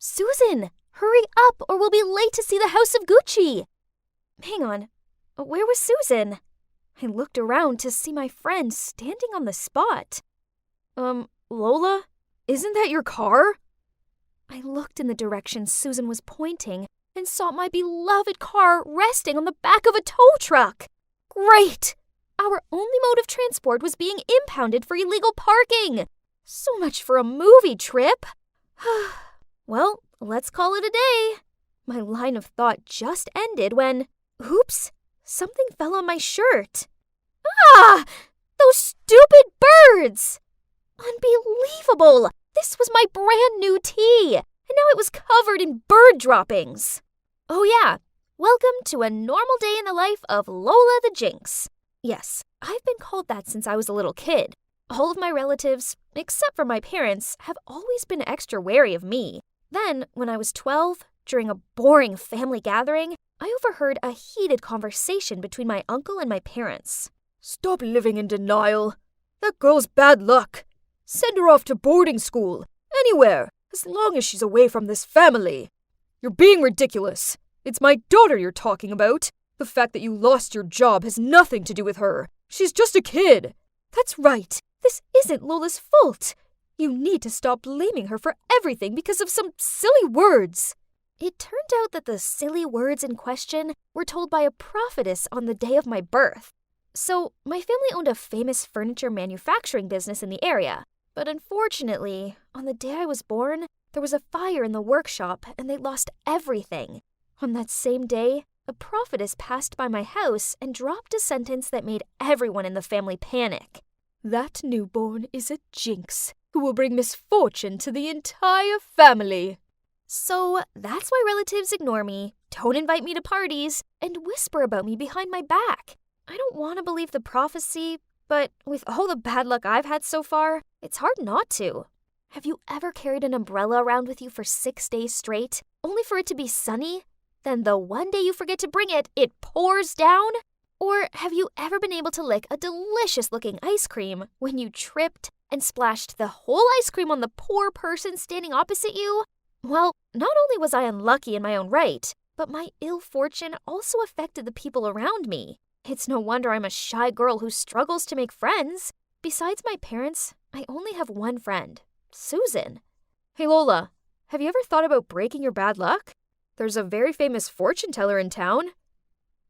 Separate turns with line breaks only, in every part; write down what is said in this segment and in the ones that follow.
Susan, hurry up or we'll be late to see the House of Gucci. Hang on, where was Susan? I looked around to see my friend standing on the spot. Lola, isn't that your car? I looked in the direction Susan was pointing and saw my beloved car resting on the back of a tow truck. Great! Our only mode of transport was being impounded for illegal parking. So much for a movie trip. Well, let's call it a day. My line of thought just ended when, oops, something fell on my shirt. Ah! Those stupid birds! Unbelievable! This was my brand new tee, and now it was covered in bird droppings. Oh yeah, welcome to a normal day in the life of Lola the Jinx. Yes, I've been called that since I was a little kid. All of my relatives, except for my parents, have always been extra wary of me. Then, when I was 12, during a boring family gathering, I overheard a heated conversation between my uncle and my parents.
Stop living in denial. That girl's bad luck. Send her off to boarding school. Anywhere, as long as she's away from this family. You're being ridiculous. It's my daughter you're talking about. The fact that you lost your job has nothing to do with her. She's just a kid.
That's right. This isn't Lola's fault. You need to stop blaming her for everything because of some silly words. It turned out that the silly words in question were told by a prophetess on the day of my birth. So, my family owned a famous furniture manufacturing business in the area. But unfortunately, on the day I was born, there was a fire in the workshop and they lost everything. On that same day, a prophetess passed by my house and dropped a sentence that made everyone in the family panic.
That newborn is a jinx who will bring misfortune to the entire family.
So that's why relatives ignore me, don't invite me to parties, and whisper about me behind my back. I don't want to believe the prophecy, but with all the bad luck I've had so far, it's hard not to. Have you ever carried an umbrella around with you for 6 days straight, only for it to be sunny? Then the one day you forget to bring it, it pours down? Or have you ever been able to lick a delicious-looking ice cream when you tripped and splashed the whole ice cream on the poor person standing opposite you? Well, not only was I unlucky in my own right, but my ill fortune also affected the people around me. It's no wonder I'm a shy girl who struggles to make friends. Besides my parents, I only have one friend, Susan.
Hey Lola, have you ever thought about breaking your bad luck? There's a very famous fortune teller in town.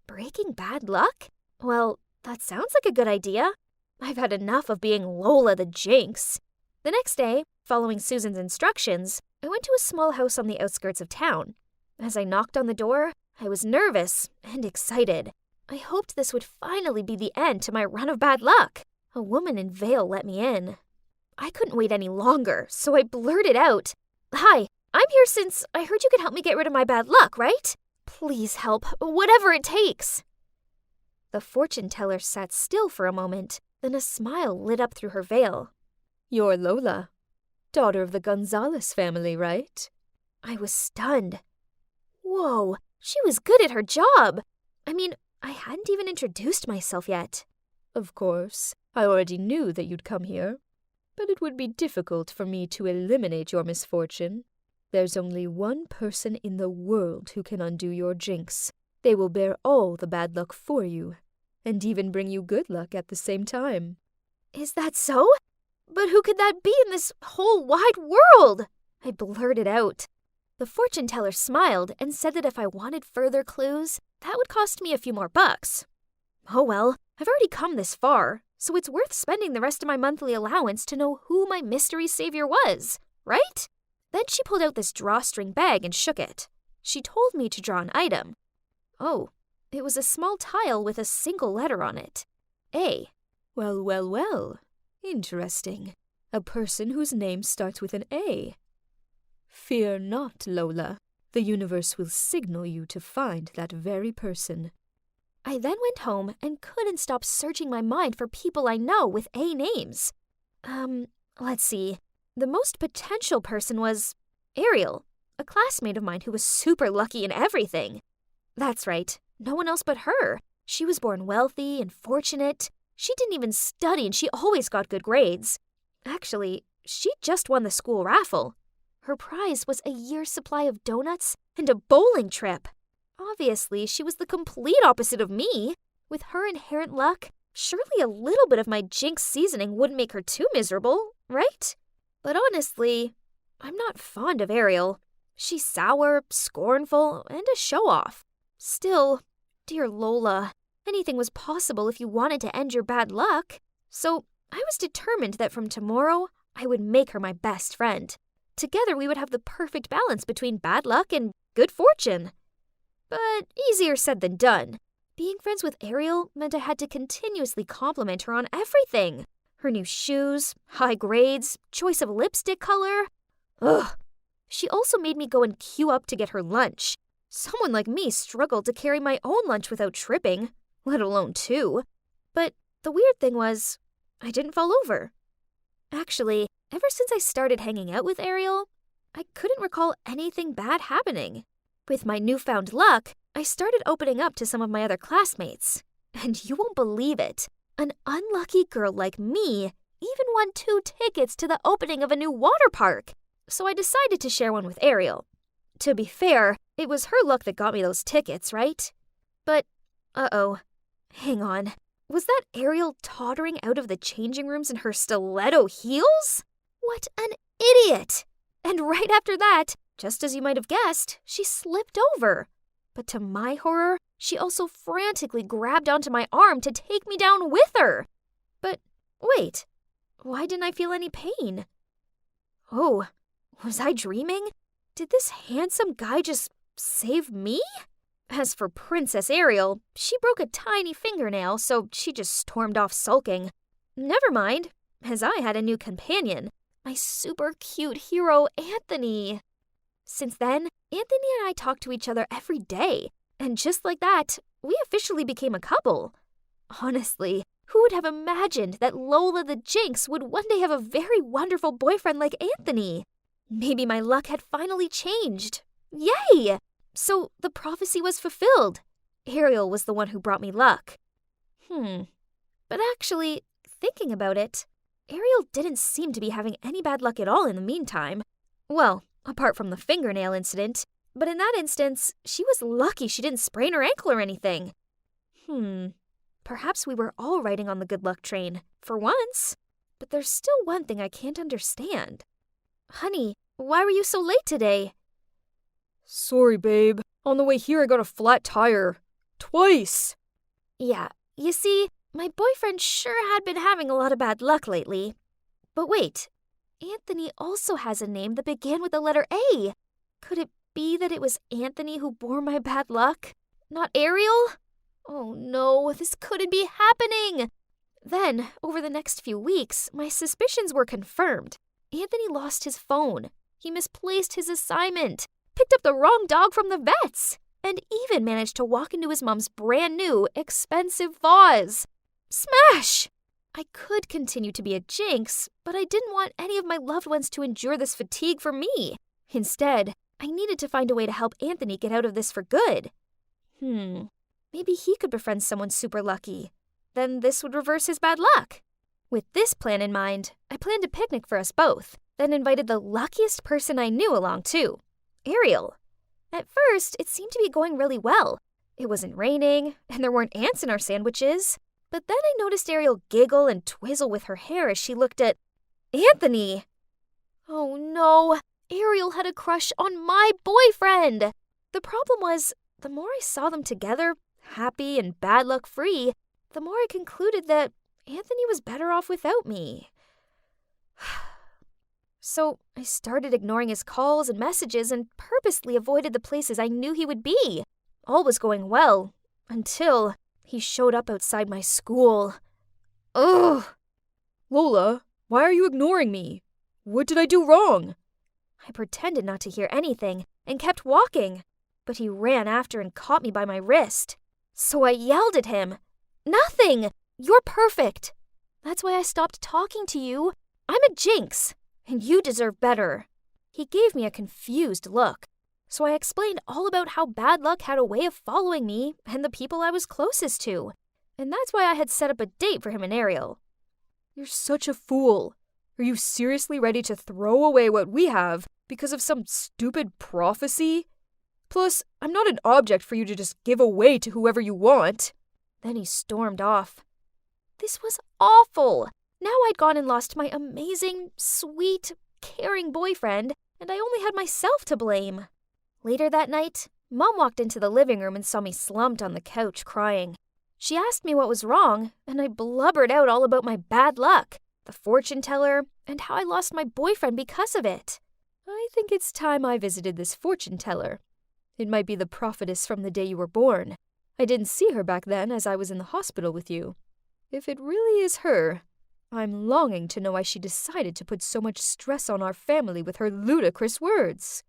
Breaking bad luck? Well, that sounds like a good idea. I've had enough of being Lola the Jinx. The next day, following Susan's instructions, I went to a small house on the outskirts of town. As I knocked on the door, I was nervous and excited. I hoped this would finally be the end to my run of bad luck. A woman in veil let me in. I couldn't wait any longer, so I blurted out, "Hi, I'm here since I heard you could help me get rid of my bad luck, right? Please help, whatever it takes." The fortune teller sat still for a moment, then a smile lit up through her veil.
You're Lola, daughter of the Gonzalez family, right?
I was stunned. Whoa, she was good at her job. I hadn't even introduced myself yet.
Of course, I already knew that you'd come here, but it would be difficult for me to eliminate your misfortune. There's only one person in the world who can undo your jinx. They will bear all the bad luck for you, and even bring you good luck at the same time.
Is that so? But who could that be in this whole wide world? I blurted out. The fortune teller smiled and said that if I wanted further clues, that would cost me a few more bucks. Oh well, I've already come this far, so it's worth spending the rest of my monthly allowance to know who my mystery savior was, right? Then she pulled out this drawstring bag and shook it. She told me to draw an item. Oh, it was a small tile with a single letter on it. A.
Well, well, well. Interesting. A person whose name starts with an A. Fear not, Lola. The universe will signal you to find that very person.
I then went home and couldn't stop searching my mind for people I know with A names. Let's see. The most potential person was Ariel, a classmate of mine who was super lucky in everything. That's right, no one else but her. She was born wealthy and fortunate. She didn't even study and she always got good grades. Actually, she just won the school raffle. Her prize was a year's supply of donuts and a bowling trip. Obviously, she was the complete opposite of me. With her inherent luck, surely a little bit of my jinx seasoning wouldn't make her too miserable, right? But honestly, I'm not fond of Ariel. She's sour, scornful, and a show-off. Still, dear Lola, anything was possible if you wanted to end your bad luck. So I was determined that from tomorrow, I would make her my best friend. Together, we would have the perfect balance between bad luck and good fortune. But easier said than done. Being friends with Ariel meant I had to continuously compliment her on everything. Her new shoes, high grades, choice of lipstick color. Ugh. She also made me go and queue up to get her lunch. Someone like me struggled to carry my own lunch without tripping, let alone two. But the weird thing was, I didn't fall over. Actually, ever since I started hanging out with Ariel, I couldn't recall anything bad happening. With my newfound luck, I started opening up to some of my other classmates. And you won't believe it, an unlucky girl like me even won 2 tickets to the opening of a new water park. So I decided to share one with Ariel. To be fair, it was her luck that got me those tickets, right? But, hang on. Was that Ariel tottering out of the changing rooms in her stiletto heels? What an idiot! And right after that, just as you might have guessed, she slipped over. But to my horror, she also frantically grabbed onto my arm to take me down with her. But wait, why didn't I feel any pain? Oh, was I dreaming? Did this handsome guy just save me? As for Princess Ariel, she broke a tiny fingernail, so she just stormed off sulking. Never mind, as I had a new companion, my super cute hero, Anthony. Since then, Anthony and I talked to each other every day, and just like that, we officially became a couple. Honestly, who would have imagined that Lola the Jinx would one day have a very wonderful boyfriend like Anthony? Maybe my luck had finally changed. Yay! So the prophecy was fulfilled. Ariel was the one who brought me luck. But actually, thinking about it, Ariel didn't seem to be having any bad luck at all in the meantime. Well, apart from the fingernail incident, but in that instance, she was lucky she didn't sprain her ankle or anything. Perhaps we were all riding on the good luck train, for once. But there's still one thing I can't understand. Honey, why were you so late today?
Sorry, babe. On the way here, I got a flat tire. Twice!
Yeah, you see, my boyfriend sure had been having a lot of bad luck lately. But wait, Anthony also has a name that began with the letter A. Could it be that it was Anthony who bore my bad luck? Not Ariel? Oh no, this couldn't be happening! Then, over the next few weeks, my suspicions were confirmed. Anthony lost his phone. He misplaced his assignment, picked up the wrong dog from the vet's, and even managed to walk into his mom's brand new, expensive vase. Smash! I could continue to be a jinx, but I didn't want any of my loved ones to endure this fatigue for me. Instead, I needed to find a way to help Anthony get out of this for good. Maybe he could befriend someone super lucky. Then this would reverse his bad luck. With this plan in mind, I planned a picnic for us both, then invited the luckiest person I knew along too, Ariel. At first, it seemed to be going really well. It wasn't raining, and there weren't ants in our sandwiches. But then I noticed Ariel giggle and twizzle with her hair as she looked at Anthony. Oh no, Ariel had a crush on my boyfriend. The problem was, the more I saw them together, happy and bad luck free, the more I concluded that Anthony was better off without me. So I started ignoring his calls and messages and purposely avoided the places I knew he would be. All was going well, until he showed up outside my school. Ugh!
Lola, why are you ignoring me? What did I do wrong?
I pretended not to hear anything and kept walking, but he ran after and caught me by my wrist. So I yelled at him, "Nothing! You're perfect! That's why I stopped talking to you. I'm a jinx, and you deserve better." He gave me a confused look, so I explained all about how bad luck had a way of following me and the people I was closest to, and that's why I had set up a date for him and Ariel.
You're such a fool. Are you seriously ready to throw away what we have Because of some stupid prophecy? Plus, I'm not an object for you to just give away to whoever you want.
Then he stormed off. This was awful. Now I'd gone and lost my amazing, sweet, caring boyfriend, and I only had myself to blame. Later that night, Mom walked into the living room and saw me slumped on the couch crying. She asked me what was wrong, and I blubbered out all about my bad luck, the fortune teller, and how I lost my boyfriend because of it.
I think it's time I visited this fortune teller. It might be the prophetess from the day you were born. I didn't see her back then as I was in the hospital with you. If it really is her, I'm longing to know why she decided to put so much stress on our family with her ludicrous words.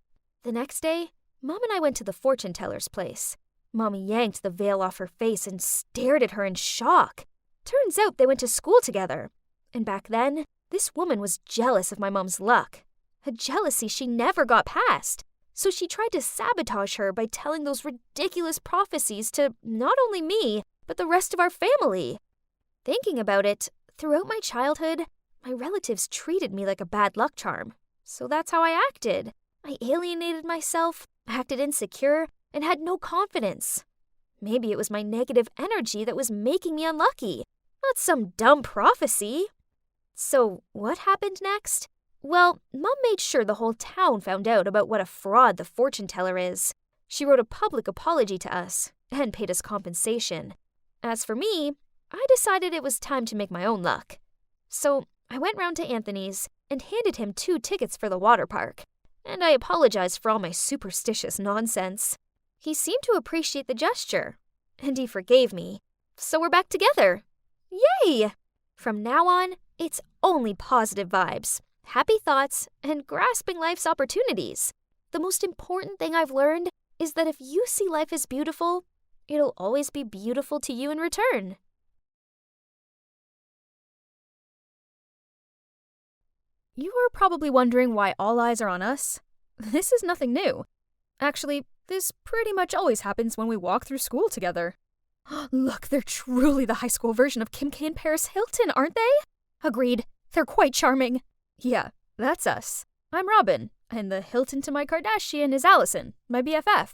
The next day, Mom and I went to the fortune teller's place. Mom yanked the veil off her face and stared at her in shock. Turns out they went to school together. And back then, this woman was jealous of my mom's luck. A jealousy she never got past. So she tried to sabotage her by telling those ridiculous prophecies to not only me, but the rest of our family. Thinking about it, throughout my childhood, my relatives treated me like a bad luck charm. So that's how I acted. I alienated myself, acted insecure, and had no confidence. Maybe it was my negative energy that was making me unlucky, not some dumb prophecy. So what happened next? Well, Mom made sure the whole town found out about what a fraud the fortune teller is. She wrote a public apology to us and paid us compensation. As for me, I decided it was time to make my own luck. So I went round to Anthony's and handed him 2 tickets for the water park, and I apologized for all my superstitious nonsense. He seemed to appreciate the gesture, and he forgave me. So we're back together. Yay! From now on, it's only positive vibes, happy thoughts, and grasping life's opportunities. The most important thing I've learned is that if you see life as beautiful, it'll always be beautiful to you in return.
You are probably wondering why all eyes are on us. This is nothing new. Actually, this pretty much always happens when we walk through school together. Look, they're truly the high school version of Kim K and Paris Hilton, aren't they? Agreed. They're quite charming. Yeah, that's us. I'm Robin, and the Hilton to my Kardashian is Allison, my BFF.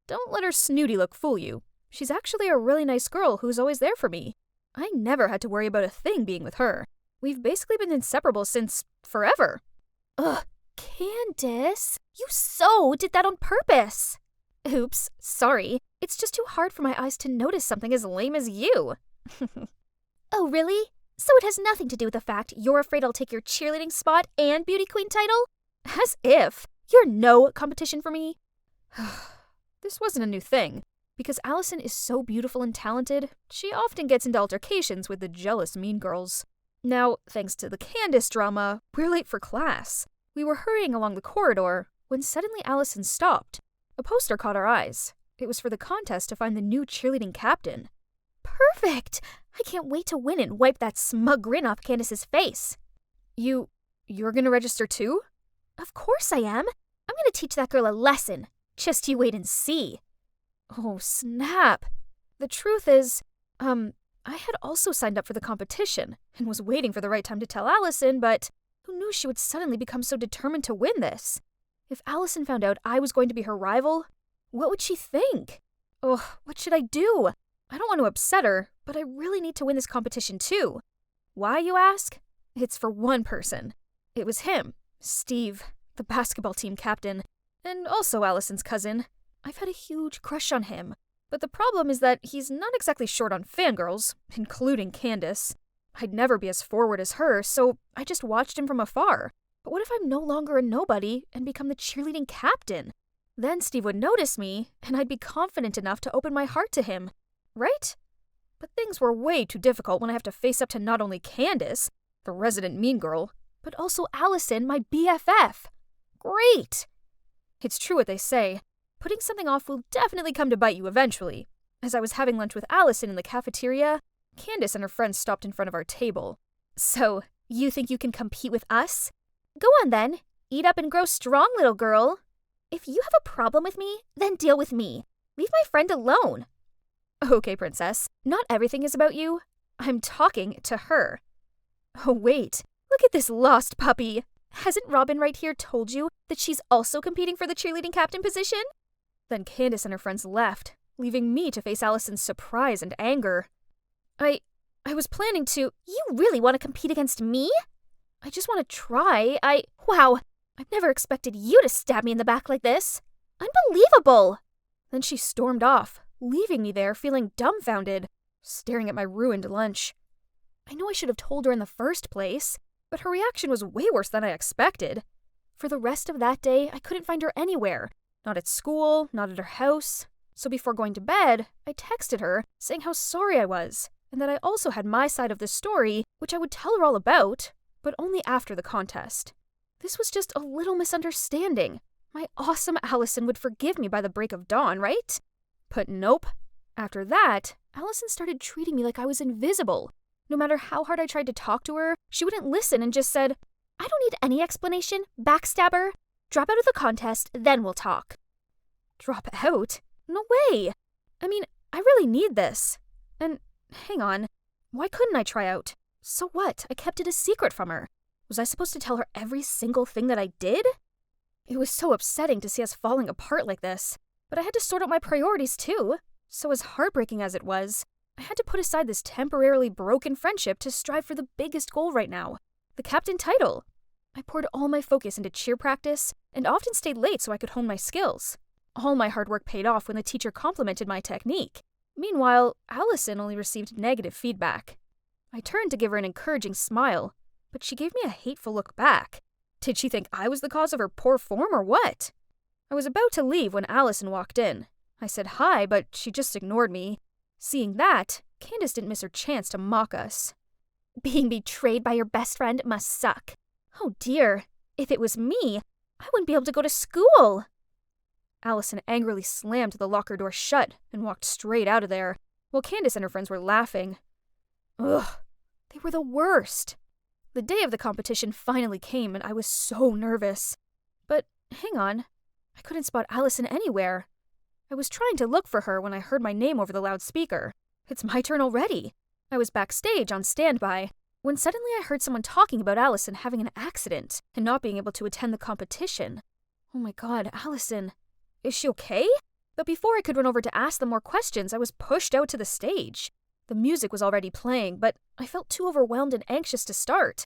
Don't let her snooty look fool you. She's actually a really nice girl who's always there for me. I never had to worry about a thing being with her. We've basically been inseparable since forever.
Ugh, Candace, you so did that on purpose.
Oops, sorry. It's just too hard for my eyes to notice something as lame as you.
Oh, really? So it has nothing to do with the fact you're afraid I'll take your cheerleading spot and beauty queen title?
As if. You're no competition for me. This wasn't a new thing. Because Allison is so beautiful and talented, she often gets into altercations with the jealous mean girls. Now, thanks to the Candace drama, we're late for class. We were hurrying along the corridor when suddenly Allison stopped. A poster caught our eyes. It was for the contest to find the new cheerleading captain.
Perfect! I can't wait to win and wipe that smug grin off Candace's face.
You're gonna register too?
Of course I am. I'm gonna teach that girl a lesson. Just you wait and see.
Oh, snap. The truth is, I had also signed up for the competition and was waiting for the right time to tell Allison, but who knew she would suddenly become so determined to win this? If Allison found out I was going to be her rival, what would she think? Ugh, what should I do? I don't want to upset her, but I really need to win this competition too. Why, you ask? It's for one person. It was him, Steve, the basketball team captain, and also Allison's cousin. I've had a huge crush on him, but the problem is that he's not exactly short on fangirls, including Candace. I'd never be as forward as her, so I just watched him from afar. But what if I'm no longer a nobody and become the cheerleading captain? Then Steve would notice me, and I'd be confident enough to open my heart to him. Right? But things were way too difficult when I have to face up to not only Candace, the resident mean girl, but also Allison, my BFF. Great! It's true what they say. Putting something off will definitely come to bite you eventually. As I was having lunch with Allison in the cafeteria, Candace and her friends stopped in front of our table.
So, you think you can compete with us? Go on then. Eat up and grow strong, little girl. If you have a problem with me, then deal with me. Leave my friend alone.
Okay, princess. Not everything is about you. I'm talking to her. Oh, wait. Look at this lost puppy. Hasn't Robin right here told you
that she's also competing for the cheerleading captain position?
Then Candace and her friends left, leaving me to face Allison's surprise and anger. I was planning to.
You really want to compete against me?
I just want to try.
Wow, I've never expected you to stab me in the back like this. Unbelievable!
Then she stormed off, leaving me there feeling dumbfounded, staring at my ruined lunch. I know I should have told her in the first place, but her reaction was way worse than I expected. For the rest of that day, I couldn't find her anywhere. Not at school, not at her house. So before going to bed, I texted her, saying how sorry I was, and that I also had my side of the story, which I would tell her all about, but only after the contest. This was just a little misunderstanding. My awesome Allison would forgive me by the break of dawn, right? But nope. After that, Allison started treating me like I was invisible. No matter how hard I tried to talk to her, she wouldn't listen and just said,
I don't need any explanation, backstabber. Drop out of the contest, then we'll talk.
Drop out? No way! I mean, I really need this. And, hang on, why couldn't I try out? So what? I kept it a secret from her. Was I supposed to tell her every single thing that I did? It was so upsetting to see us falling apart like this, but I had to sort out my priorities too. So as heartbreaking as it was, I had to put aside this temporarily broken friendship to strive for the biggest goal right now, the captain title. I poured all my focus into cheer practice and often stayed late so I could hone my skills. All my hard work paid off when the teacher complimented my technique. Meanwhile, Allison only received negative feedback. I turned to give her an encouraging smile, but she gave me a hateful look back. Did she think I was the cause of her poor form or what? I was about to leave when Allison walked in. I said hi, but she just ignored me. Seeing that, Candace didn't miss her chance to mock us.
Being betrayed by your best friend must suck. Oh dear, if it was me, I wouldn't be able to go to school.
Allison angrily slammed the locker door shut and walked straight out of there, while Candace and her friends were laughing. Ugh, they were the worst. The day of the competition finally came and I was so nervous. But hang on, I couldn't spot Allison anywhere. I was trying to look for her when I heard my name over the loudspeaker. It's my turn already. I was backstage on standby when suddenly I heard someone talking about Allison having an accident and not being able to attend the competition. Oh my god, Allison. Is she okay? But before I could run over to ask them more questions, I was pushed out to the stage. The music was already playing, but I felt too overwhelmed and anxious to start.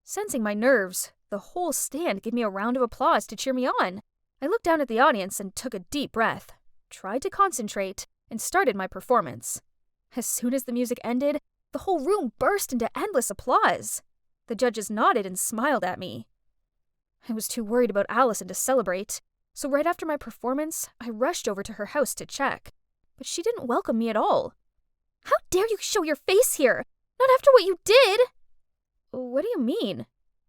Sensing my nerves, the whole stand gave me a round of applause to cheer me on. I looked down at the audience and took a deep breath, tried to concentrate, and started my performance. As soon as the music ended, the whole room burst into endless applause. The judges nodded and smiled at me. I was too worried about Allison to celebrate, so right after my performance, I rushed over to her house to check. But she didn't welcome me at all.
How dare you show your face here? Not after what you did!
What do you mean?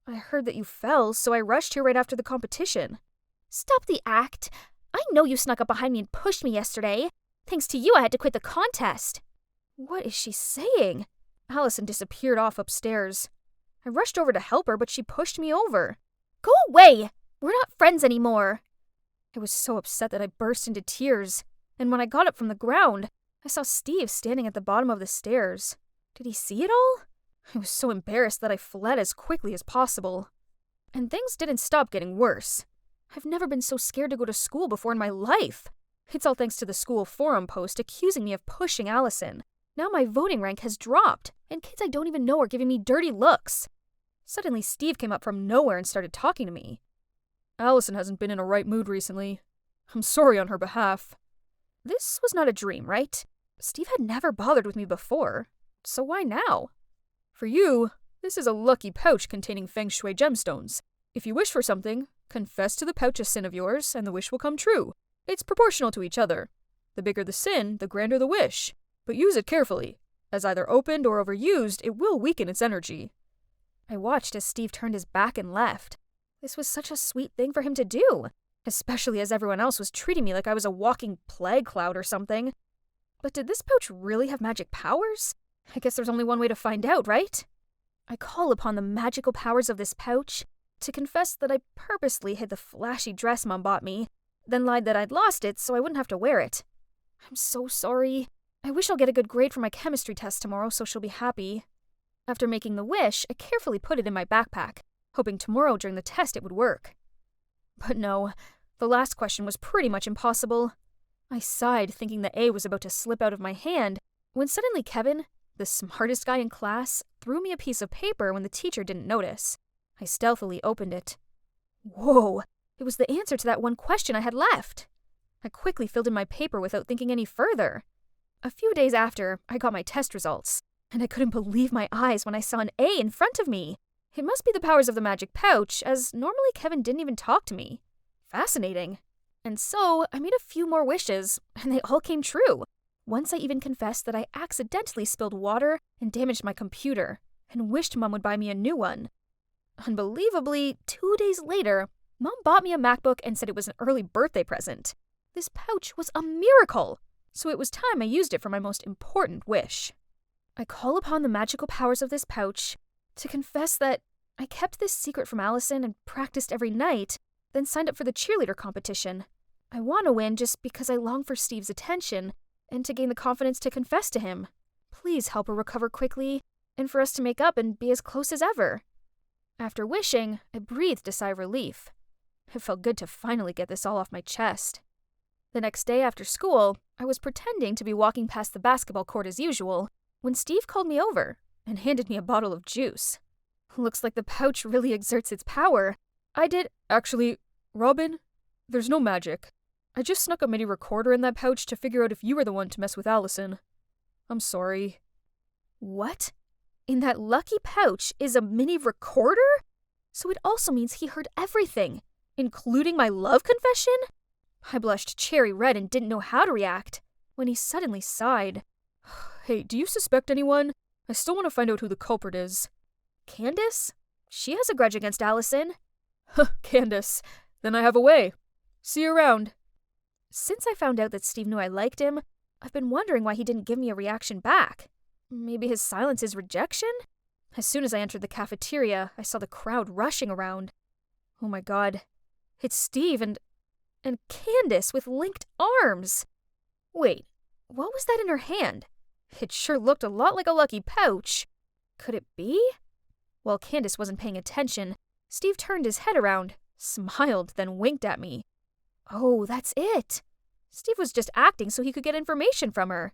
I heard that you fell, so I rushed here right after the competition.
Stop the act. I know you snuck up behind me and pushed me yesterday. Thanks to you, I had to quit the contest.
What is she saying? Allison disappeared off upstairs. I rushed over to help her, but she pushed me over.
Go away! We're not friends anymore.
I was so upset that I burst into tears, and when I got up from the ground, I saw Steve standing at the bottom of the stairs. Did he see it all? I was so embarrassed that I fled as quickly as possible. And things didn't stop getting worse. I've never been so scared to go to school before in my life. It's all thanks to the school forum post accusing me of pushing Allison. Now my voting rank has dropped, and kids I don't even know are giving me dirty looks. Suddenly Steve came up from nowhere and started talking to me. Allison hasn't been in a right mood recently. I'm sorry on her behalf. This was not a dream, right? Steve had never bothered with me before, so why now? For you, this is a lucky pouch containing feng shui gemstones. If you wish for something, confess to the pouch a sin of yours, and the wish will come true. It's proportional to each other. The bigger the sin, the grander the wish. But use it carefully, as either opened or overused, it will weaken its energy. I watched as Steve turned his back and left. This was such a sweet thing for him to do, especially as everyone else was treating me like I was a walking plague cloud or something. But did this pouch really have magic powers? I guess there's only one way to find out, right? I call upon the magical powers of this pouch to confess that I purposely hid the flashy dress Mom bought me, then lied that I'd lost it so I wouldn't have to wear it. I'm so sorry. I wish I'll get a good grade for my chemistry test tomorrow so she'll be happy. After making the wish, I carefully put it in my backpack, hoping tomorrow during the test it would work.
But no, the last question was pretty much impossible. I sighed, thinking the A was about to slip out of my hand, when suddenly Kevin, the smartest guy in class, threw me a piece of paper when the teacher didn't notice. I stealthily opened it. Whoa! It was the answer to that one question I had left. I quickly filled in my paper without thinking any further. A few days after, I got my test results, and I couldn't believe my eyes when I saw an A in front of me. It must be the powers of the magic pouch, as normally Kevin didn't even talk to me. Fascinating. And so, I made a few more wishes, and they all came true. Once I even confessed that I accidentally spilled water and damaged my computer, and wished Mom would buy me a new one. Unbelievably, 2 days later, Mom bought me a MacBook and said it was an early birthday present. This pouch was a miracle, so it was time I used it for my most important wish. I call upon the magical powers of this pouch to confess that I kept this secret from Allison and practiced every night, then signed up for the cheerleader competition. I want to win just because I long for Steve's attention and to gain the confidence to confess to him. Please help her recover quickly and for us to make up and be as close as ever. After wishing, I breathed a sigh of relief. It felt good to finally get this all off my chest. The next day after school, I was pretending to be walking past the basketball court as usual when Steve called me over and handed me a bottle of juice. Looks like the pouch really exerts its power. Actually, Robin, there's no magic. I just snuck a mini recorder in that pouch to figure out if you were the one to mess with Allison. I'm sorry. What? In that lucky pouch is a mini recorder? So it also means he heard everything, including my love confession? I blushed cherry red and didn't know how to react, when he suddenly sighed. Hey, do you suspect anyone? I still want to find out who the culprit is. Candace? She has a grudge against Allison. Candace. Then I have a way. See you around. Since I found out that Steve knew I liked him, I've been wondering why he didn't give me a reaction back. Maybe his silence is rejection? As soon as I entered the cafeteria, I saw the crowd rushing around. Oh my god. It's Steve and Candace with linked arms. Wait, what was that in her hand? It sure looked a lot like a lucky pouch. Could it be? While Candace wasn't paying attention, Steve turned his head around, smiled, then winked at me. Oh, that's it. Steve was just acting so he could get information from her.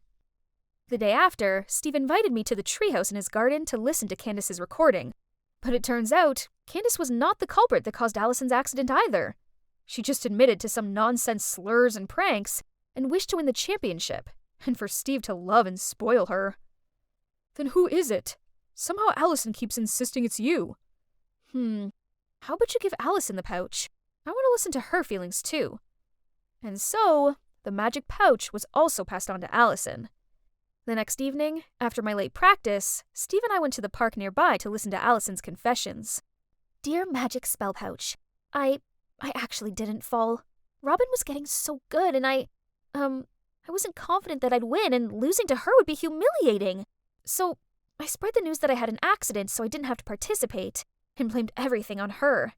The day after, Steve invited me to the treehouse in his garden to listen to Candace's recording. But it turns out, Candace was not the culprit that caused Allison's accident either. She just admitted to some nonsense slurs and pranks and wished to win the championship, and for Steve to love and spoil her. Then who is it? Somehow Allison keeps insisting it's you. How about you give Allison the pouch? I want to listen to her feelings too. And so, the magic pouch was also passed on to Allison. The next evening, after my late practice, Steve and I went to the park nearby to listen to Allison's confessions. Dear magic spell pouch, I actually didn't fall. Robin was getting so good and I wasn't confident that I'd win and losing to her would be humiliating. So I spread the news that I had an accident so I didn't have to participate and blamed everything on her.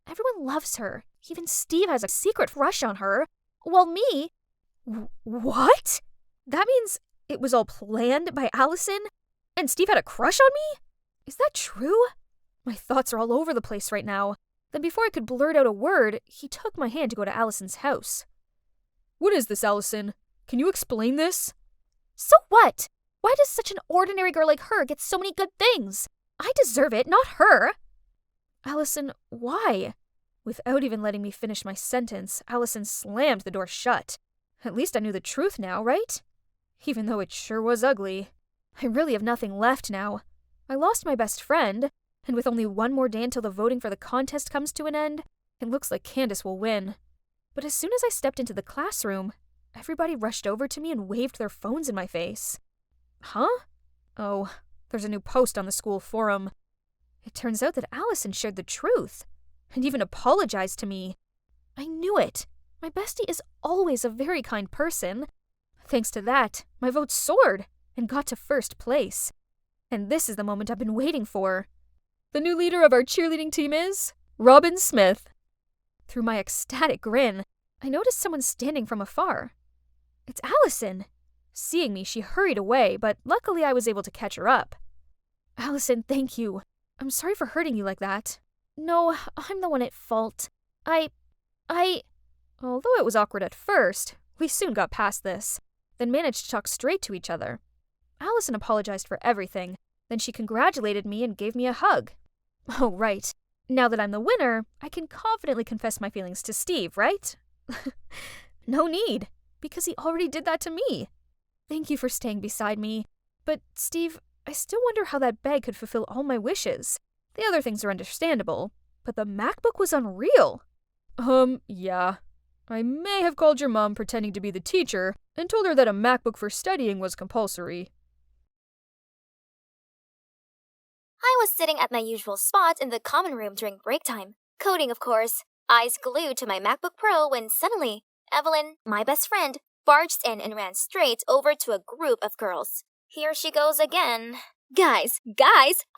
Everyone loves her. Even Steve has a secret crush on her. While me... What? That means it was all planned by Allison? And Steve had a crush on me? Is that true? My thoughts are all over the place right now. Then before I could blurt out a word, he took my hand to go to Allison's house. What is this, Allison? Can you explain this? So what? Why does such an ordinary girl like her get so many good things? I deserve it, not her. Allison, why? Without even letting me finish my sentence, Allison slammed the door shut. At least I knew the truth now, right? Even though it sure was ugly. I really have nothing left now. I lost my best friend, and with only one more day until the voting for the contest comes to an end, it looks like Candace will win. But as soon as I stepped into the classroom, everybody rushed over to me and waved their phones in my face. Huh? Oh, there's a new post on the school forum. It turns out that Allison shared the truth, and even apologized to me. I knew it. My bestie is always a very kind person. Thanks to that, my vote soared and got to first place. And this is the moment I've been waiting for. The new leader of our cheerleading team is Robin Smith. Through my ecstatic grin, I noticed someone standing from afar. It's Allison. Seeing me, she hurried away, but luckily I was able to catch her up. Allison, thank you. I'm sorry for hurting you like that. No, I'm the one at fault. I Although it was awkward at first, we soon got past this, then managed to talk straight to each other. Allison apologized for everything, then she congratulated me and gave me a hug. Oh, right. Now that I'm the winner, I can confidently confess my feelings to Steve, right? No need, because he already did that to me. Thank you for staying beside me. But, Steve, I still wonder how that bag could fulfill all my wishes. The other things are understandable, but the MacBook was unreal. Yeah. I may have called your mom pretending to be the teacher and told her that a MacBook for studying was compulsory.
I was sitting at my usual spot in the common room during break time, coding of course, eyes glued to my MacBook Pro when suddenly, Evelyn, my best friend, barged in and ran straight over to a group of girls. Here she goes again. Guys,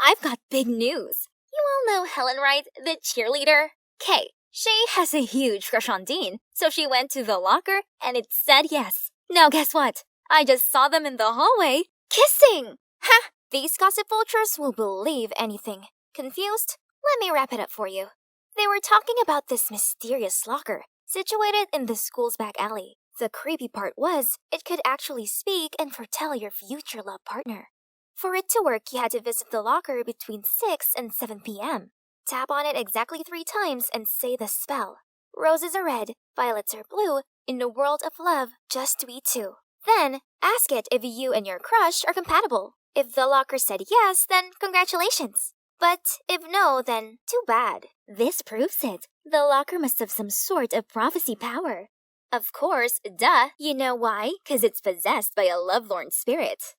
I've got big news. You all know Helen, right? The cheerleader? Kay, she has a huge crush on Dean, so she went to the locker and it said yes. Now guess what? I just saw them in the hallway, kissing! Ha! These gossip vultures will believe anything. Confused? Let me wrap it up for you. They were talking about this mysterious locker, situated in the school's back alley. The creepy part was, it could actually speak and foretell your future love partner. For it to work, you had to visit the locker between 6 and 7 p.m. Tap on it exactly 3 times and say the spell. Roses are red, violets are blue, in a world of love, just we two. Then, ask it if you and your crush are compatible. If the locker said yes, then congratulations. But if no, then too bad. This proves it. The locker must have some sort of prophecy power. Of course, duh. You know why? 'Cause it's possessed by a lovelorn spirit.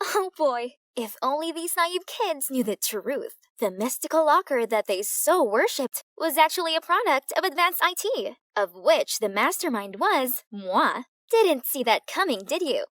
Oh boy. If only these naive kids knew the truth. The mystical locker that they so worshipped was actually a product of advanced IT, of which the mastermind was moi. Didn't see that coming, did you?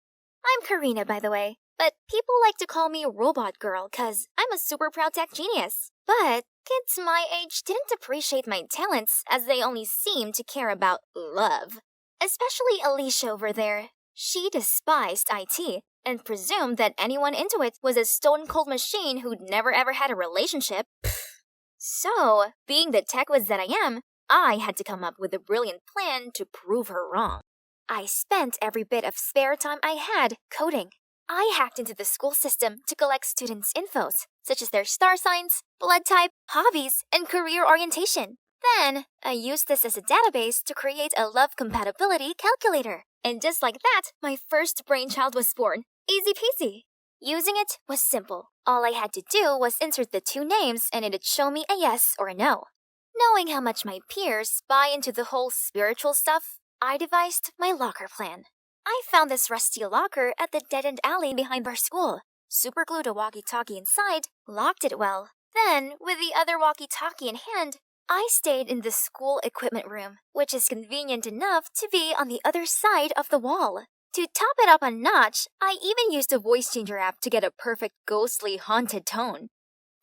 I'm Karina, by the way, but people like to call me Robot Girl 'cause I'm a super proud tech genius. But kids my age didn't appreciate my talents as they only seemed to care about love. Especially Alicia over there. She despised IT and presumed that anyone into it was a stone-cold machine who'd never ever had a relationship. So, being the tech whiz that I am, I had to come up with a brilliant plan to prove her wrong. I spent every bit of spare time I had coding. I hacked into the school system to collect students' infos, such as their star signs, blood type, hobbies, and career orientation. Then, I used this as a database to create a love compatibility calculator. And just like that, my first brainchild was born. Easy peasy. Using it was simple. All I had to do was insert the 2 names and it'd show me a yes or a no. Knowing how much my peers buy into the whole spiritual stuff, I devised my locker plan. I found this rusty locker at the dead-end alley behind our school, superglued a walkie-talkie inside, locked it well. Then, with the other walkie-talkie in hand, I stayed in the school equipment room, which is convenient enough to be on the other side of the wall. To top it up a notch, I even used a voice changer app to get a perfect ghostly haunted tone.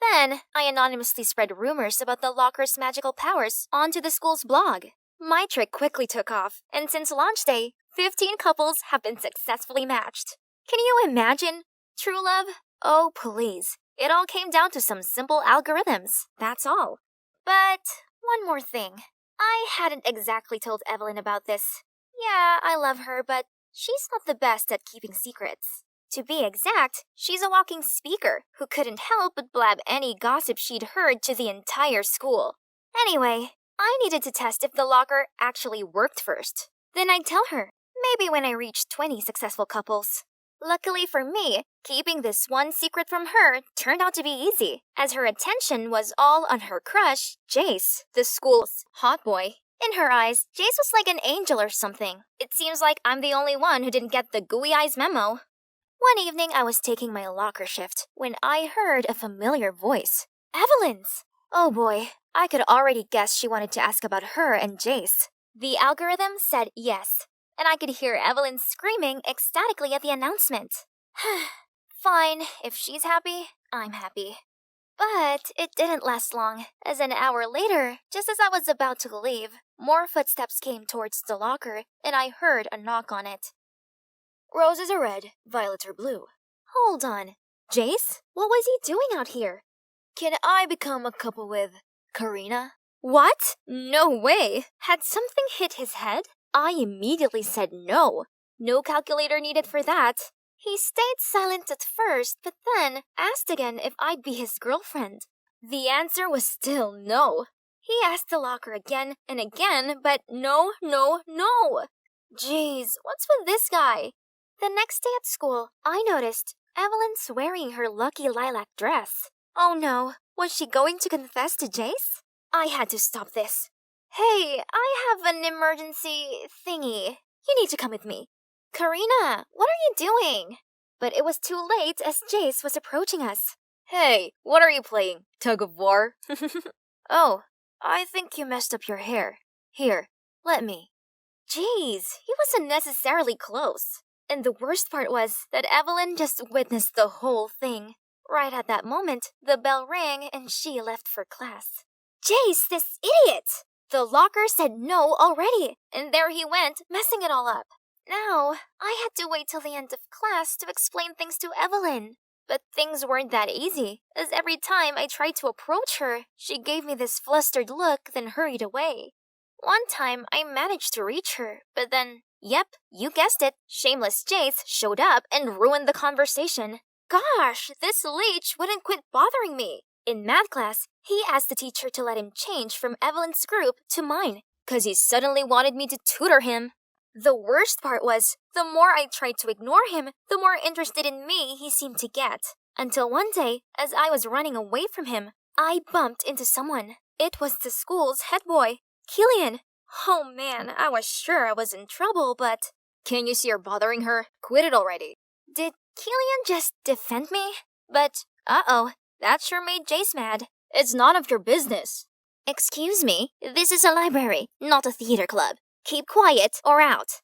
Then, I anonymously spread rumors about the locker's magical powers onto the school's blog. My trick quickly took off, and since launch day, 15 couples have been successfully matched. Can you imagine? True love? Oh, please. It all came down to some simple algorithms, that's all. But one more thing. I hadn't exactly told Evelyn about this. Yeah, I love her, but she's not the best at keeping secrets. To be exact, she's a walking speaker who couldn't help but blab any gossip she'd heard to the entire school. Anyway, I needed to test if the locker actually worked first. Then I'd tell her, maybe when I reached 20 successful couples. Luckily for me, keeping this one secret from her turned out to be easy, as her attention was all on her crush, Jace, the school's hot boy. In her eyes, Jace was like an angel or something. It seems like I'm the only one who didn't get the gooey eyes memo. One evening, I was taking my locker shift when I heard a familiar voice. Evelyn's! Oh boy, I could already guess she wanted to ask about her and Jace. The algorithm said yes, and I could hear Evelyn screaming ecstatically at the announcement. Fine, if she's happy, I'm happy. But it didn't last long, as an hour later, just as I was about to leave, more footsteps came towards the locker, and I heard a knock on it. Roses are red, violets are blue. Hold on. Jace? What was he doing out here? Can I become a couple with Karina? What? No way! Had something hit his head? I immediately said no. No calculator needed for that. He stayed silent at first, but then asked again if I'd be his girlfriend. The answer was still no. He asked the locker again and again, but no, no, no. Jeez, what's with this guy? The next day at school, I noticed Evelyn's wearing her lucky lilac dress. Oh no, was she going to confess to Jace? I had to stop this. Hey, I have an emergency thingy. You need to come with me. Karina, what are you doing? But it was too late as Jace was approaching us. Hey, what are you playing? Tug of war? Oh, I think you messed up your hair. Here, let me. Jeez, he was unnecessarily close. And the worst part was that Evelyn just witnessed the whole thing. Right at that moment, the bell rang and she left for class. Jace, this idiot! The locker said no already, and there he went, messing it all up. Now, I had to wait till the end of class to explain things to Evelyn. But things weren't that easy, as every time I tried to approach her, she gave me this flustered look, then hurried away. One time, I managed to reach her, but then, yep, you guessed it, shameless Jace showed up and ruined the conversation. Gosh, this leech wouldn't quit bothering me. In math class, he asked the teacher to let him change from Evelyn's group to mine, 'cause he suddenly wanted me to tutor him. The worst part was, the more I tried to ignore him, the more interested in me he seemed to get. Until one day, as I was running away from him, I bumped into someone. It was the school's head boy, Killian. Oh man, I was sure I was in trouble, but... Can you see her bothering her? Quit it already. Did Killian just defend me? But, uh-oh, that sure made Jace mad. It's none of your business. Excuse me, this is a library, not a theater club. Keep quiet or out.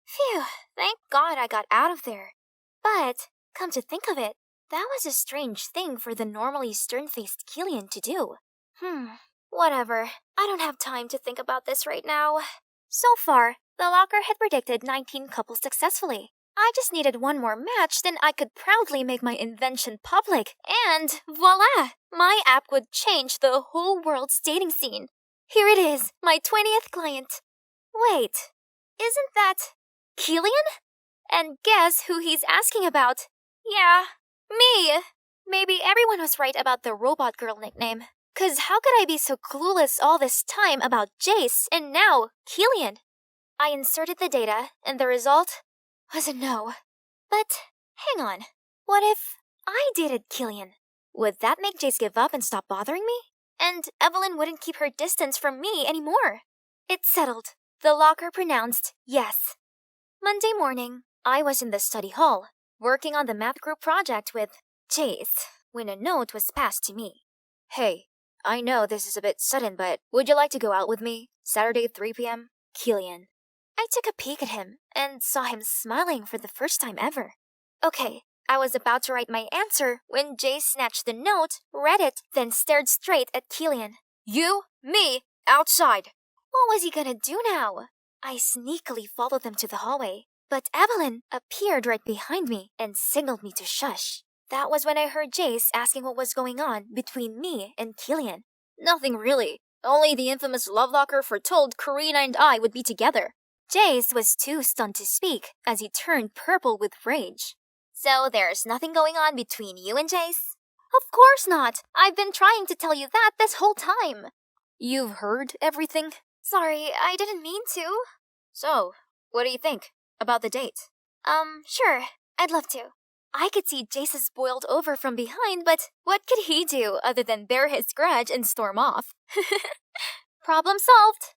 Phew, thank God I got out of there. But, come to think of it, that was a strange thing for the normally stern-faced Killian to do. Whatever. I don't have time to think about this right now. So far, the locker had predicted 19 couples successfully. I just needed one more match, then I could proudly make my invention public, and voila! My app would change the whole world's dating scene. Here it is, my 20th client. Wait, isn't that Killian? And guess who he's asking about? Yeah, me! Maybe everyone was right about the robot girl nickname. 'Cause how could I be so clueless all this time about Jace and now Killian? I inserted the data, and the result was a no. But hang on, what if I dated Killian? Would that make Jace give up and stop bothering me? And Evelyn wouldn't keep her distance from me anymore. It's settled. The locker pronounced yes. Monday morning, I was in the study hall, working on the math group project with Jace, when a note was passed to me. Hey, I know this is a bit sudden, but would you like to go out with me? Saturday 3 p.m.? Killian. I took a peek at him and saw him smiling for the first time ever. Okay, I was about to write my answer when Jay snatched the note, read it, then stared straight at Killian. You, me, outside. What was he gonna do now? I sneakily followed them to the hallway, but Evelyn appeared right behind me and signaled me to shush. That was when I heard Jace asking what was going on between me and Killian. Nothing really. Only the infamous love locker foretold Karina and I would be together. Jace was too stunned to speak as he turned purple with rage. So there's nothing going on between you and Jace? Of course not. I've been trying to tell you that this whole time. You've heard everything? Sorry, I didn't mean to. So, what do you think about the date? Sure. I'd love to. I could see Jace boiled over from behind, but what could he do other than bear his grudge and storm off? Problem solved.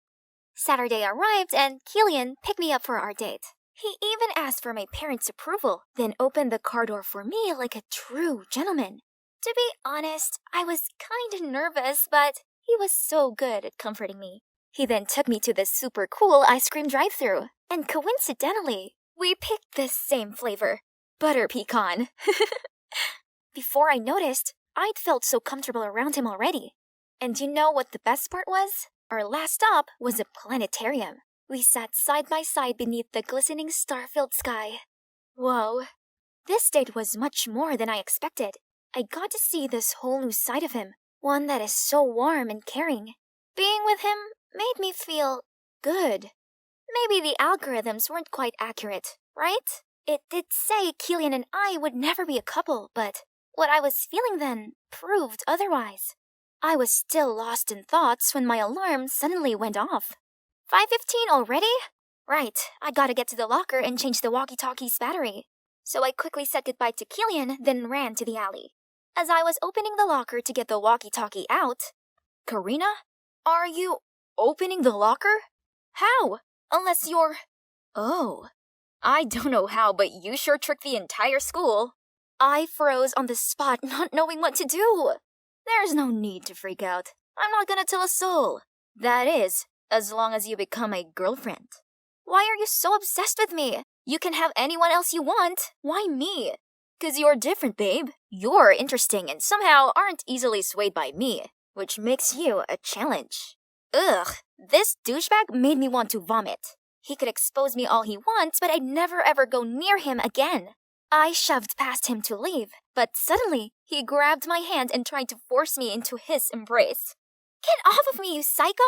Saturday arrived and Killian picked me up for our date. He even asked for my parents' approval, then opened the car door for me like a true gentleman. To be honest, I was kinda nervous, but he was so good at comforting me. He then took me to the super cool ice cream drive-thru, and coincidentally, we picked the same flavor. Butter pecan. Before I noticed, I'd felt so comfortable around him already. And you know what the best part was? Our last stop was a planetarium. We sat side by side beneath the glistening star-filled sky. Whoa. This date was much more than I expected. I got to see this whole new side of him, one that is so warm and caring. Being with him made me feel good. Maybe the algorithms weren't quite accurate, right? It did say Killian and I would never be a couple, but what I was feeling then proved otherwise. I was still lost in thoughts when my alarm suddenly went off. 5:15 already? Right, I gotta get to the locker and change the walkie-talkie's battery. So I quickly said goodbye to Killian, then ran to the alley. As I was opening the locker to get the walkie-talkie out, Karina? Are you opening the locker? How? Unless you're... Oh. I don't know how, but you sure tricked the entire school. I froze on the spot, not knowing what to do. There's no need to freak out. I'm not gonna tell a soul. That is, as long as you become my girlfriend. Why are you so obsessed with me? You can have anyone else you want. Why me? 'Cause you're different, babe. You're interesting and somehow aren't easily swayed by me, which makes you a challenge. Ugh, this douchebag made me want to vomit. He could expose me all he wants, but I'd never ever go near him again. I shoved past him to leave, but suddenly he grabbed my hand and tried to force me into his embrace. Get off of me, you psycho!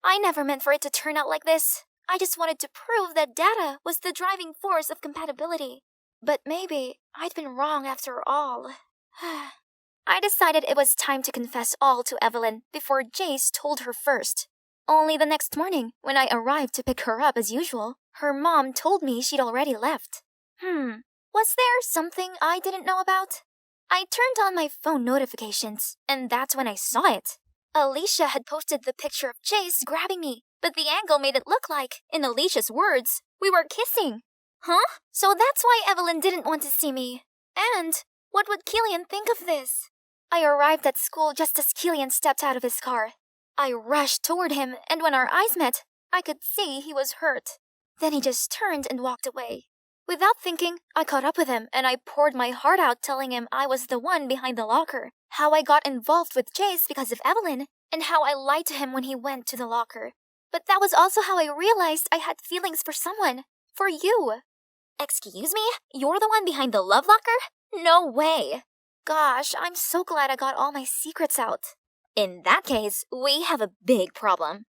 I never meant for it to turn out like this. I just wanted to prove that data was the driving force of compatibility. But maybe I'd been wrong after all. I decided it was time to confess all to Evelyn before Jace told her first. Only the next morning, when I arrived to pick her up as usual, her mom told me she'd already left. Was there something I didn't know about? I turned on my phone notifications, and that's when I saw it. Alicia had posted the picture of Jace grabbing me, but the angle made it look like, in Alicia's words, we were kissing. Huh? So that's why Evelyn didn't want to see me. And what would Killian think of this? I arrived at school just as Killian stepped out of his car. I rushed toward him, and when our eyes met, I could see he was hurt. Then he just turned and walked away. Without thinking, I caught up with him, and I poured my heart out telling him I was the one behind the locker, how I got involved with Jace because of Evelyn, and how I lied to him when he went to the locker. But that was also how I realized I had feelings for someone. For you. Excuse me? You're the one behind the love locker? No way. Gosh, I'm so glad I got all my secrets out. In that case, we have a big problem.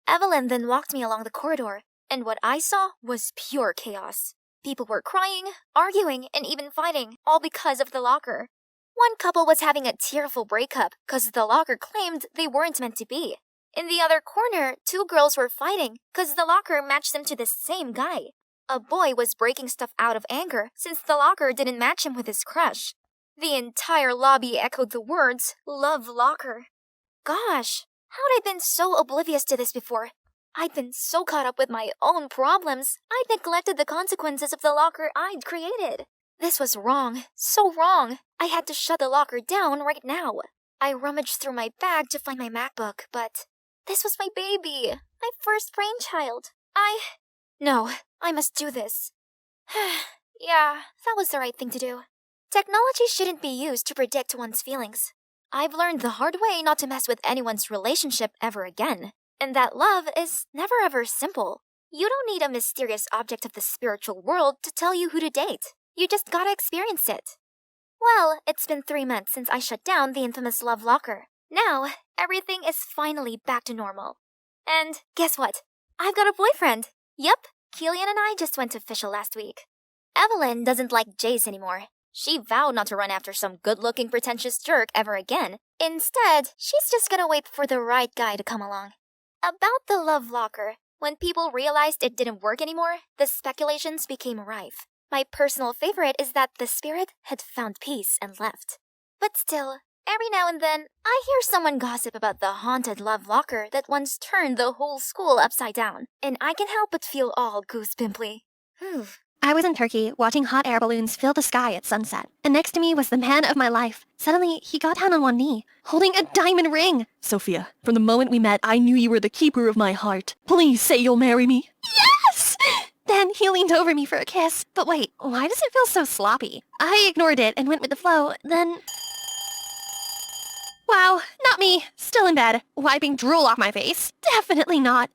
Evelyn then walked me along the corridor, and what I saw was pure chaos. People were crying, arguing, and even fighting, all because of the locker. One couple was having a tearful breakup because the locker claimed they weren't meant to be. In the other corner, two girls were fighting because the locker matched them to the same guy. A boy was breaking stuff out of anger since the locker didn't match him with his crush. The entire lobby echoed the words, "Love Locker." Gosh, how'd I been so oblivious to this before? I'd been so caught up with my own problems, I'd neglected the consequences of the locker I'd created. This was wrong, so wrong. I had to shut the locker down right now. I rummaged through my bag to find my MacBook, but this was my baby, my first brainchild. No, I must do this. Yeah, that was the right thing to do. Technology shouldn't be used to predict one's feelings. I've learned the hard way not to mess with anyone's relationship ever again, and that love is never ever simple. You don't need a mysterious object of the spiritual world to tell you who to date. You just gotta experience it. Well, it's been 3 months since I shut down the infamous love locker. Now, everything is finally back to normal. And guess what? I've got a boyfriend. Yep, Killian and I just went official last week. Evelyn doesn't like Jace anymore. She vowed not to run after some good-looking pretentious jerk ever again. Instead, she's just gonna wait for the right guy to come along. About the love locker, when people realized it didn't work anymore, the speculations became rife. My personal favorite is that the spirit had found peace and left. But still, every now and then, I hear someone gossip about the haunted love locker that once turned the whole school upside down, and I can help but feel all goosepimply.
I was in Turkey watching hot air balloons fill the sky at sunset, and next to me was the man of my life. Suddenly, he got down on one knee, holding a diamond ring.
Sophia, from the moment we met, I knew you were the keeper of my heart. Please say you'll marry me.
Yes! Then he leaned over me for a kiss. But wait, why does it feel so sloppy? I ignored it and went with the flow, then... Wow, not me. Still in bed, wiping drool off my face. Definitely not.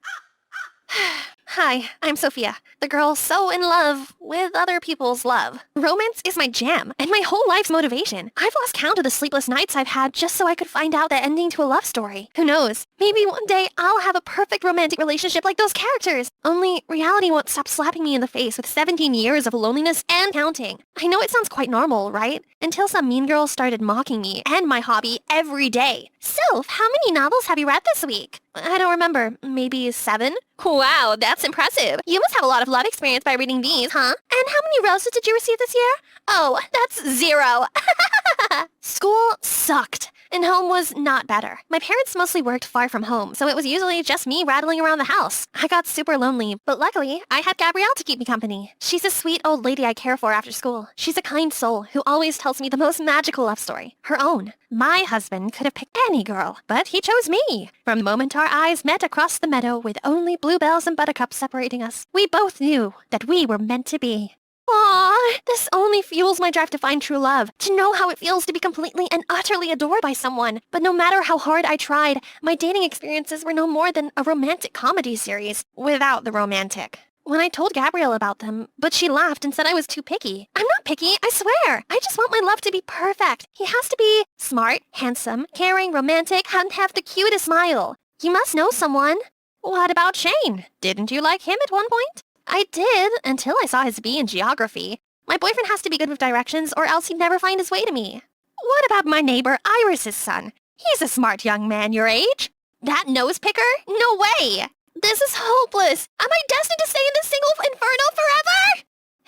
Hi, I'm Sophia, the girl so in love with other people's love. Romance is my jam, and my whole life's motivation. I've lost count of the sleepless nights I've had just so I could find out the ending to a love story. Who knows? Maybe one day I'll have a perfect romantic relationship like those characters. Only reality won't stop slapping me in the face with 17 years of loneliness and counting. I know it sounds quite normal, right? Until some mean girl started mocking me and my hobby every day. Soph, how many novels have you read this week? I don't remember. Maybe 7? Wow, that's impressive. You must have a lot of love experience by reading these, huh? And how many roses did you receive this year? Oh, that's 0. School sucked, and home was not better. My parents mostly worked far from home, so it was usually just me rattling around the house. I got super lonely, but luckily, I had Gabrielle to keep me company. She's a sweet old lady I care for after school. She's a kind soul who always tells me the most magical love story, her own. My husband could have picked any girl, but he chose me. From the moment our eyes met across the meadow with only bluebells and buttercups separating us, we both knew that we were meant to be. Aww, this only fuels my drive to find true love, to know how it feels to be completely and utterly adored by someone. But no matter how hard I tried, my dating experiences were no more than a romantic comedy series, without the romantic. When I told Gabrielle about them, but she laughed and said I was too picky. I'm not picky, I swear. I just want my love to be perfect. He has to be smart, handsome, caring, romantic, and have the cutest smile. You must know someone. What about Shane? Didn't you like him at one point? I did, until I saw his B in geography. My boyfriend has to be good with directions or else he'd never find his way to me. What about my neighbor Iris's son? He's a smart young man your age. That nose picker? No way! This is hopeless. Am I destined to stay in this single inferno forever?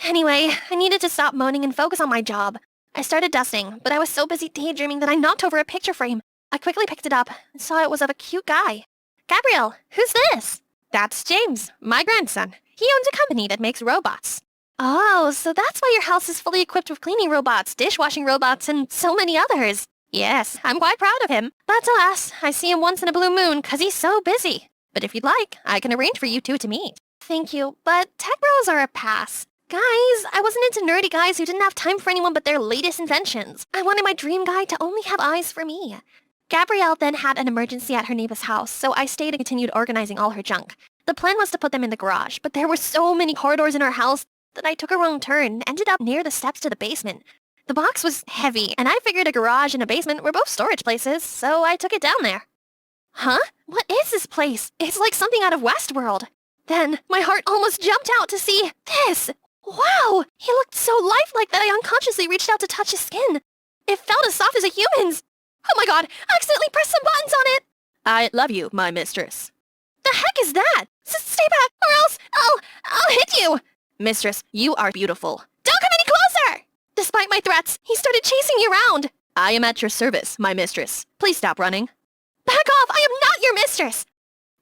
Anyway, I needed to stop moaning and focus on my job. I started dusting, but I was so busy daydreaming that I knocked over a picture frame. I quickly picked it up and saw it was of a cute guy. Gabrielle, who's this? That's James, my grandson. He owns a company that makes robots. Oh, so that's why your house is fully equipped with cleaning robots, dishwashing robots, and so many others. Yes, I'm quite proud of him. But alas, I see him once in a blue moon because he's so busy. But if you'd like, I can arrange for you two to meet. Thank you, but tech bros are a pass. Guys, I wasn't into nerdy guys who didn't have time for anyone but their latest inventions. I wanted my dream guy to only have eyes for me. Gabrielle then had an emergency at her neighbor's house, so I stayed and continued organizing all her junk. The plan was to put them in the garage, but there were so many corridors in our house that I took a wrong turn and ended up near the steps to the basement. The box was heavy, and I figured a garage and a basement were both storage places, so I took it down there. Huh? What is this place? It's like something out of Westworld. Then, my heart almost jumped out to see this. Wow! He looked so lifelike that I unconsciously reached out to touch his skin. It felt as soft as a human's. Oh my god, I accidentally pressed some buttons on it!
I love you, my mistress.
The heck is that? Stay back, or else I'll hit you!
Mistress, you are beautiful.
Don't come any closer! Despite my threats, he started chasing me around.
I am at your service, my mistress. Please stop running.
Back off, I am not your mistress!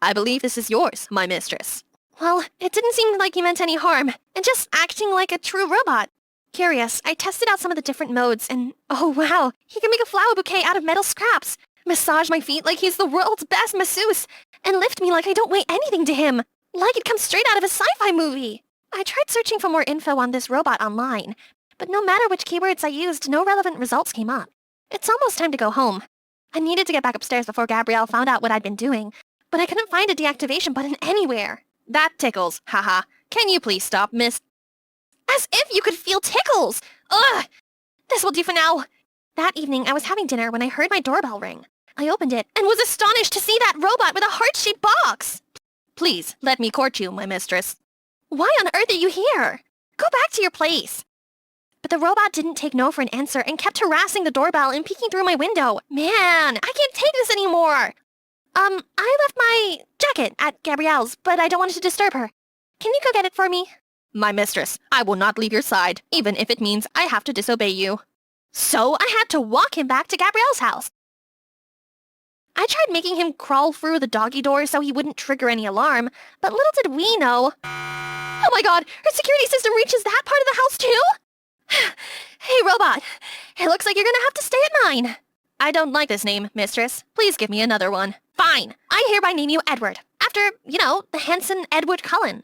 I believe this is yours, my mistress.
Well, it didn't seem like he meant any harm, and just acting like a true robot. Curious, I tested out some of the different modes, and oh wow, he can make a flower bouquet out of metal scraps, massage my feet like he's the world's best masseuse, and lift me like I don't weigh anything to him, like it comes straight out of a sci-fi movie. I tried searching for more info on this robot online, but no matter which keywords I used, no relevant results came up. It's almost time to go home. I needed to get back upstairs before Gabrielle found out what I'd been doing, but I couldn't find a deactivation button anywhere.
That tickles, haha. Can you please stop, miss?
As if you could feel tickles! Ugh! This will do for now. That evening, I was having dinner when I heard my doorbell ring. I opened it and was astonished to see that robot with a heart-shaped box.
Please, let me court you, my mistress.
Why on earth are you here? Go back to your place. But the robot didn't take no for an answer and kept harassing the doorbell and peeking through my window. Man, I can't take this anymore. I left my jacket at Gabrielle's, but I don't want it to disturb her. Can you go get it for me?
My mistress, I will not leave your side, even if it means I have to disobey you.
So I had to walk him back to Gabrielle's house. I tried making him crawl through the doggy door so he wouldn't trigger any alarm, but little did we know. Oh my god, her security system reaches that part of the house too? Hey robot, it looks like you're gonna have to stay at mine.
I don't like this name, mistress. Please give me another one.
Fine, I hereby name you Edward, after, the handsome Edward Cullen.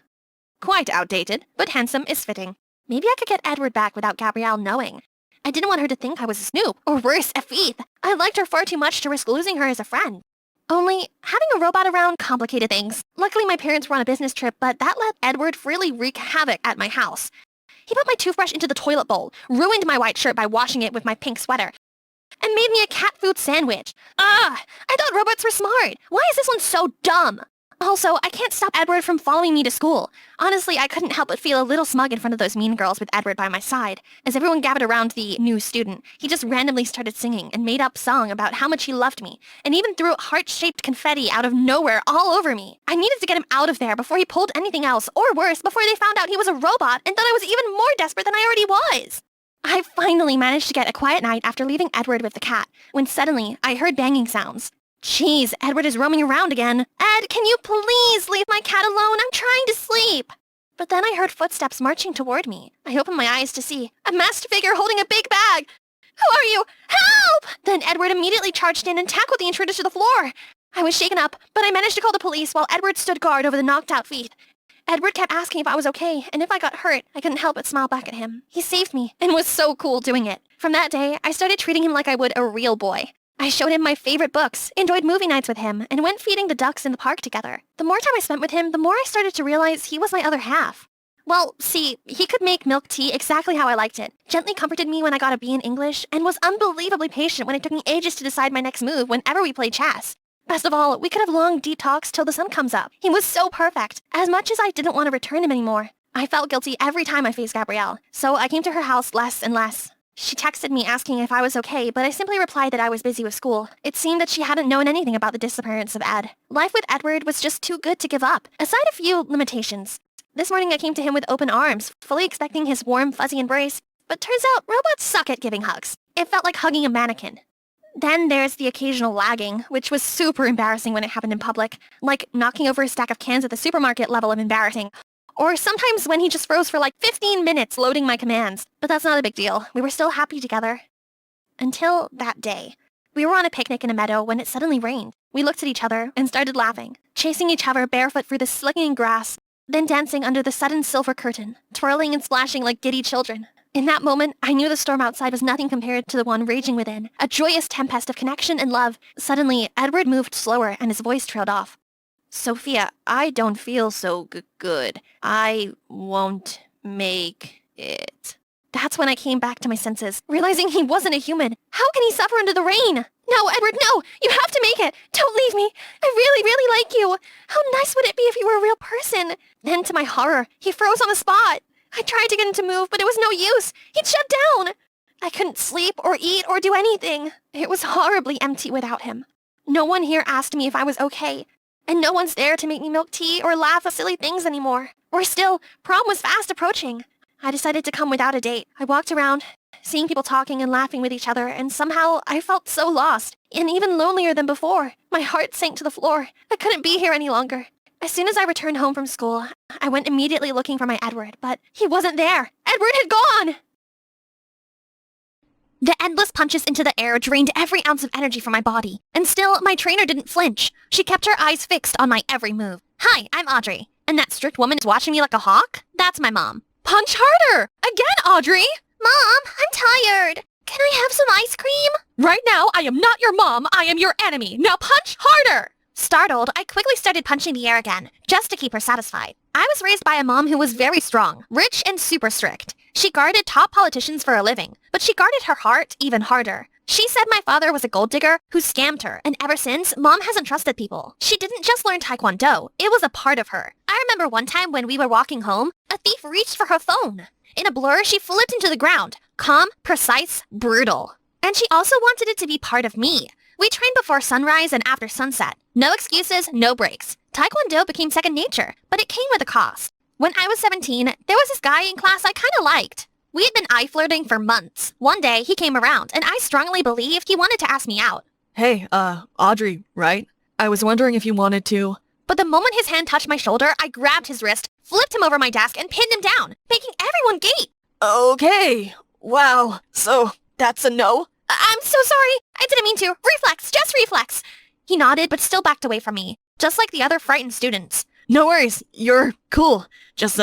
Quite outdated, but handsome is fitting.
Maybe I could get Edward back without Gabrielle knowing. I didn't want her to think I was a snoop, or worse, a thief. I liked her far too much to risk losing her as a friend. Only, having a robot around complicated things. Luckily, my parents were on a business trip, but that let Edward really wreak havoc at my house. He put my toothbrush into the toilet bowl, ruined my white shirt by washing it with my pink sweater, and made me a cat food sandwich. I thought robots were smart. Why is this one so dumb? Also, I can't stop Edward from following me to school. Honestly, I couldn't help but feel a little smug in front of those mean girls with Edward by my side. As everyone gathered around the new student, he just randomly started singing and made up a song about how much he loved me, and even threw heart-shaped confetti out of nowhere all over me. I needed to get him out of there before he pulled anything else, or worse, before they found out he was a robot and thought I was even more desperate than I already was. I finally managed to get a quiet night after leaving Edward with the cat, when suddenly I heard banging sounds. Jeez, Edward is roaming around again. Ed, can you please leave my cat alone? I'm trying to sleep. But then I heard footsteps marching toward me. I opened my eyes to see a masked figure holding a big bag. Who are you? Help! Then Edward immediately charged in and tackled the intruder to the floor. I was shaken up, but I managed to call the police while Edward stood guard over the knocked-out feet. Edward kept asking if I was okay, and if I got hurt, I couldn't help but smile back at him. He saved me, and was so cool doing it. From that day, I started treating him like I would a real boy. I showed him my favorite books, enjoyed movie nights with him, and went feeding the ducks in the park together. The more time I spent with him, the more I started to realize he was my other half. Well, see, he could make milk tea exactly how I liked it, gently comforted me when I got a B in English, and was unbelievably patient when it took me ages to decide my next move whenever we played chess. Best of all, we could have long, deep talks till the sun comes up. He was so perfect, as much as I didn't want to return him anymore. I felt guilty every time I faced Gabrielle, so I came to her house less and less. She texted me asking if I was okay, but I simply replied that I was busy with school. It seemed that she hadn't known anything about the disappearance of Ed. Life with Edward was just too good to give up, aside a few limitations. This morning I came to him with open arms, fully expecting his warm, fuzzy embrace, but turns out robots suck at giving hugs. It felt like hugging a mannequin. Then there's the occasional lagging, which was super embarrassing when it happened in public, like knocking over a stack of cans at the supermarket level of embarrassing. Or sometimes when he just froze for like 15 minutes loading my commands. But that's not a big deal. We were still happy together. Until that day. We were on a picnic in a meadow when it suddenly rained. We looked at each other and started laughing, chasing each other barefoot through the slicking grass, then dancing under the sudden silver curtain, twirling and splashing like giddy children. In that moment, I knew the storm outside was nothing compared to the one raging within, a joyous tempest of connection and love. Suddenly, Edward moved slower and his voice trailed off. Sophia, I don't feel so good. I won't make it. That's when I came back to my senses, realizing he wasn't a human. How can he suffer under the rain? No, Edward, no! You have to make it! Don't leave me! I really, really like you! How nice would it be if you were a real person? Then, to my horror, he froze on the spot. I tried to get him to move, but it was no use. He'd shut down. I couldn't sleep or eat or do anything. It was horribly empty without him. No one here asked me if I was okay. And no one's there to make me milk tea or laugh at silly things anymore. Worse still, prom was fast approaching. I decided to come without a date. I walked around, seeing people talking and laughing with each other, and somehow I felt so lost, and even lonelier than before. My heart sank to the floor. I couldn't be here any longer. As soon as I returned home from school, I went immediately looking for my Edward, but he wasn't there. Edward had gone! The endless punches into the air drained every ounce of energy from my body, and still, my trainer didn't flinch. She kept her eyes fixed on my every move. Hi, I'm Audrey, and that strict woman is watching me like a hawk? That's my mom. Punch harder! Again, Audrey! Mom, I'm tired. Can I have some ice cream? Right now, I am not your mom, I am your enemy. Now punch harder! Startled, I quickly started punching the air again, just to keep her satisfied. I was raised by a mom who was very strong, rich, and super strict. She guarded top politicians for a living, but she guarded her heart even harder. She said my father was a gold digger who scammed her, and ever since, Mom hasn't trusted people. She didn't just learn Taekwondo, it was a part of her. I remember one time when we were walking home, a thief reached for her phone. In a blur, she flipped into the ground. Calm, precise, brutal. And she also wanted it to be part of me. We trained before sunrise and after sunset. No excuses, no breaks. Taekwondo became second nature, but it came with a cost. When I was 17, there was this guy in class I kinda liked. We had been eye-flirting for months. One day, he came around, and I strongly believed he wanted to ask me out.
Hey, Audrey, right? I was wondering if you wanted to...
But the moment his hand touched my shoulder, I grabbed his wrist, flipped him over my desk, and pinned him down, making everyone gape.
Okay. Wow. So, that's a no?
I'm so sorry. I didn't mean to. Reflex, just reflex. He nodded, but still backed away from me, just like the other frightened students.
No worries. You're cool. Just,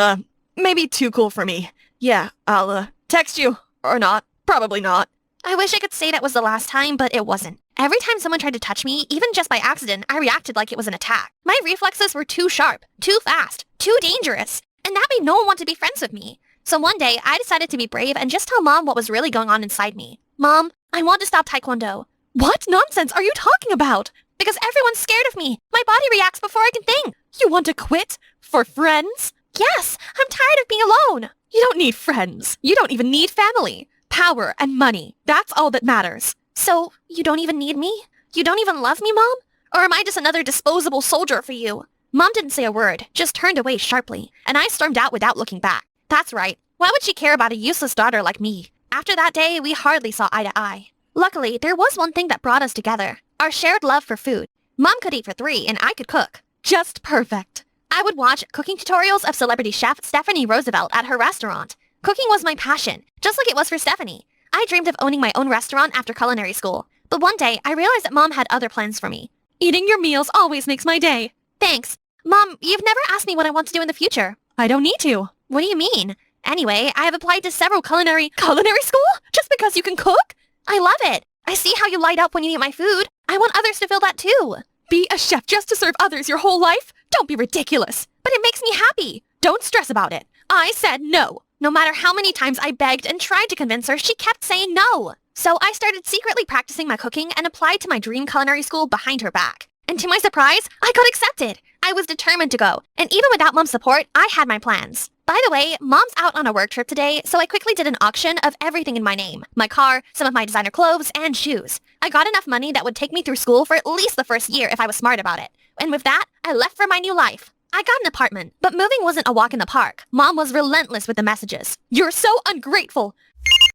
maybe too cool for me. Yeah, I'll, text you. Or not. Probably not.
I wish I could say that was the last time, but it wasn't. Every time someone tried to touch me, even just by accident, I reacted like it was an attack. My reflexes were too sharp, too fast, too dangerous, and that made no one want to be friends with me. So one day, I decided to be brave and just tell Mom what was really going on inside me. Mom, I want to stop Taekwondo.
What nonsense are you talking about?
Because everyone's scared of me. My body reacts before I can think.
You want to quit? For friends?
Yes, I'm tired of being alone.
You don't need friends. You don't even need family. Power and money. That's all that matters.
So, you don't even need me? You don't even love me, Mom? Or am I just another disposable soldier for you? Mom didn't say a word, just turned away sharply, and I stormed out without looking back. That's right. Why would she care about a useless daughter like me? After that day, we hardly saw eye to eye. Luckily, there was one thing that brought us together. Our shared love for food. Mom could eat for 3, and I could cook.
Just perfect.
I would watch cooking tutorials of celebrity chef Stephanie Roosevelt at her restaurant. Cooking was my passion, just like it was for Stephanie. I dreamed of owning my own restaurant after culinary school. But one day, I realized that Mom had other plans for me.
Eating your meals always makes my day.
Thanks. Mom, you've never asked me what I want to do in the future.
I don't need to.
What do you mean? Anyway, I have applied to several culinary
school? Just because you can cook?
I love it. I see how you light up when you eat my food. I want others to feel that too.
Be a chef just to serve others your whole life? Don't be ridiculous.
But it makes me happy.
Don't stress about it. I said no.
No matter how many times I begged and tried to convince her, she kept saying no. So I started secretly practicing my cooking and applied to my dream culinary school behind her back. And to my surprise, I got accepted. I was determined to go, and even without Mom's support, I had my plans. By the way, Mom's out on a work trip today, so I quickly did an auction of everything in my name. My car, some of my designer clothes, and shoes. I got enough money that would take me through school for at least the first year if I was smart about it. And with that, I left for my new life. I got an apartment, but moving wasn't a walk in the park. Mom was relentless with the messages.
You're so ungrateful.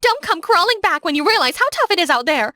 Don't come crawling back when you realize how tough it is out there.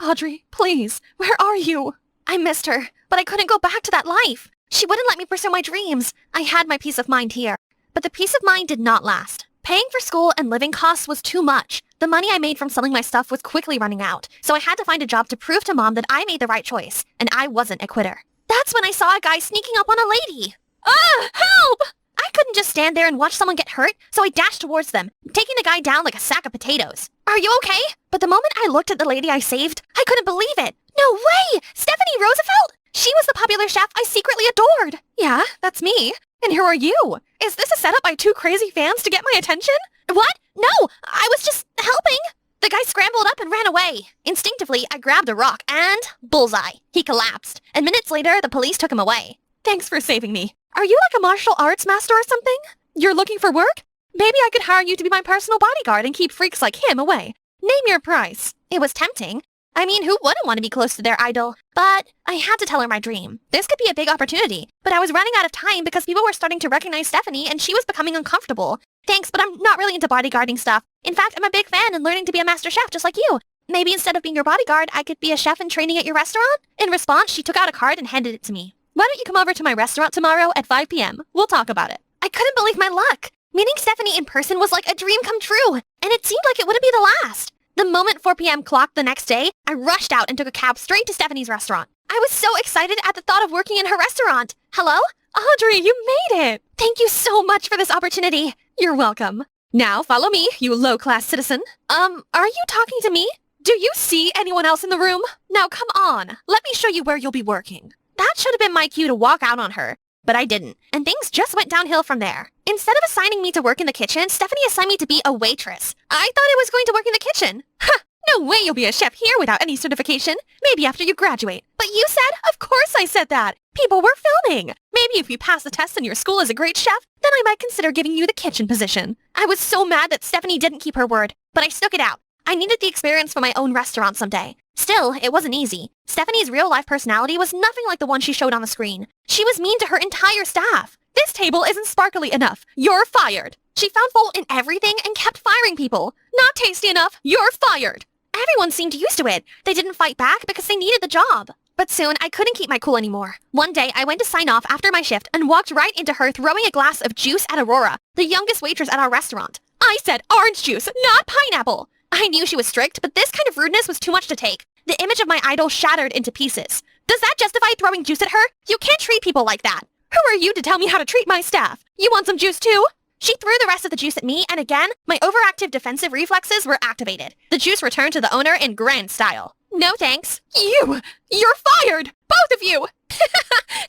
Audrey, please, where are you?
I missed her, but I couldn't go back to that life. She wouldn't let me pursue my dreams. I had my peace of mind here. But the peace of mind did not last. Paying for school and living costs was too much. The money I made from selling my stuff was quickly running out, so I had to find a job to prove to Mom that I made the right choice, and I wasn't a quitter. That's when I saw a guy sneaking up on a lady. Help! I couldn't just stand there and watch someone get hurt, so I dashed towards them, taking the guy down like a sack of potatoes. Are you okay? But the moment I looked at the lady I saved, I couldn't believe it. No way! Stephanie Roosevelt? She was the popular chef I secretly adored.
Yeah, that's me. And who are you? Is this a setup by 2 crazy fans to get my attention?
What? No, I was just helping. The guy scrambled up and ran away. Instinctively, I grabbed a rock and bullseye. He collapsed, and minutes later, the police took him away.
Thanks for saving me. Are you like a martial arts master or something? You're looking for work? Maybe I could hire you to be my personal bodyguard and keep freaks like him away. Name your price.
It was tempting. I mean, who wouldn't want to be close to their idol? But I had to tell her my dream. This could be a big opportunity, but I was running out of time because people were starting to recognize Stephanie and she was becoming uncomfortable. Thanks, but I'm not really into bodyguarding stuff. In fact, I'm a big fan and learning to be a master chef just like you. Maybe instead of being your bodyguard, I could be a chef in training at your restaurant? In response, she took out a card and handed it to me.
Why don't you come over to my restaurant tomorrow at 5 p.m.? We'll talk about it.
I couldn't believe my luck. Meeting Stephanie in person was like a dream come true, and it seemed like it wouldn't be the last. The moment 4 p.m. clocked the next day, I rushed out and took a cab straight to Stephanie's restaurant. I was so excited at the thought of working in her restaurant. Hello?
Audrey, you made it!
Thank you so much for this opportunity.
You're welcome. Now follow me, you low-class citizen. Are you talking to me? Do you see anyone else in the room? Now come on, let me show you where you'll be working.
That should have been my cue to walk out on her. But I didn't, and things just went downhill from there. Instead of assigning me to work in the kitchen, Stephanie assigned me to be a waitress. I thought I was going to work in the kitchen.
Ha! No way you'll be a chef here without any certification. Maybe after you graduate.
But you said?
Of course I said that. People were filming. Maybe if you pass the test and your school is a great chef, then I might consider giving you the kitchen position.
I was so mad that Stephanie didn't keep her word, but I stuck it out. I needed the experience for my own restaurant someday. Still, it wasn't easy. Stephanie's real-life personality was nothing like the one she showed on the screen. She was mean to her entire staff.
This table isn't sparkly enough. You're fired.
She found fault in everything and kept firing people.
Not tasty enough. You're fired.
Everyone seemed used to it. They didn't fight back because they needed the job. But soon, I couldn't keep my cool anymore. One day, I went to sign off after my shift and walked right into her throwing a glass of juice at Aurora, the youngest waitress at our restaurant.
I said orange juice, not pineapple.
I knew she was strict, but this kind of rudeness was too much to take. The image of my idol shattered into pieces. Does that justify throwing juice at her? You can't treat people like that.
Who are you to tell me how to treat my staff? You want some juice too?
She threw the rest of the juice at me, and again, my overactive defensive reflexes were activated. The juice returned to the owner in grand style. No thanks. You're fired! Both of you!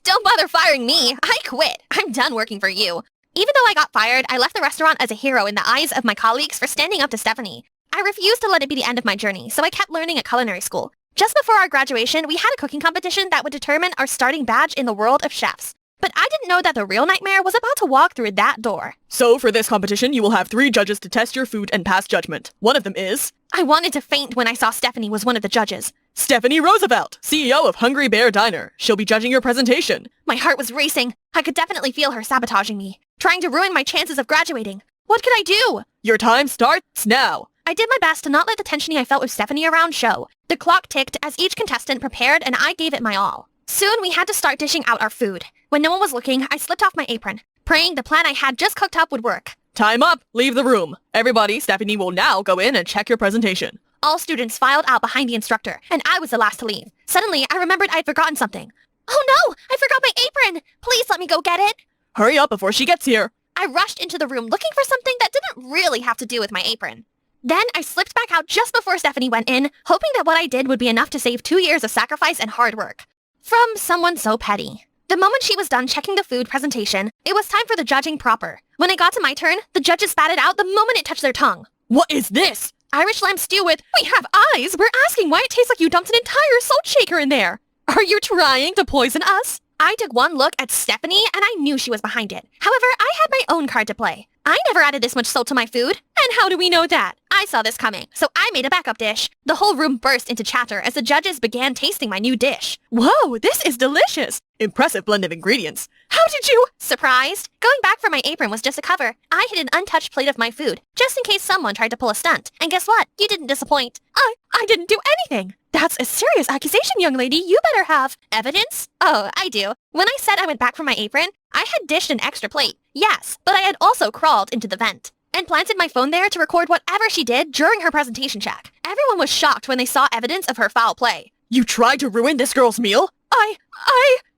Don't bother firing me. I quit. I'm done working for you. Even though I got fired, I left the restaurant as a hero in the eyes of my colleagues for standing up to Stephanie. I refused to let it be the end of my journey, so I kept learning at culinary school. Just before our graduation, we had a cooking competition that would determine our starting badge in the world of chefs. But I didn't know that the real nightmare was about to walk through that door.
So for this competition, you will have 3 judges to test your food and pass judgment. One of them is...
I wanted to faint when I saw Stephanie was one of the judges.
Stephanie Roosevelt, CEO of Hungry Bear Diner. She'll be judging your presentation.
My heart was racing. I could definitely feel her sabotaging me, trying to ruin my chances of graduating. What could I do?
Your time starts now.
I did my best to not let the tension I felt with Stephanie around show. The clock ticked as each contestant prepared, and I gave it my all. Soon, we had to start dishing out our food. When no one was looking, I slipped off my apron, praying the plan I had just cooked up would work.
Time up. Leave the room. Everybody, Stephanie will now go in and check your presentation.
All students filed out behind the instructor, and I was the last to leave. Suddenly, I remembered I'd forgotten something. Oh no! I forgot my apron! Please let me go get it!
Hurry up before she gets here.
I rushed into the room looking for something that didn't really have to do with my apron. Then I slipped back out just before Stephanie went in, hoping that what I did would be enough to save 2 years of sacrifice and hard work. From someone so petty. The moment she was done checking the food presentation, it was time for the judging proper. When it got to my turn, the judges spat it out the moment it touched their tongue.
What is this?
Irish lamb stew with, we have eyes! We're asking why it tastes like you dumped an entire salt shaker in there! Are you trying to poison us? I took one look at Stephanie and I knew she was behind it. However, I had my own card to play. I never added this much salt to my food. And how do we know that? I saw this coming, so I made a backup dish. The whole room burst into chatter as the judges began tasting my new dish.
Whoa, this is delicious. Impressive blend of ingredients.
How did you? Surprised? Going back for my apron was just a cover. I hid an untouched plate of my food, just in case someone tried to pull a stunt. And guess what? You didn't disappoint. I didn't do anything. That's a serious accusation, young lady. You better have evidence? Oh, I do. When I said I went back for my apron, I had dished an extra plate. Yes, but I had also crawled into the vent and planted my phone there to record whatever she did during her presentation check. Everyone was shocked when they saw evidence of her foul play.
You tried to ruin this girl's meal?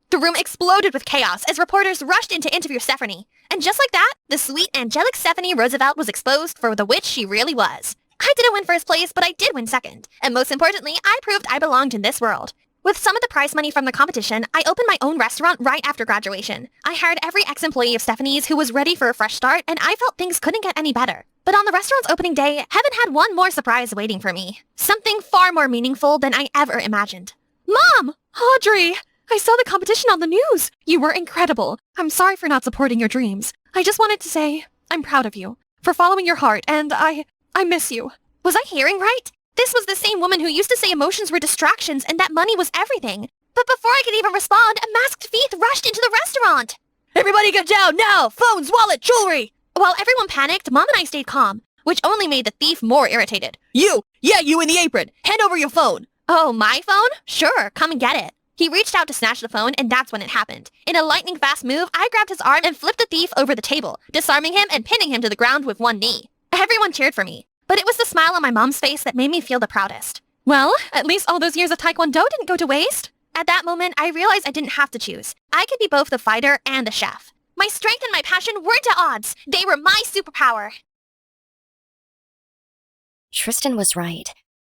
The room exploded with chaos as reporters rushed in to interview Stephanie. And just like that, the sweet, angelic Stephanie Roosevelt was exposed for the witch she really was. I didn't win first place, but I did win second. And most importantly, I proved I belonged in this world. With some of the prize money from the competition, I opened my own restaurant right after graduation. I hired every ex-employee of Stephanie's who was ready for a fresh start, and I felt things couldn't get any better. But on the restaurant's opening day, heaven had one more surprise waiting for me. Something far more meaningful than I ever imagined. Mom! Audrey! I saw the competition on the news. You were incredible. I'm sorry for not supporting your dreams. I just wanted to say, I'm proud of you for following your heart, and I miss you. Was I hearing right? This was the same woman who used to say emotions were distractions and that money was everything. But before I could even respond, a masked thief rushed into the restaurant.
Everybody get down now! Phones, wallet, jewelry!
While everyone panicked, Mom and I stayed calm, which only made the thief more irritated.
You in the apron! Hand over your phone!
Oh, my phone? Sure, come and get it. He reached out to snatch the phone, and that's when it happened. In a lightning-fast move, I grabbed his arm and flipped the thief over the table, disarming him and pinning him to the ground with one knee. Everyone cheered for me, but it was the smile on my mom's face that made me feel the proudest. Well, at least all those years of Taekwondo didn't go to waste. At that moment, I realized I didn't have to choose. I could be both the fighter and the chef. My strength and my passion weren't at odds. They were my superpower.
Tristan was right.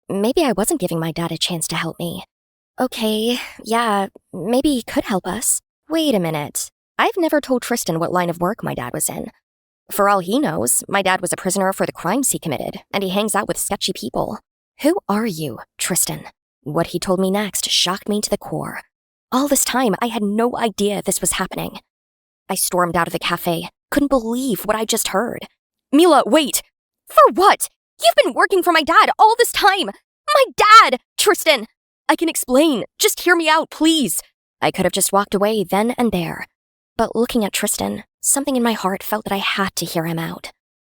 Maybe I wasn't giving my dad a chance to help me. Okay, yeah, maybe he could help us. Wait a minute. I've never told Tristan what line of work my dad was in. For all he knows, my dad was a prisoner for the crimes he committed, and he hangs out with sketchy people. Who are you, Tristan? What he told me next shocked me to the core. All this time, I had no idea this was happening. I stormed out of the cafe, couldn't believe what I just heard. Mila, wait! For what? You've been working for my dad all this time! My dad! Tristan! I can explain. Just hear me out, please. I could have just walked away then and there. But looking at Tristan, something in my heart felt that I had to hear him out.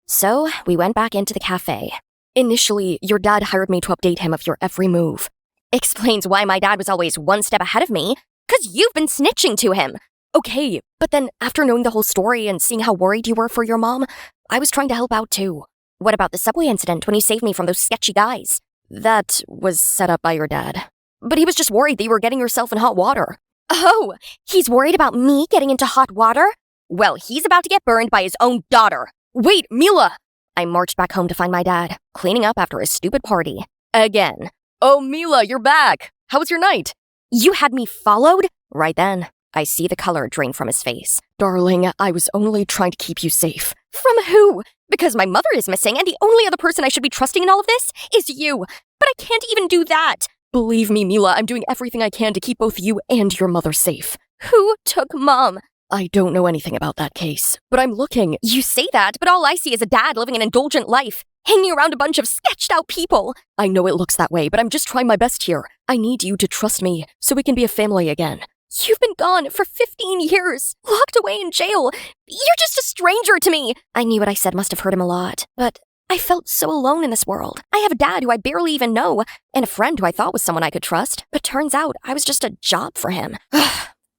So, we went back into the cafe. Initially, your dad hired me to update him of your every move. Explains why my dad was always one step ahead of me. 'Cause you've been snitching to him. Okay, but then after knowing the whole story and seeing how worried you were for your mom, I was trying to help out too. What about the subway incident when you saved me from those sketchy guys? That was set up by your dad. But he was just worried that you were getting yourself in hot water. Oh, he's worried about me getting into hot water? Well, he's about to get burned by his own daughter. Wait, Mila! I marched back home to find my dad, cleaning up after his stupid party. Again. Oh, Mila, you're back. How was your night? You had me followed? Right then, I see the color drain from his face. Darling, I was only trying to keep you safe. From who? Because my mother is missing, and the only other person I should be trusting in all of this is you. But I can't even do that. Believe me, Mila, I'm doing everything I can to keep both you and your mother safe. Who took Mom? I don't know anything about that case, but I'm looking. You say that, but all I see is a dad living an indulgent life, hanging around a bunch of sketched-out people. I know it looks that way, but I'm just trying my best here. I need you to trust me so we can be a family again. You've been gone for 15 years, locked away in jail. You're just a stranger to me. I knew what I said must have hurt him a lot, but I felt so alone in this world. I have a dad who I barely even know, and a friend who I thought was someone I could trust, but turns out I was just a job for him.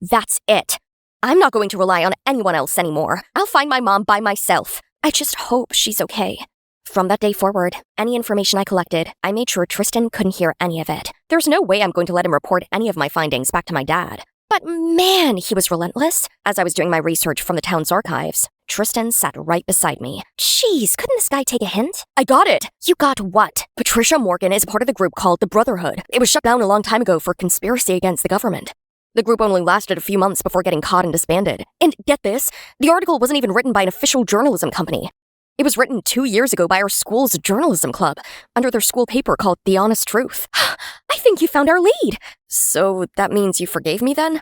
That's it. I'm not going to rely on anyone else anymore. I'll find my mom by myself. I just hope she's okay. From that day forward, any information I collected, I made sure Tristan couldn't hear any of it. There's no way I'm going to let him report any of my findings back to my dad. But man, he was relentless. As I was doing my research from the town's archives, Tristan sat right beside me. Jeez, couldn't this guy take a hint? I got it. You got what? Patricia Morgan is part of the group called the Brotherhood. It was shut down a long time ago for conspiracy against the government. The group only lasted a few months before getting caught and disbanded. And get this, the article wasn't even written by an official journalism company. It was written 2 years ago by our school's journalism club, under their school paper called The Honest Truth. I think you found our lead. So that means you forgave me then?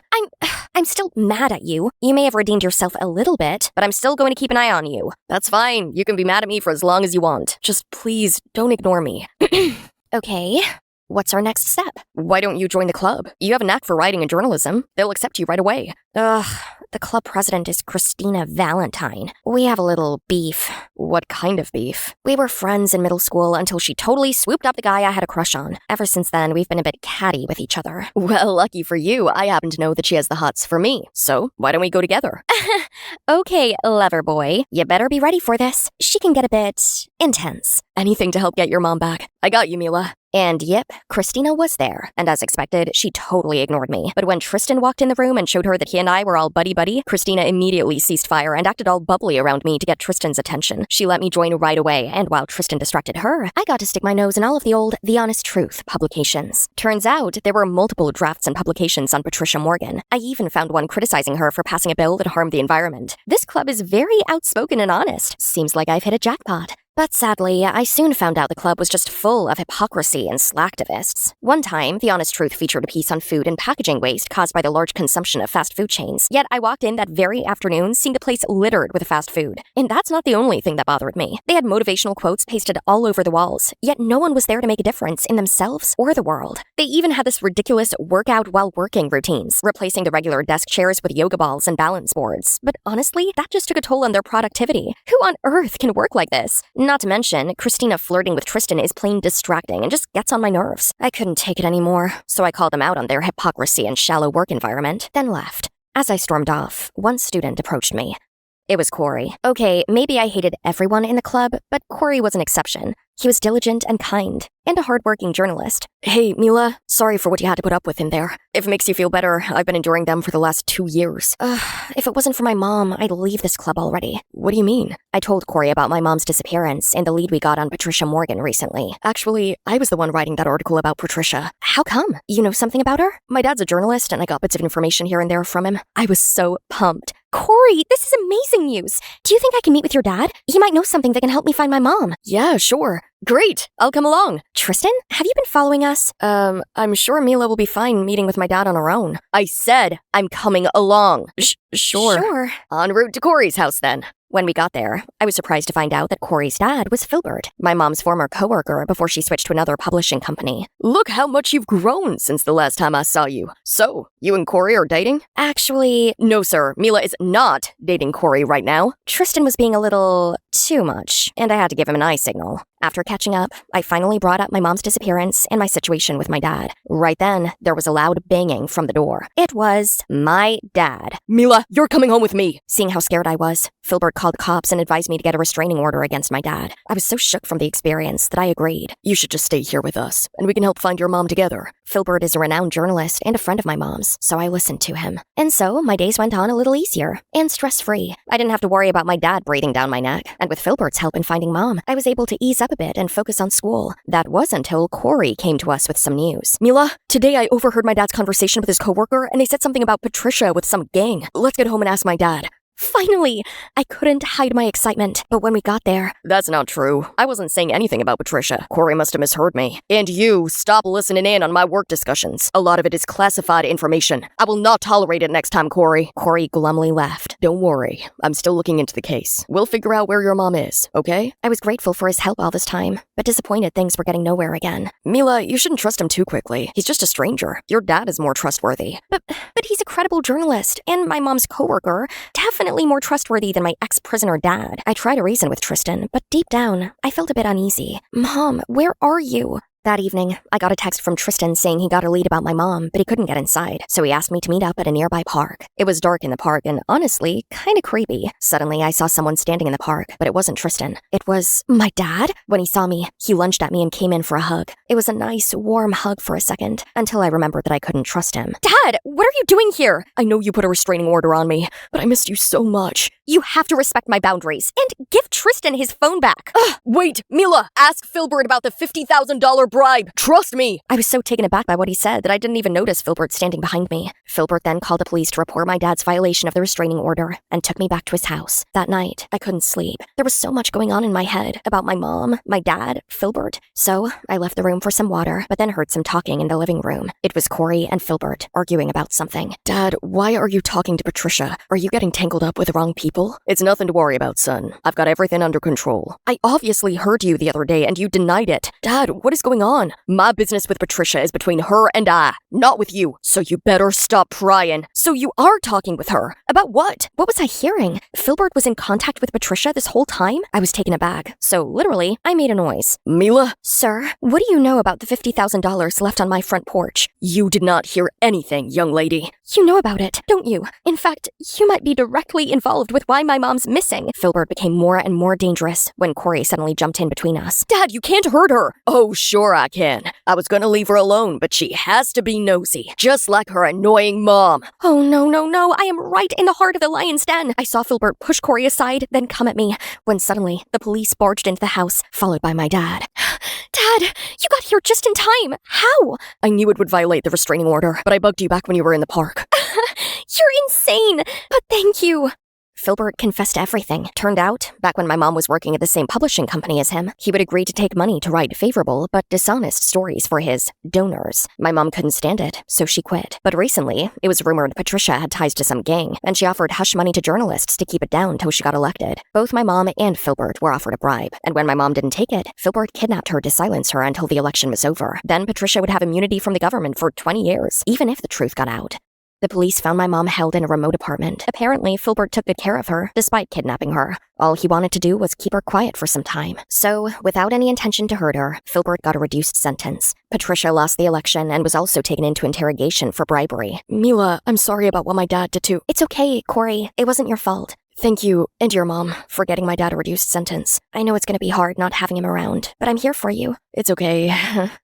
I'm still mad at you. You may have redeemed yourself a little bit, but I'm still going to keep an eye on you. That's fine. You can be mad at me for as long as you want. Just please don't ignore me. Okay. What's our next step? Why don't you join the club? You have a knack for writing and journalism. They'll accept you right away. The club president is Christina Valentine. We have a little beef. What kind of beef? We were friends in middle school until she totally swooped up the guy I had a crush on. Ever since then, we've been a bit catty with each other. Well, lucky for you, I happen to know that she has the hots for me. So, why don't we go together? Okay, lover boy. You better be ready for this. She can get a bit intense. Anything to help get your mom back. I got you, Mila. And yep, Christina was there. And as expected, she totally ignored me. But when Tristan walked in the room and showed her that he and I were all buddy-buddy, Christina immediately ceased fire and acted all bubbly around me to get Tristan's attention. She let me join right away, and while Tristan distracted her, I got to stick my nose in all of the old The Honest Truth publications. Turns out, there were multiple drafts and publications on Patricia Morgan. I even found one criticizing her for passing a bill that harmed the environment. This club is very outspoken and honest. Seems like I've hit a jackpot. But sadly, I soon found out the club was just full of hypocrisy and slacktivists. One time, The Honest Truth featured a piece on food and packaging waste caused by the large consumption of fast food chains. Yet I walked in that very afternoon seeing the place littered with fast food. And that's not the only thing that bothered me. They had motivational quotes pasted all over the walls, yet no one was there to make a difference in themselves or the world. They even had this ridiculous workout while working routines, replacing the regular desk chairs with yoga balls and balance boards. But honestly, that just took a toll on their productivity. Who on earth can work like this? Not to mention, Christina flirting with Tristan is plain distracting and just gets on my nerves. I couldn't take it anymore, so I called them out on their hypocrisy and shallow work environment, then left. As I stormed off, one student approached me. It was Corey. Okay, maybe I hated everyone in the club, but Corey was an exception. He was diligent and kind, and a hardworking journalist. Hey, Mila, sorry for what you had to put up with in there. If it makes you feel better, I've been enduring them for the last 2 years. If it wasn't for my mom, I'd leave this club already. What do you mean? I told Corey about my mom's disappearance and the lead we got on Patricia Morgan recently. Actually, I was the one writing that article about Patricia. How come? You know something about her? My dad's a journalist, and I got bits of information here and there from him. I was so pumped. Corey, this is amazing news. Do you think I can meet with your dad? He might know something that can help me find my mom. Yeah, sure. Great. I'll come along. Tristan, have you been following us? I'm sure Mila will be fine meeting with my dad on her own. I said I'm coming along. Sure. Sure. En route to Corey's house then. When we got there, I was surprised to find out that Corey's dad was Filbert, my mom's former coworker before she switched to another publishing company. Look how much you've grown since the last time I saw you. So, you and Corey are dating? Actually, no sir, Mila is not dating Corey right now. Tristan was being a little too much, and I had to give him an eye signal. After catching up, I finally brought up my mom's disappearance and my situation with my dad. Right then, there was a loud banging from the door. It was my dad. Mila, you're coming home with me. Seeing how scared I was, Filbert called the cops and advised me to get a restraining order against my dad. I was so shook from the experience that I agreed. You should just stay here with us, and we can help find your mom together. Filbert is a renowned journalist and a friend of my mom's, so I listened to him. And so my days went on a little easier and stress-free. I didn't have to worry about my dad breathing down my neck, and with Filbert's help in finding Mom, I was able to ease up a bit and focus on school. That was until Corey came to us with some news. Mila, today I overheard my dad's conversation with his coworker, and they said something about Patricia with some gang. Let's get home and ask my dad. Finally! I couldn't hide my excitement, but when we got there... That's not true. I wasn't saying anything about Patricia. Corey must have misheard me. And you, stop listening in on my work discussions. A lot of it is classified information. I will not tolerate it next time, Corey. Corey glumly left. Don't worry. I'm still looking into the case. We'll figure out where your mom is, okay? I was grateful for his help all this time, but disappointed things were getting nowhere again. Mila, you shouldn't trust him too quickly. He's just a stranger. Your dad is more trustworthy. But he's a credible journalist, and my mom's coworker. Definitely more trustworthy than my ex-prisoner dad. I tried to reason with Tristan, but deep down, I felt a bit uneasy. Mom, where are you? That evening, I got a text from Tristan saying he got a lead about my mom, but he couldn't get inside, so he asked me to meet up at a nearby park. It was dark in the park and honestly, kinda creepy. Suddenly, I saw someone standing in the park, but it wasn't Tristan. It was my dad? When he saw me, he lunged at me and came in for a hug. It was a nice, warm hug for a second, until I remembered that I couldn't trust him. Dad, what are you doing here? I know you put a restraining order on me, but I missed you so much. You have to respect my boundaries, and give Tristan his phone back. Wait, Mila, ask Filbert about the $50,000 bribe. Trust me. I was so taken aback by what he said that I didn't even notice Filbert standing behind me. Filbert then called the police to report my dad's violation of the restraining order and took me back to his house. That night, I couldn't sleep. There was so much going on in my head about my mom, my dad, Filbert. So I left the room for some water, but then heard some talking in the living room. It was Corey and Filbert arguing about something. Dad, why are you talking to Patricia? Are you getting tangled up with the wrong people? It's nothing to worry about, son. I've got everything under control. I obviously heard you the other day and you denied it. Dad, what is going on? My business with Patricia is between her and I, not with you. So you better stop prying. So you are talking with her. About what? What was I hearing? Filbert was in contact with Patricia this whole time? I was taken aback. So literally, I made a noise. Mila? Sir, what do you know about the $50,000 left on my front porch? You did not hear anything, young lady. You know about it, don't you? In fact, you might be directly involved with why my mom's missing. Filbert became more and more dangerous when Corey suddenly jumped in between us. Dad, you can't hurt her. Oh, sure I can. I was gonna leave her alone, but she has to be nosy, just like her annoying mom. Oh, no. I am right in the heart of the lion's den. I saw Filbert push Corey aside, then come at me, when suddenly the police barged into the house, followed by my dad. Dad, you got here just in time. How? I knew it would violate the restraining order, but I bugged you back when you were in the park. You're insane, but thank you. Filbert confessed everything. Turned out, back when my mom was working at the same publishing company as him, he would agree to take money to write favorable but dishonest stories for his donors. My mom couldn't stand it, so she quit. But recently, it was rumored Patricia had ties to some gang, and she offered hush money to journalists to keep it down till she got elected. Both my mom and Filbert were offered a bribe, and when my mom didn't take it, Filbert kidnapped her to silence her until the election was over. Then Patricia would have immunity from the government for 20 years, even if the truth got out. The police found my mom held in a remote apartment. Apparently, Filbert took good care of her, despite kidnapping her. All he wanted to do was keep her quiet for some time. So, without any intention to hurt her, Filbert got a reduced sentence. Patricia lost the election and was also taken into interrogation for bribery. Mila, I'm sorry about what my dad did to... It's okay, Corey. It wasn't your fault. Thank you, and your mom, for getting my dad a reduced sentence. I know it's gonna be hard not having him around, but I'm here for you. It's okay.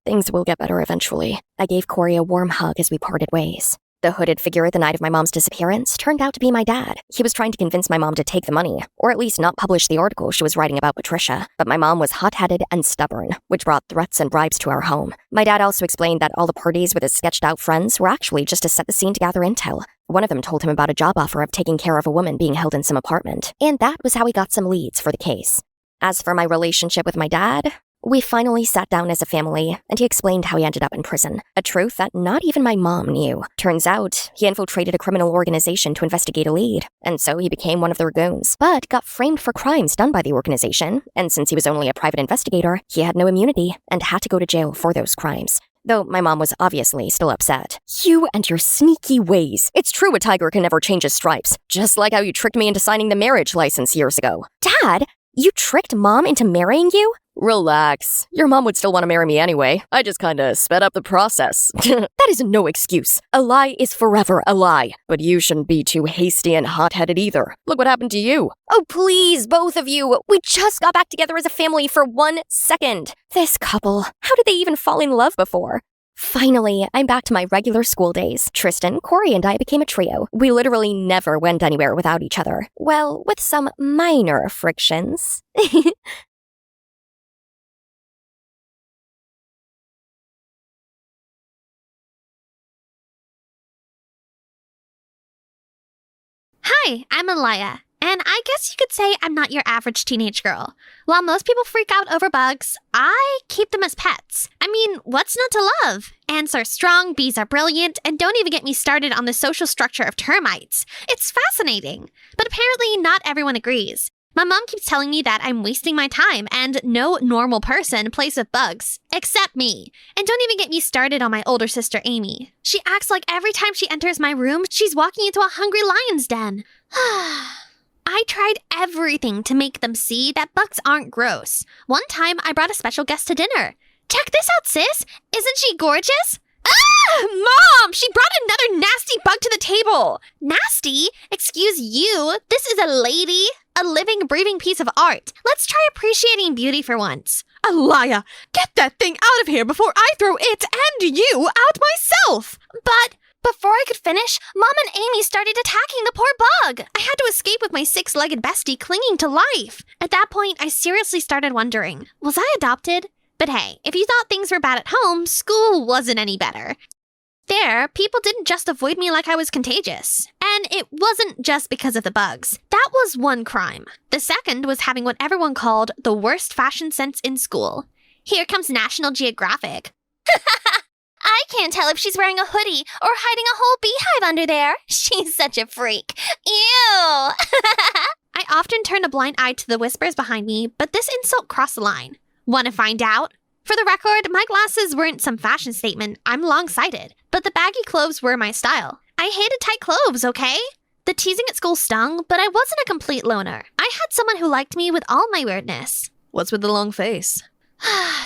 Things will get better eventually. I gave Corey a warm hug as we parted ways. The hooded figure the night of my mom's disappearance turned out to be my dad. He was trying to convince my mom to take the money, or at least not publish the article she was writing about Patricia. But my mom was hot-headed and stubborn, which brought threats and bribes to our home. My dad also explained that all the parties with his sketched-out friends were actually just to set the scene to gather intel. One of them told him about a job offer of taking care of a woman being held in some apartment, and that was how he got some leads for the case. As for my relationship with my dad, we finally sat down as a family, and he explained how he ended up in prison. A truth that not even my mom knew. Turns out, he infiltrated a criminal organization to investigate a lead, and so he became one of their goons, but got framed for crimes done by the organization, and since he was only a private investigator, he had no immunity and had to go to jail for those crimes. Though my mom was obviously still upset. You and your sneaky ways. It's true a tiger can never change his stripes, just like how you tricked me into signing the marriage license years ago. Dad, you tricked Mom into marrying you? Relax. Your mom would still want to marry me anyway. I just kinda sped up the process. That is no excuse. A lie is forever a lie. But you shouldn't be too hasty and hot-headed either. Look what happened to you. Oh, please, both of you. We just got back together as a family for 1 second. This couple, how did they even fall in love before? Finally, I'm back to my regular school days. Tristan, Corey, and I became a trio. We literally never went anywhere without each other. Well, with some minor frictions.
Hi, I'm Alaya, and I guess you could say I'm not your average teenage girl. While most people freak out over bugs, I keep them as pets. I mean, what's not to love? Ants are strong, bees are brilliant, and don't even get me started on the social structure of termites. It's fascinating. But apparently not everyone agrees. My mom keeps telling me that I'm wasting my time and no normal person plays with bugs, except me. And don't even get me started on my older sister Amy. She acts like every time she enters my room, she's walking into a hungry lion's den. I tried everything to make them see that bugs aren't gross. One time, I brought a special guest to dinner. Check this out, sis. Isn't she gorgeous? Ah! Mom! She brought another nasty bug to the table! Nasty? Excuse you. This is a lady. A living, breathing piece of art. Let's try appreciating beauty for once.
Alaya, get that thing out of here before I throw it and you out myself!
But before I could finish, Mom and Amy started attacking the poor bug. I had to escape with my six-legged bestie clinging to life. At that point, I seriously started wondering, was I adopted? But hey, if you thought things were bad at home, school wasn't any better. There, people didn't just avoid me like I was contagious. And it wasn't just because of the bugs. That was one crime. The second was having what everyone called the worst fashion sense in school. Here comes National Geographic. I can't tell if she's wearing a hoodie or hiding a whole beehive under there. She's such a freak. Ew! I often turned a blind eye to the whispers behind me, but this insult crossed the line. Want to find out? For the record, my glasses weren't some fashion statement. I'm long-sighted. But the baggy clothes were my style. I hated tight clothes, okay? The teasing at school stung, but I wasn't a complete loner. I had someone who liked me with all my weirdness.
What's with the long face?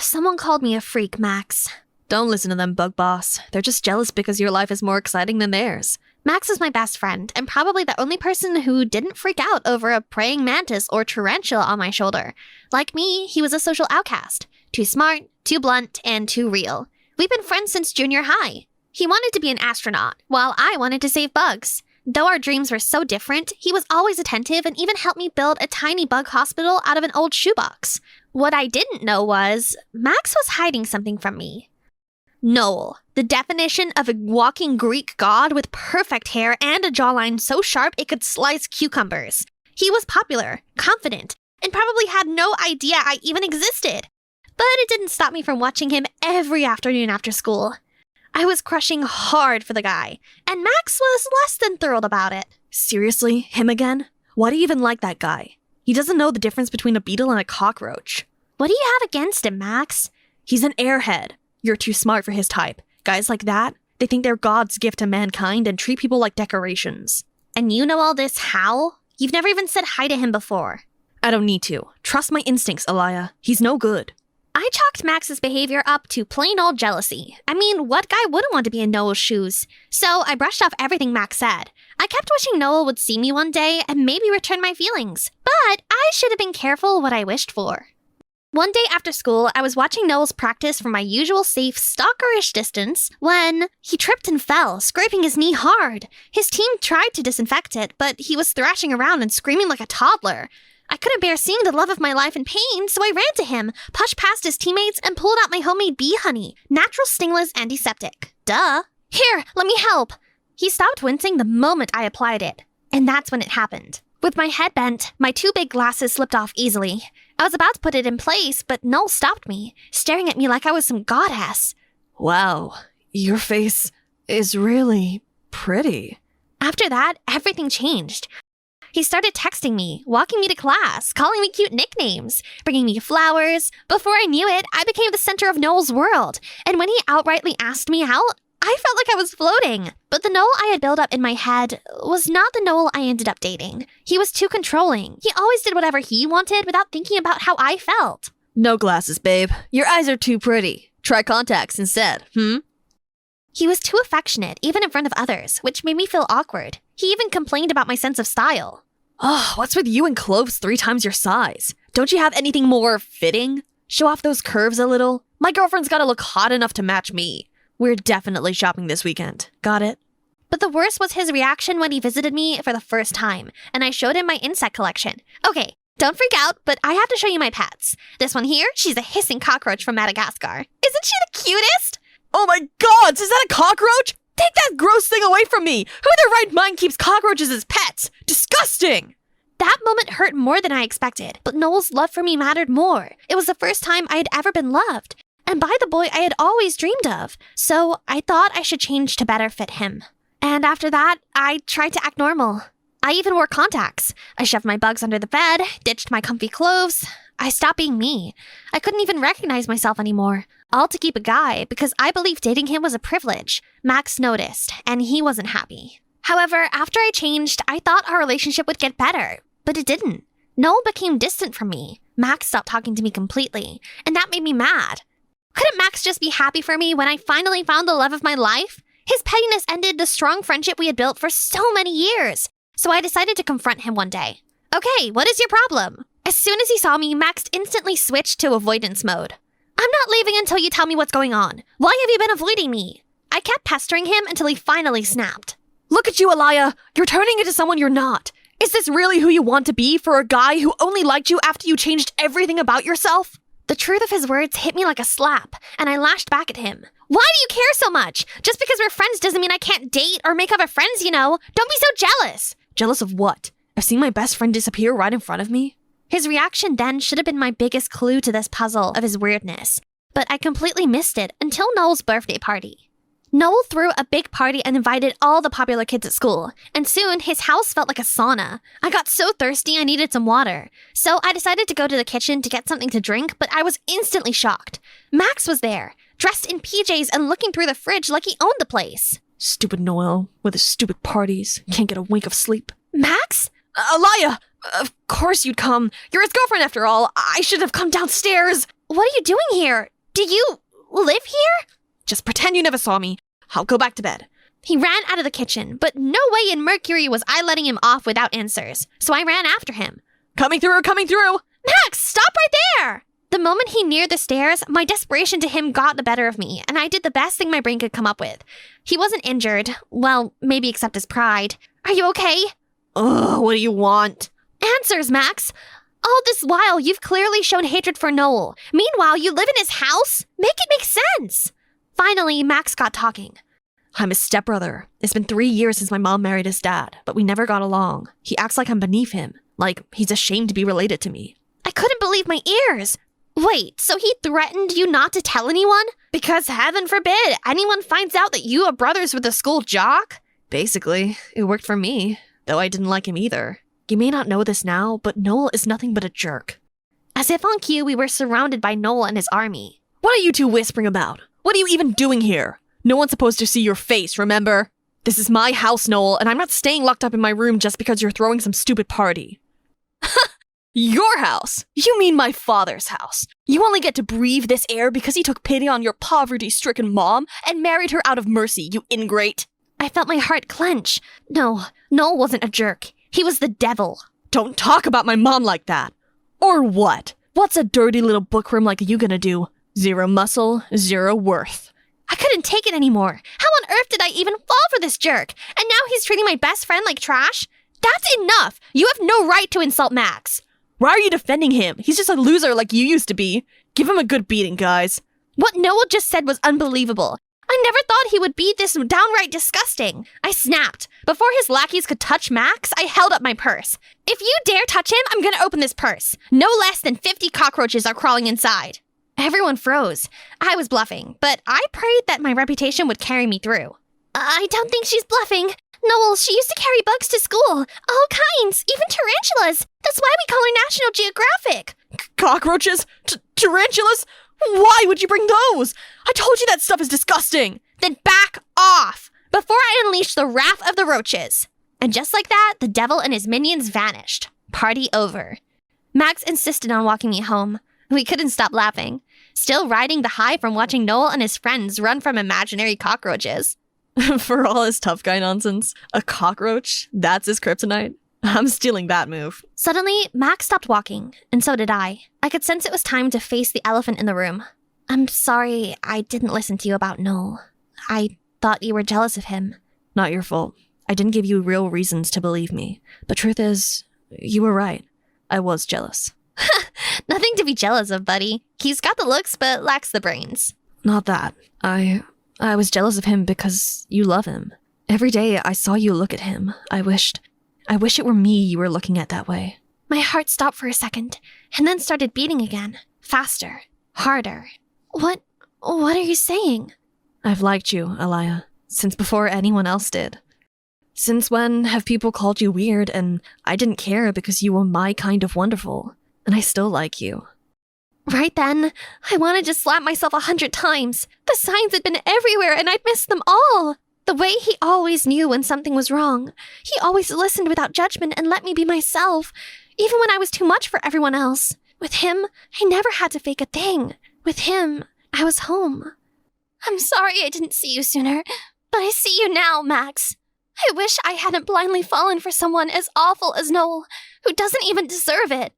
Someone called me a freak, Max.
Don't listen to them, Bug Boss. They're just jealous because your life is more exciting than theirs.
Max is my best friend, and probably the only person who didn't freak out over a praying mantis or tarantula on my shoulder. Like me, he was a social outcast. Too smart, too blunt, and too real. We've been friends since junior high. He wanted to be an astronaut, while I wanted to save bugs. Though our dreams were so different, he was always attentive and even helped me build a tiny bug hospital out of an old shoebox. What I didn't know was, Max was hiding something from me. Noel, the definition of a walking Greek god with perfect hair and a jawline so sharp it could slice cucumbers. He was popular, confident, and probably had no idea I even existed. But it didn't stop me from watching him every afternoon after school. I was crushing hard for the guy, and Max was less than thrilled about it.
Seriously? Him again? Why do you even like that guy? He doesn't know the difference between a beetle and a cockroach.
What do you have against him, Max?
He's an airhead. You're too smart for his type. Guys like that, they think they're God's gift to mankind and treat people like decorations.
And you know all this how? You've never even said hi to him before.
I don't need to. Trust my instincts, Alaya. He's no good.
I chalked Max's behavior up to plain old jealousy. I mean, what guy wouldn't want to be in Noel's shoes? So I brushed off everything Max said. I kept wishing Noel would see me one day and maybe return my feelings. But I should have been careful what I wished for. One day after school, I was watching Noel's practice from my usual safe, stalkerish distance when he tripped and fell, scraping his knee hard. His team tried to disinfect it, but he was thrashing around and screaming like a toddler. I couldn't bear seeing the love of my life in pain, so I ran to him, pushed past his teammates, and pulled out my homemade bee honey, natural stingless antiseptic. Duh. Here, let me help. He stopped wincing the moment I applied it, and that's when it happened. With my head bent, my two big glasses slipped off easily. I was about to put it in place, but Noel stopped me, staring at me like I was some goddess.
Wow, your face is really pretty.
After that, everything changed. He started texting me, walking me to class, calling me cute nicknames, bringing me flowers. Before I knew it, I became the center of Noel's world. And when he outrightly asked me out, I felt like I was floating. But the Noel I had built up in my head was not the Noel I ended up dating. He was too controlling. He always did whatever he wanted without thinking about how I felt.
No glasses, babe. Your eyes are too pretty. Try contacts instead,
He was too affectionate, even in front of others, which made me feel awkward. He even complained about my sense of style.
Oh, what's with you and clothes 3 times your size? Don't you have anything more fitting? Show off those curves a little. My girlfriend's gotta look hot enough to match me. We're definitely shopping this weekend. Got it?
But the worst was his reaction when he visited me for the first time, and I showed him my insect collection. Okay, don't freak out, but I have to show you my pets. This one here, she's a hissing cockroach from Madagascar. Isn't she the cutest?
Oh my god, is that a cockroach? Take that gross thing away from me! Who in their right mind keeps cockroaches as pets? Disgusting!
That moment hurt more than I expected, but Noel's love for me mattered more. It was the first time I had ever been loved, and by the boy I had always dreamed of. So I thought I should change to better fit him. And after that, I tried to act normal. I even wore contacts. I shoved my bugs under the bed, ditched my comfy clothes. I stopped being me. I couldn't even recognize myself anymore. All to keep a guy, because I believed dating him was a privilege. Max noticed, and he wasn't happy. However, after I changed, I thought our relationship would get better, but it didn't. Noel became distant from me. Max stopped talking to me completely, and that made me mad. Couldn't Max just be happy for me when I finally found the love of my life? His pettiness ended the strong friendship we had built for so many years. So I decided to confront him one day. Okay, what is your problem? As soon as he saw me, Max instantly switched to avoidance mode. I'm not leaving until you tell me what's going on. Why have you been avoiding me? I kept pestering him until he finally snapped.
Look at you, Alaya! You're turning into someone you're not. Is this really who you want to be for a guy who only liked you after you changed everything about yourself?
The truth of his words hit me like a slap, and I lashed back at him. Why do you care so much? Just because we're friends doesn't mean I can't date or make other friends, you know. Don't be so jealous.
Jealous of what? Of seeing my best friend disappear right in front of me?
His reaction then should have been my biggest clue to this puzzle of his weirdness, but I completely missed it until Noel's birthday party. Noel threw a big party and invited all the popular kids at school, and soon his house felt like a sauna. I got so thirsty I needed some water, so I decided to go to the kitchen to get something to drink, but I was instantly shocked. Max was there, dressed in PJs and looking through the fridge like he owned the place.
Stupid Noel, with his stupid parties. Can't get a wink of sleep.
Max?
Alaya! Of course you'd come. You're his girlfriend after all. I should have come downstairs.
What are you doing here? Do you live here?
Just pretend you never saw me. I'll go back to bed.
He ran out of the kitchen, but no way in Mercury was I letting him off without answers, so I ran after him.
Coming through, coming through!
Max, stop right there! The moment he neared the stairs, my desperation to him got the better of me, and I did the best thing my brain could come up with. He wasn't injured. Well, maybe except his pride. Are you okay?
Ugh, what do you want?
Answers, Max. All this while, you've clearly shown hatred for Noel. Meanwhile, you live in his house? Make it make sense! Finally, Max got talking.
I'm his stepbrother. It's been 3 years since my mom married his dad, but we never got along. He acts like I'm beneath him, like he's ashamed to be related to me.
I couldn't believe my ears. Wait, so he threatened you not to tell anyone? Because heaven forbid anyone finds out that you are brothers with a school jock?
Basically, it worked for me, though I didn't like him either. You may not know this now, but Noel is nothing but a jerk.
As if on cue, we were surrounded by Noel and his army.
What are you two whispering about? What are you even doing here? No one's supposed to see your face, remember? This is my house, Noel, and I'm not staying locked up in my room just because you're throwing some stupid party. Your house? You mean my father's house? You only get to breathe this air because he took pity on your poverty-stricken mom and married her out of mercy, you ingrate.
I felt my heart clench. No, Noel wasn't a jerk. He was the devil.
Don't talk about my mom like that. Or what? What's a dirty little bookworm like you gonna do? 0 muscle, 0 worth.
I couldn't take it anymore. How on earth did I even fall for this jerk? And now he's treating my best friend like trash? That's enough! You have no right to insult Max.
Why are you defending him? He's just a loser like you used to be. Give him a good beating, guys.
What Noel just said was unbelievable. I never thought he would be this downright disgusting. I snapped. Before his lackeys could touch Max, I held up my purse. If you dare touch him, I'm gonna open this purse. No less than 50 cockroaches are crawling inside. Everyone froze. I was bluffing, but I prayed that my reputation would carry me through. I don't think she's bluffing. Noel, she used to carry bugs to school. All kinds, even tarantulas. That's why we call her National Geographic.
Cockroaches? Tarantulas? Why would you bring those? I told you that stuff is disgusting.
Then back off before I unleash the wrath of the roaches. And just like that, the devil and his minions vanished. Party over. Max insisted on walking me home. We couldn't stop laughing, still riding the high from watching Noel and his friends run from imaginary cockroaches.
For all his tough guy nonsense, a cockroach? That's his kryptonite? I'm stealing that move.
Suddenly, Max stopped walking, and so did I. I could sense it was time to face the elephant in the room. I'm sorry I didn't listen to you about Noel. I thought you were jealous of him.
Not your fault. I didn't give you real reasons to believe me. But truth is, you were right. I was jealous.
Nothing to be jealous of, buddy. He's got the looks but lacks the brains.
Not that. I was jealous of him because you love him. Every day I saw you look at him. I wish it were me you were looking at that way.
My heart stopped for a second, and then started beating again. Faster. Harder. What are you saying?
I've liked you, Alaya, since before anyone else did. Since when have people called you weird and I didn't care because you were my kind of wonderful, and I still like you.
Right then, I wanted to slap myself 100 times. The signs had been everywhere and I'd missed them all. The way he always knew when something was wrong. He always listened without judgment and let me be myself, even when I was too much for everyone else. With him, I never had to fake a thing. With him, I was home. I'm sorry I didn't see you sooner, but I see you now, Max. I wish I hadn't blindly fallen for someone as awful as Noel, who doesn't even deserve it.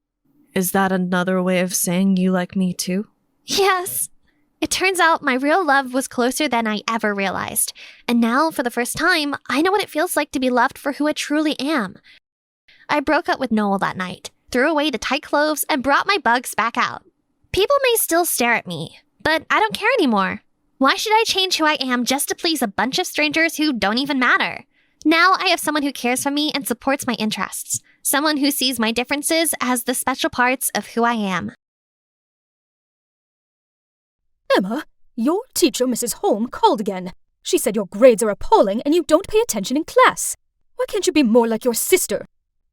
Is that another way of saying you like me too?
Yes. It turns out my real love was closer than I ever realized. And now, for the first time, I know what it feels like to be loved for who I truly am. I broke up with Noel that night, threw away the tight clothes, and brought my bugs back out. People may still stare at me, but I don't care anymore. Why should I change who I am just to please a bunch of strangers who don't even matter? Now I have someone who cares for me and supports my interests. Someone who sees my differences as the special parts of who I am.
Emma, your teacher, Mrs. Holm, called again. She said your grades are appalling and you don't pay attention in class. Why can't you be more like your sister?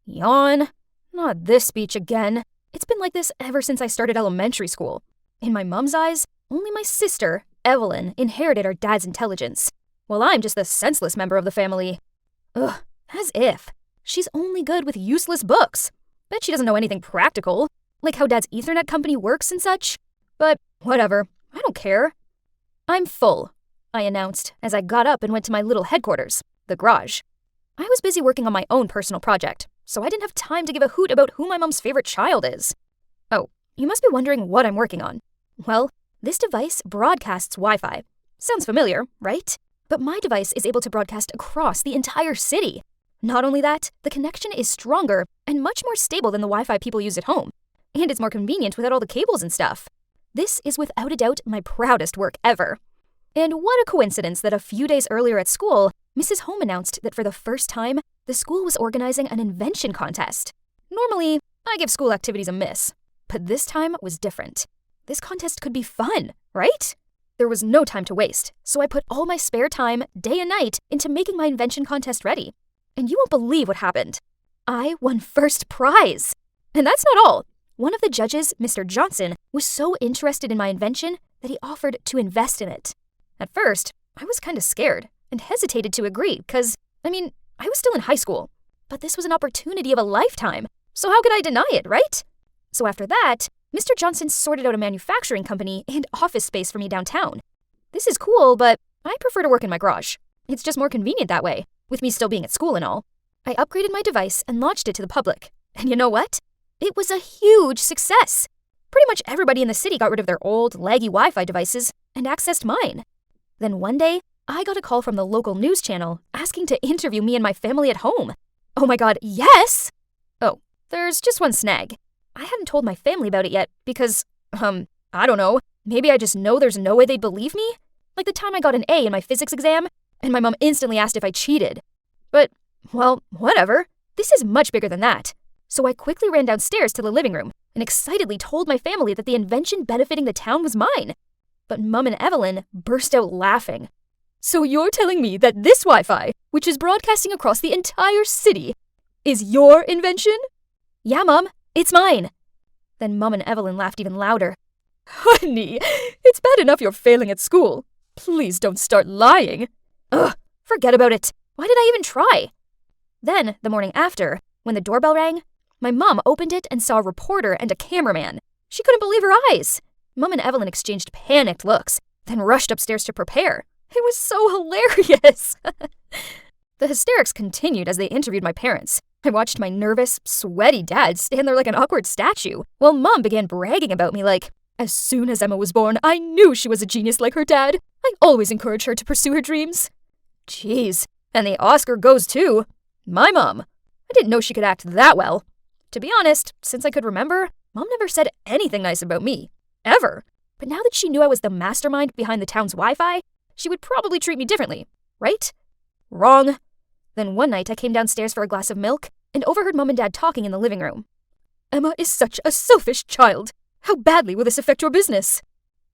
Yawn. Not this speech again. It's been like this ever since I started elementary school. In my mom's eyes, only my sister, Evelyn, inherited our dad's intelligence, while I'm just the senseless member of the family. Ugh, as if. She's only good with useless books. Bet she doesn't know anything practical, like how Dad's Ethernet company works and such. But whatever, I don't care. I'm full, I announced as I got up and went to my little headquarters, the garage. I was busy working on my own personal project, so I didn't have time to give a hoot about who my mom's favorite child is. Oh, you must be wondering what I'm working on. Well, this device broadcasts Wi-Fi. Sounds familiar, right? But my device is able to broadcast across the entire city. Not only that, the connection is stronger and much more stable than the Wi-Fi people use at home. And it's more convenient without all the cables and stuff. This is without a doubt my proudest work ever. And what a coincidence that a few days earlier at school, Mrs. Holm announced that for the first time, the school was organizing an invention contest. Normally, I give school activities a miss, but this time was different. This contest could be fun, right? There was no time to waste, so I put all my spare time, day and night, into making my invention contest ready. And you won't believe what happened. I won first prize. And that's not all. One of the judges, Mr. Johnson, was so interested in my invention that he offered to invest in it. At first, I was kind of scared and hesitated to agree because, I was still in high school. But this was an opportunity of a lifetime, so how could I deny it, right? So after that, Mr. Johnson sorted out a manufacturing company and office space for me downtown. This is cool, but I prefer to work in my garage. It's just more convenient that way, with me still being at school and all. I upgraded my device and launched it to the public. And you know what? It was a huge success. Pretty much everybody in the city got rid of their old, laggy Wi-Fi devices and accessed mine. Then one day, I got a call from the local news channel asking to interview me and my family at home. Oh my god, yes! Oh, there's just one snag. I hadn't told my family about it yet because, I don't know, maybe I just know there's no way they'd believe me? Like the time I got an A in my physics exam, and my mom instantly asked if I cheated. But, well, whatever. This is much bigger than that. So I quickly ran downstairs to the living room and excitedly told my family that the invention benefiting the town was mine. But Mum and Evelyn burst out laughing. So you're telling me that this Wi-Fi, which is broadcasting across the entire city, is your invention? Yeah, Mum, it's mine. Then Mum and Evelyn laughed even louder. Honey, it's bad enough you're failing at school. Please don't start lying. Ugh, forget about it. Why did I even try? Then, the morning after, when the doorbell rang, my mom opened it and saw a reporter and a cameraman. She couldn't believe her eyes. Mum and Evelyn exchanged panicked looks, then rushed upstairs to prepare. It was so hilarious. The hysterics continued as they interviewed my parents. I watched my nervous, sweaty dad stand there like an awkward statue, while Mum began bragging about me like, as soon as Emma was born, I knew she was a genius like her dad. I always encourage her to pursue her dreams. Jeez, and the Oscar goes to my mom. I didn't know she could act that well. To be honest, since I could remember, Mom never said anything nice about me. Ever. But now that she knew I was the mastermind behind the town's Wi-Fi, she would probably treat me differently, right? Wrong. Then one night I came downstairs for a glass of milk and overheard Mom and Dad talking in the living room. Emma is such a selfish child. How badly will this affect your business?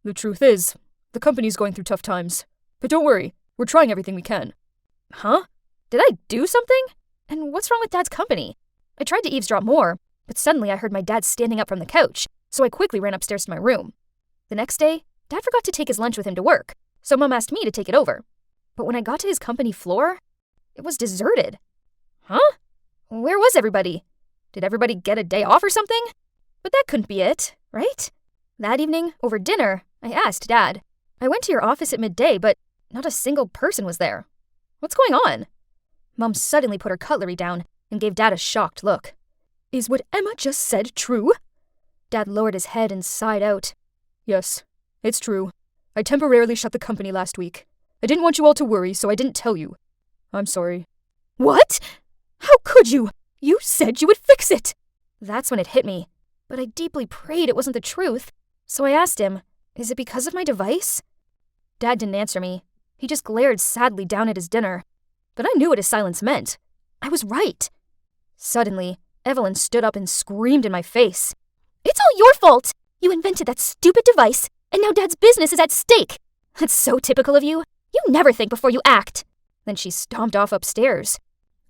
The truth is, the company's going through tough times. But don't worry, we're trying everything we can. Huh? Did I do something? And what's wrong with Dad's company? I tried to eavesdrop more, but suddenly I heard my dad standing up from the couch, so I quickly ran upstairs to my room. The next day, Dad forgot to take his lunch with him to work, so Mom asked me to take it over. But when I got to his company floor, it was deserted. Huh? Where was everybody? Did everybody get a day off or something? But that couldn't be it, right? That evening, over dinner, I asked Dad. I went to your office at midday, but not a single person was there. What's going on? Mom suddenly put her cutlery down and gave Dad a shocked look. Is what Emma just said true? Dad lowered his head and sighed out. Yes, it's true. I temporarily shut the company last week. I didn't want you all to worry, so I didn't tell you. I'm sorry. What? How could you? You said you would fix it. That's when it hit me. But I deeply prayed it wasn't the truth. So I asked him, is it because of my device? Dad didn't answer me. He just glared sadly down at his dinner. But I knew what his silence meant. I was right. Suddenly, Evelyn stood up and screamed in my face. It's all your fault! You invented that stupid device, and now Dad's business is at stake. That's so typical of you. You never think before you act. Then she stomped off upstairs.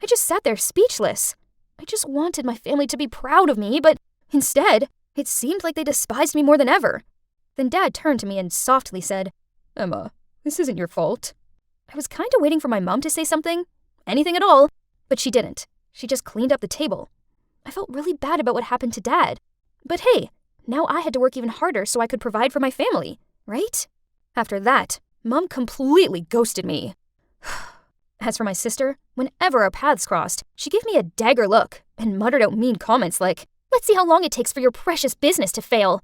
I just sat there speechless. I just wanted my family to be proud of me, but instead, it seemed like they despised me more than ever. Then Dad turned to me and softly said, Emma, this isn't your fault. I was kind of waiting for my mom to say something, anything at all, but she didn't. She just cleaned up the table. I felt really bad about what happened to Dad. But hey, now I had to work even harder so I could provide for my family, right? After that, Mom completely ghosted me. As for my sister, whenever our paths crossed, she gave me a dagger look and muttered out mean comments like, let's see how long it takes for your precious business to fail.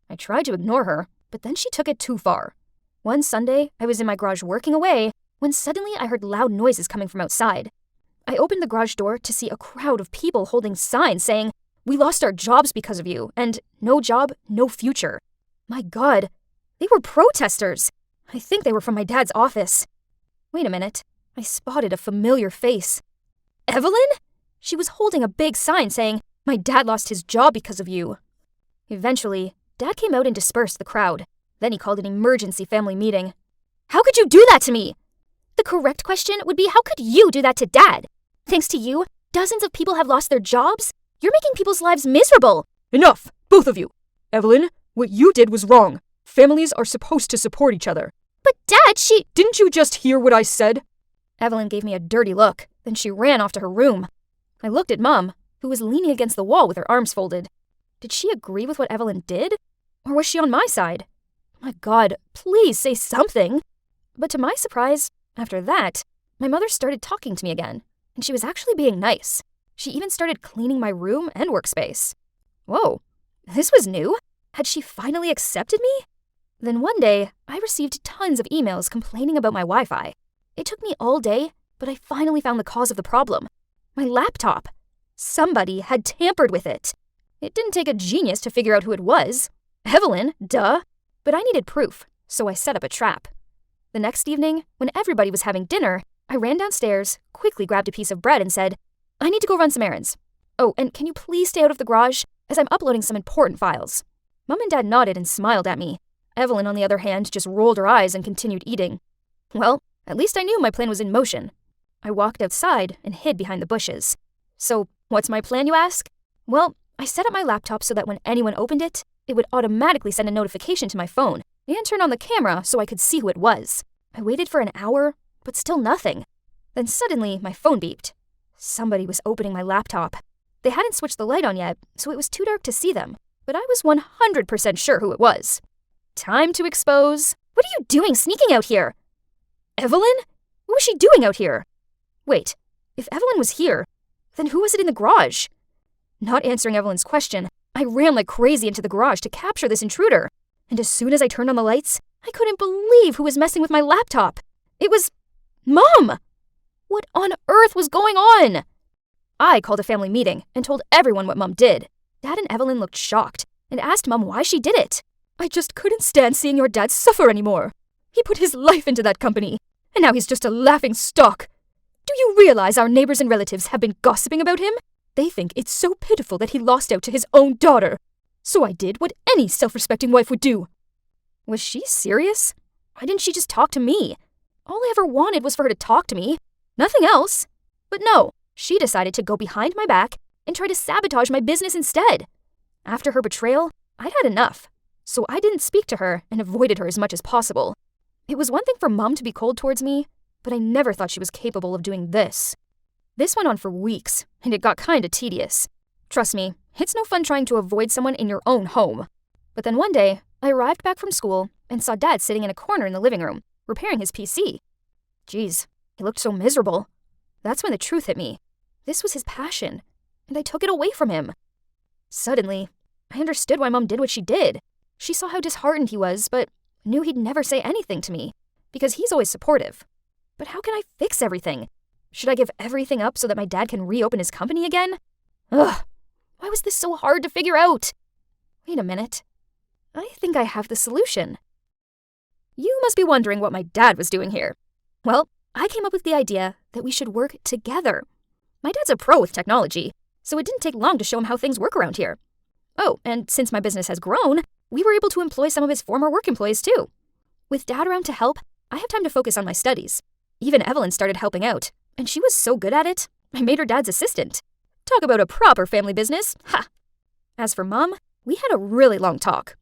I tried to ignore her, but then she took it too far. One Sunday, I was in my garage working away when suddenly I heard loud noises coming from outside. I opened the garage door to see a crowd of people holding signs saying, we lost our jobs because of you, and no job, no future. My God, they were protesters. I think they were from my dad's office. Wait a minute, I spotted a familiar face. Evelyn? She was holding a big sign saying, my dad lost his job because of you. Eventually, Dad came out and dispersed the crowd. Then he called an emergency family meeting. How could you do that to me? The correct question would be, how could you do that to Dad? Thanks to you, dozens of people have lost their jobs. You're making people's lives miserable. Enough, both of you. Evelyn, what you did was wrong. Families are supposed to support each other. But Dad, Didn't you just hear what I said? Evelyn gave me a dirty look, then she ran off to her room. I looked at Mom, who was leaning against the wall with her arms folded. Did she agree with what Evelyn did? Or was she on my side? My God, please say something. But to my surprise, after that, my mother started talking to me again, and she was actually being nice. She even started cleaning my room and workspace. Whoa, this was new. Had she finally accepted me? Then one day, I received tons of emails complaining about my Wi-Fi. It took me all day, but I finally found the cause of the problem. My laptop. Somebody had tampered with it. It didn't take a genius to figure out who it was. Evelyn, duh. But I needed proof, so I set up a trap. The next evening, when everybody was having dinner, I ran downstairs, quickly grabbed a piece of bread and said, I need to go run some errands. Oh, and can you please stay out of the garage, as I'm uploading some important files. Mom and Dad nodded and smiled at me. Evelyn, on the other hand, just rolled her eyes and continued eating. Well, at least I knew my plan was in motion. I walked outside and hid behind the bushes. So, what's my plan, you ask? Well, I set up my laptop so that when anyone opened it, it would automatically send a notification to my phone and turn on the camera so I could see who it was. I waited for an hour, but still nothing. Then suddenly, my phone beeped. Somebody was opening my laptop. They hadn't switched the light on yet, so it was too dark to see them, but I was 100% sure who it was. Time to expose. What are you doing sneaking out here? Evelyn? What was she doing out here? Wait, if Evelyn was here, then who was it in the garage? Not answering Evelyn's question, I ran like crazy into the garage to capture this intruder. And as soon as I turned on the lights, I couldn't believe who was messing with my laptop. It was Mom! What on earth was going on? I called a family meeting and told everyone what Mom did. Dad and Evelyn looked shocked and asked Mom why she did it. I just couldn't stand seeing your dad suffer anymore. He put his life into that company, and now he's just a laughing stock. Do you realize our neighbors and relatives have been gossiping about him? They think it's so pitiful that he lost out to his own daughter. So I did what any self-respecting wife would do. Was she serious? Why didn't she just talk to me? All I ever wanted was for her to talk to me. Nothing else. But no, she decided to go behind my back and try to sabotage my business instead. After her betrayal, I'd had enough. So I didn't speak to her and avoided her as much as possible. It was one thing for Mom to be cold towards me, but I never thought she was capable of doing this. This went on for weeks, and it got kinda tedious. Trust me, it's no fun trying to avoid someone in your own home. But then one day, I arrived back from school and saw Dad sitting in a corner in the living room, repairing his PC. Geez, he looked so miserable. That's when the truth hit me. This was his passion, and I took it away from him. Suddenly, I understood why Mom did what she did. She saw how disheartened he was, but knew he'd never say anything to me, because he's always supportive. But how can I fix everything? Should I give everything up so that my dad can reopen his company again? Ugh, why was this so hard to figure out? Wait a minute. I think I have the solution. You must be wondering what my dad was doing here. Well, I came up with the idea that we should work together. My dad's a pro with technology, so it didn't take long to show him how things work around here. Oh, and since my business has grown, we were able to employ some of his former work employees too. With Dad around to help, I have time to focus on my studies. Even Evelyn started helping out, and she was so good at it, I made her dad's assistant. Talk about a proper family business, ha! As for Mom, we had a really long talk.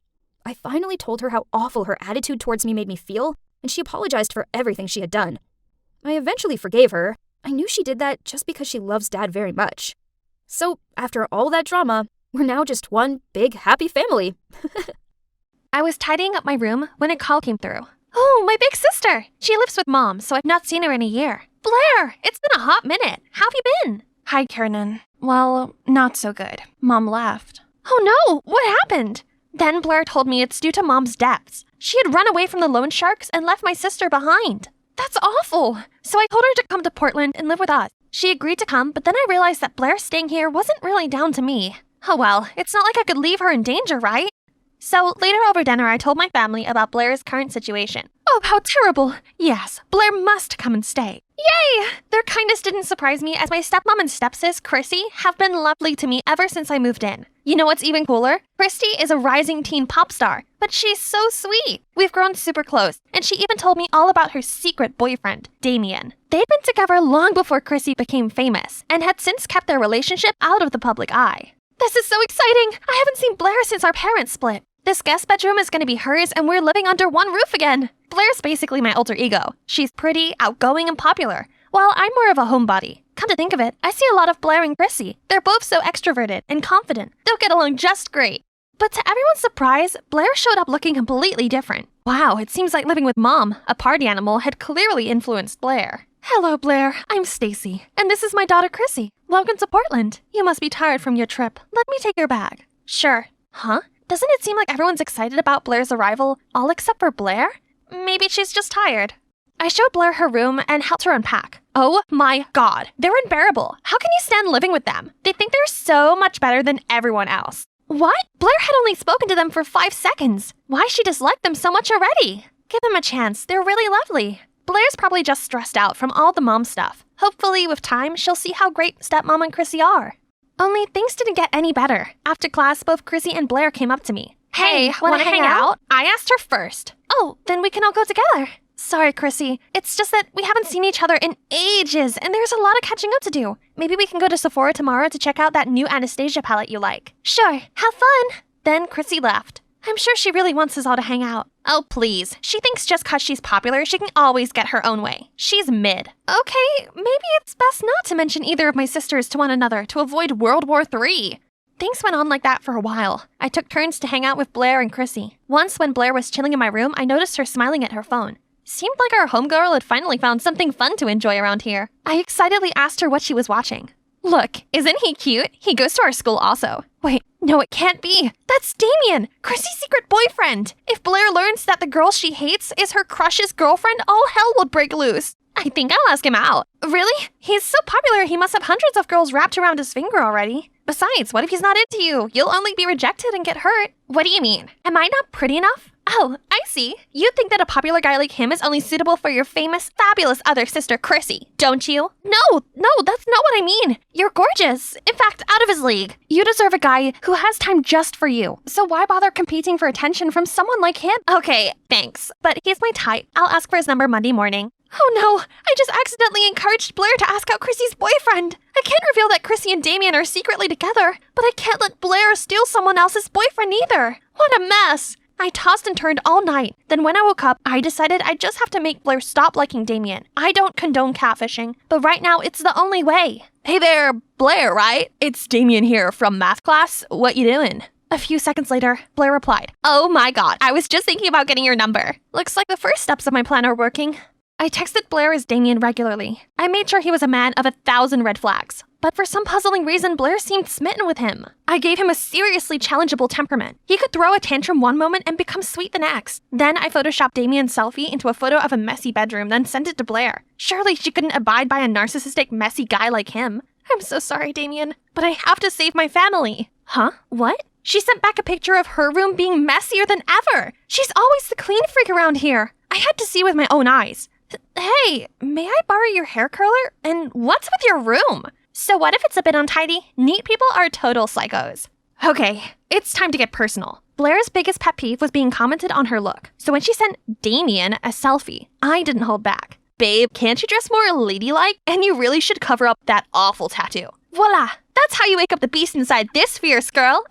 I finally told her how awful her attitude towards me made me feel, and she apologized for everything she had done. I eventually forgave her. I knew she did that just because she loves Dad very much. So, after all that drama, we're now just one big happy family.
I was tidying up my room when a call came through. Oh, my big sister! She lives with Mom, so I've not seen her in a year. Blair, it's been a hot minute. How have you been? Hi, Kiernan. Well, not so good. Mom left. Oh no, what happened? Then Blair told me it's due to Mom's debts. She had run away from the loan sharks and left my sister behind. That's awful. So I told her to come to Portland and live with us. She agreed to come, but then I realized that Blair staying here wasn't really down to me. Oh well, it's not like I could leave her in danger, right? So later over dinner, I told my family about Blair's current situation. Oh, how terrible. Yes, Blair must come and stay. Yay! Their kindness didn't surprise me as my stepmom and stepsis, Chrissy, have been lovely to me ever since I moved in. You know what's even cooler? Christy is a rising teen pop star, but she's so sweet. We've grown super close, and she even told me all about her secret boyfriend, Damien. They'd been together long before Chrissy became famous, and had since kept their relationship out of the public eye. This is so exciting! I haven't seen Blair since our parents split. This guest bedroom is going to be hers, and we're living under one roof again. Blair's basically my alter ego. She's pretty, outgoing, and popular, while I'm more of a homebody. Come to think of it, I see a lot of Blair and Chrissy. They're both so extroverted and confident. They'll get along just great. But to everyone's surprise, Blair showed up looking completely different. Wow, it seems like living with Mom, a party animal, had clearly influenced Blair. Hello, Blair. I'm Stacy, and this is my daughter, Chrissy. Welcome to Portland. You must be tired from your trip. Let me take your bag. Sure. Huh? Doesn't it seem like everyone's excited about Blair's arrival, all except for Blair? Maybe she's just tired. I showed Blair her room and helped her unpack. Oh my god, they're unbearable. How can you stand living with them? They think they're so much better than everyone else. What? Blair had only spoken to them for 5 seconds. Why she disliked them so much already? Give them a chance, they're really lovely. Blair's probably just stressed out from all the mom stuff. Hopefully, with time, she'll see how great stepmom and Chrissy are. Only things didn't get any better. After class, both Chrissy and Blair came up to me. Hey, wanna hang out? I asked her first. Oh, then we can all go together. Sorry, Chrissy. It's just that we haven't seen each other in ages, and there's a lot of catching up to do. Maybe we can go to Sephora tomorrow to check out that new Anastasia palette you like. Sure, have fun. Then Chrissy left. I'm sure she really wants us all to hang out. Oh, please. She thinks just 'cause she's popular, she can always get her own way. She's mid. Okay, maybe it's best not to mention either of my sisters to one another to avoid World War III. Things went on like that for a while. I took turns to hang out with Blair and Chrissy. Once, when Blair was chilling in my room, I noticed her smiling at her phone. Seemed like our homegirl had finally found something fun to enjoy around here. I excitedly asked her what she was watching. Look, isn't he cute? He goes to our school also. Wait, no, it can't be. That's Damien, Chrissy's secret boyfriend. If Blair learns that the girl she hates is her crush's girlfriend, all hell will break loose. I think I'll ask him out. Really? He's so popular, he must have hundreds of girls wrapped around his finger already. Besides, what if he's not into you? You'll only be rejected and get hurt. What do you mean? Am I not pretty enough? Oh, I see. You think that a popular guy like him is only suitable for your famous, fabulous other sister, Chrissy, don't you? No, that's not what I mean. You're gorgeous. In fact, out of his league. You deserve a guy who has time just for you. So why bother competing for attention from someone like him? Okay, thanks. But he's my type. I'll ask for his number Monday morning. Oh no, I just accidentally encouraged Blair to ask out Chrissy's boyfriend. I can't reveal that Chrissy and Damien are secretly together, but I can't let Blair steal someone else's boyfriend either. What a mess. I tossed and turned all night. Then when I woke up, I decided I'd just have to make Blair stop liking Damien. I don't condone catfishing, but right now it's the only way.
Hey there, Blair, right? It's Damien here from math class. What you doing?
A few seconds later, Blair replied, "Oh my god, I was just thinking about getting your number. Looks like the first steps of my plan are working." I texted Blair as Damien regularly. I made sure he was a man of 1,000 red flags. But for some puzzling reason, Blair seemed smitten with him. I gave him a seriously challengeable temperament. He could throw a tantrum one moment and become sweet the next. Then I photoshopped Damien's selfie into a photo of a messy bedroom, then sent it to Blair. Surely she couldn't abide by a narcissistic, messy guy like him. I'm so sorry, Damien, but I have to save my family. Huh? What? She sent back a picture of her room being messier than ever. She's always the clean freak around here. I had to see with my own eyes. Hey, may I borrow your hair curler? And what's with your room? So what if it's a bit untidy? Neat people are total psychos. Okay, it's time to get personal. Blair's biggest pet peeve was being commented on her look. So when she sent Damien a selfie, I didn't hold back. Babe, can't you dress more ladylike? And you really should cover up that awful tattoo. Voila! That's how you wake up the beast inside this fierce girl.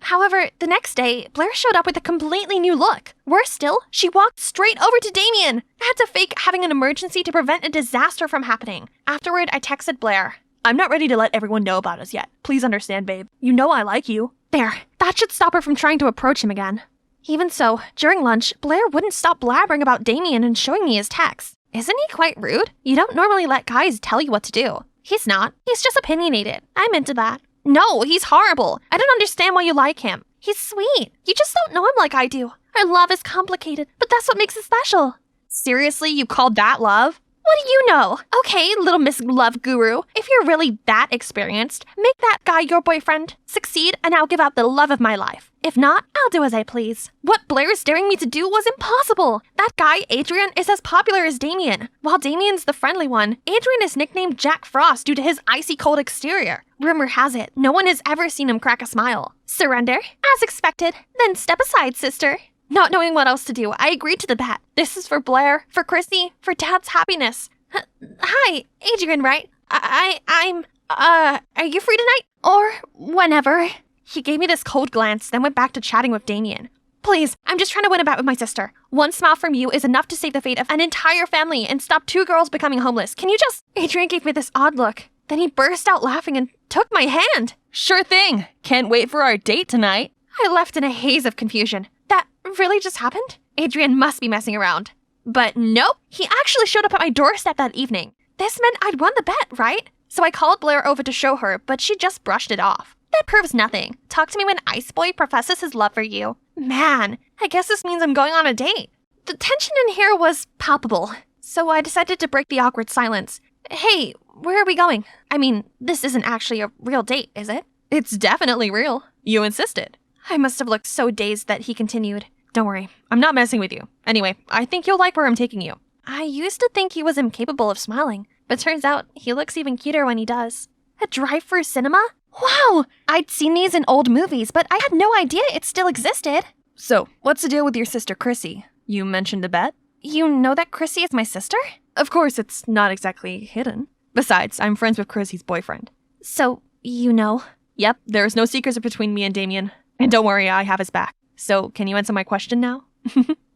However, the next day, Blair showed up with a completely new look. Worse still, she walked straight over to Damien. I had to fake having an emergency to prevent a disaster from happening. Afterward, I texted Blair.
I'm not ready to let everyone know about us yet. Please understand, babe. You know I like you.
There, that should stop her from trying to approach him again. Even so, during lunch, Blair wouldn't stop blabbering about Damien and showing me his texts. Isn't he quite rude? You don't normally let guys tell you what to do. He's not. He's just opinionated. I'm into that. No, he's horrible. I don't understand why you like him. He's sweet. You just don't know him like I do. Our love is complicated, but that's what makes it special. Seriously, you called that love? What do you know? Okay, little Miss Love Guru, if you're really that experienced, make that guy your boyfriend, succeed, and I'll give out the love of my life. If not, I'll do as I please. What Blair is daring me to do was impossible. That guy, Adrian, is as popular as Damien. While Damien's the friendly one, Adrian is nicknamed Jack Frost due to his icy cold exterior. Rumor has it, no one has ever seen him crack a smile. Surrender? As expected. Then step aside, sister. Not knowing what else to do, I agreed to the bet. This is for Blair, for Chrissy, for Dad's happiness. Hi, Adrian, right? Are you free tonight? Or whenever? He gave me this cold glance, then went back to chatting with Damien. Please, I'm just trying to win a bet with my sister. One smile from you is enough to save the fate of an entire family and stop 2 girls becoming homeless. Can you just... Adrian gave me this odd look. Then he burst out laughing and took my hand.
Sure thing. Can't wait for our date tonight.
I left in a haze of confusion. That really just happened? Adrian must be messing around. But nope, he actually showed up at my doorstep that evening. This meant I'd won the bet, right? So I called Blair over to show her, but she just brushed it off. That proves nothing. Talk to me when Ice Boy professes his love for you. Man, I guess this means I'm going on a date. The tension in here was palpable, so I decided to break the awkward silence. Hey, where are we going? I mean, this isn't actually a real date, is it?
It's definitely real. You insisted.
I must have looked so dazed that he continued.
Don't worry, I'm not messing with you. Anyway, I think you'll like where I'm taking you.
I used to think he was incapable of smiling, but turns out he looks even cuter when he does. A drive-through cinema? Wow! I'd seen these in old movies, but I had no idea it still existed.
So, what's the deal with your sister Chrissy? You mentioned a bet?
You know that Chrissy is my sister?
Of course, it's not exactly hidden. Besides, I'm friends with Chrissy's boyfriend.
So, you know?
Yep, there's no secrets between me and Damien. And don't worry, I have his back. So, can you answer my question now?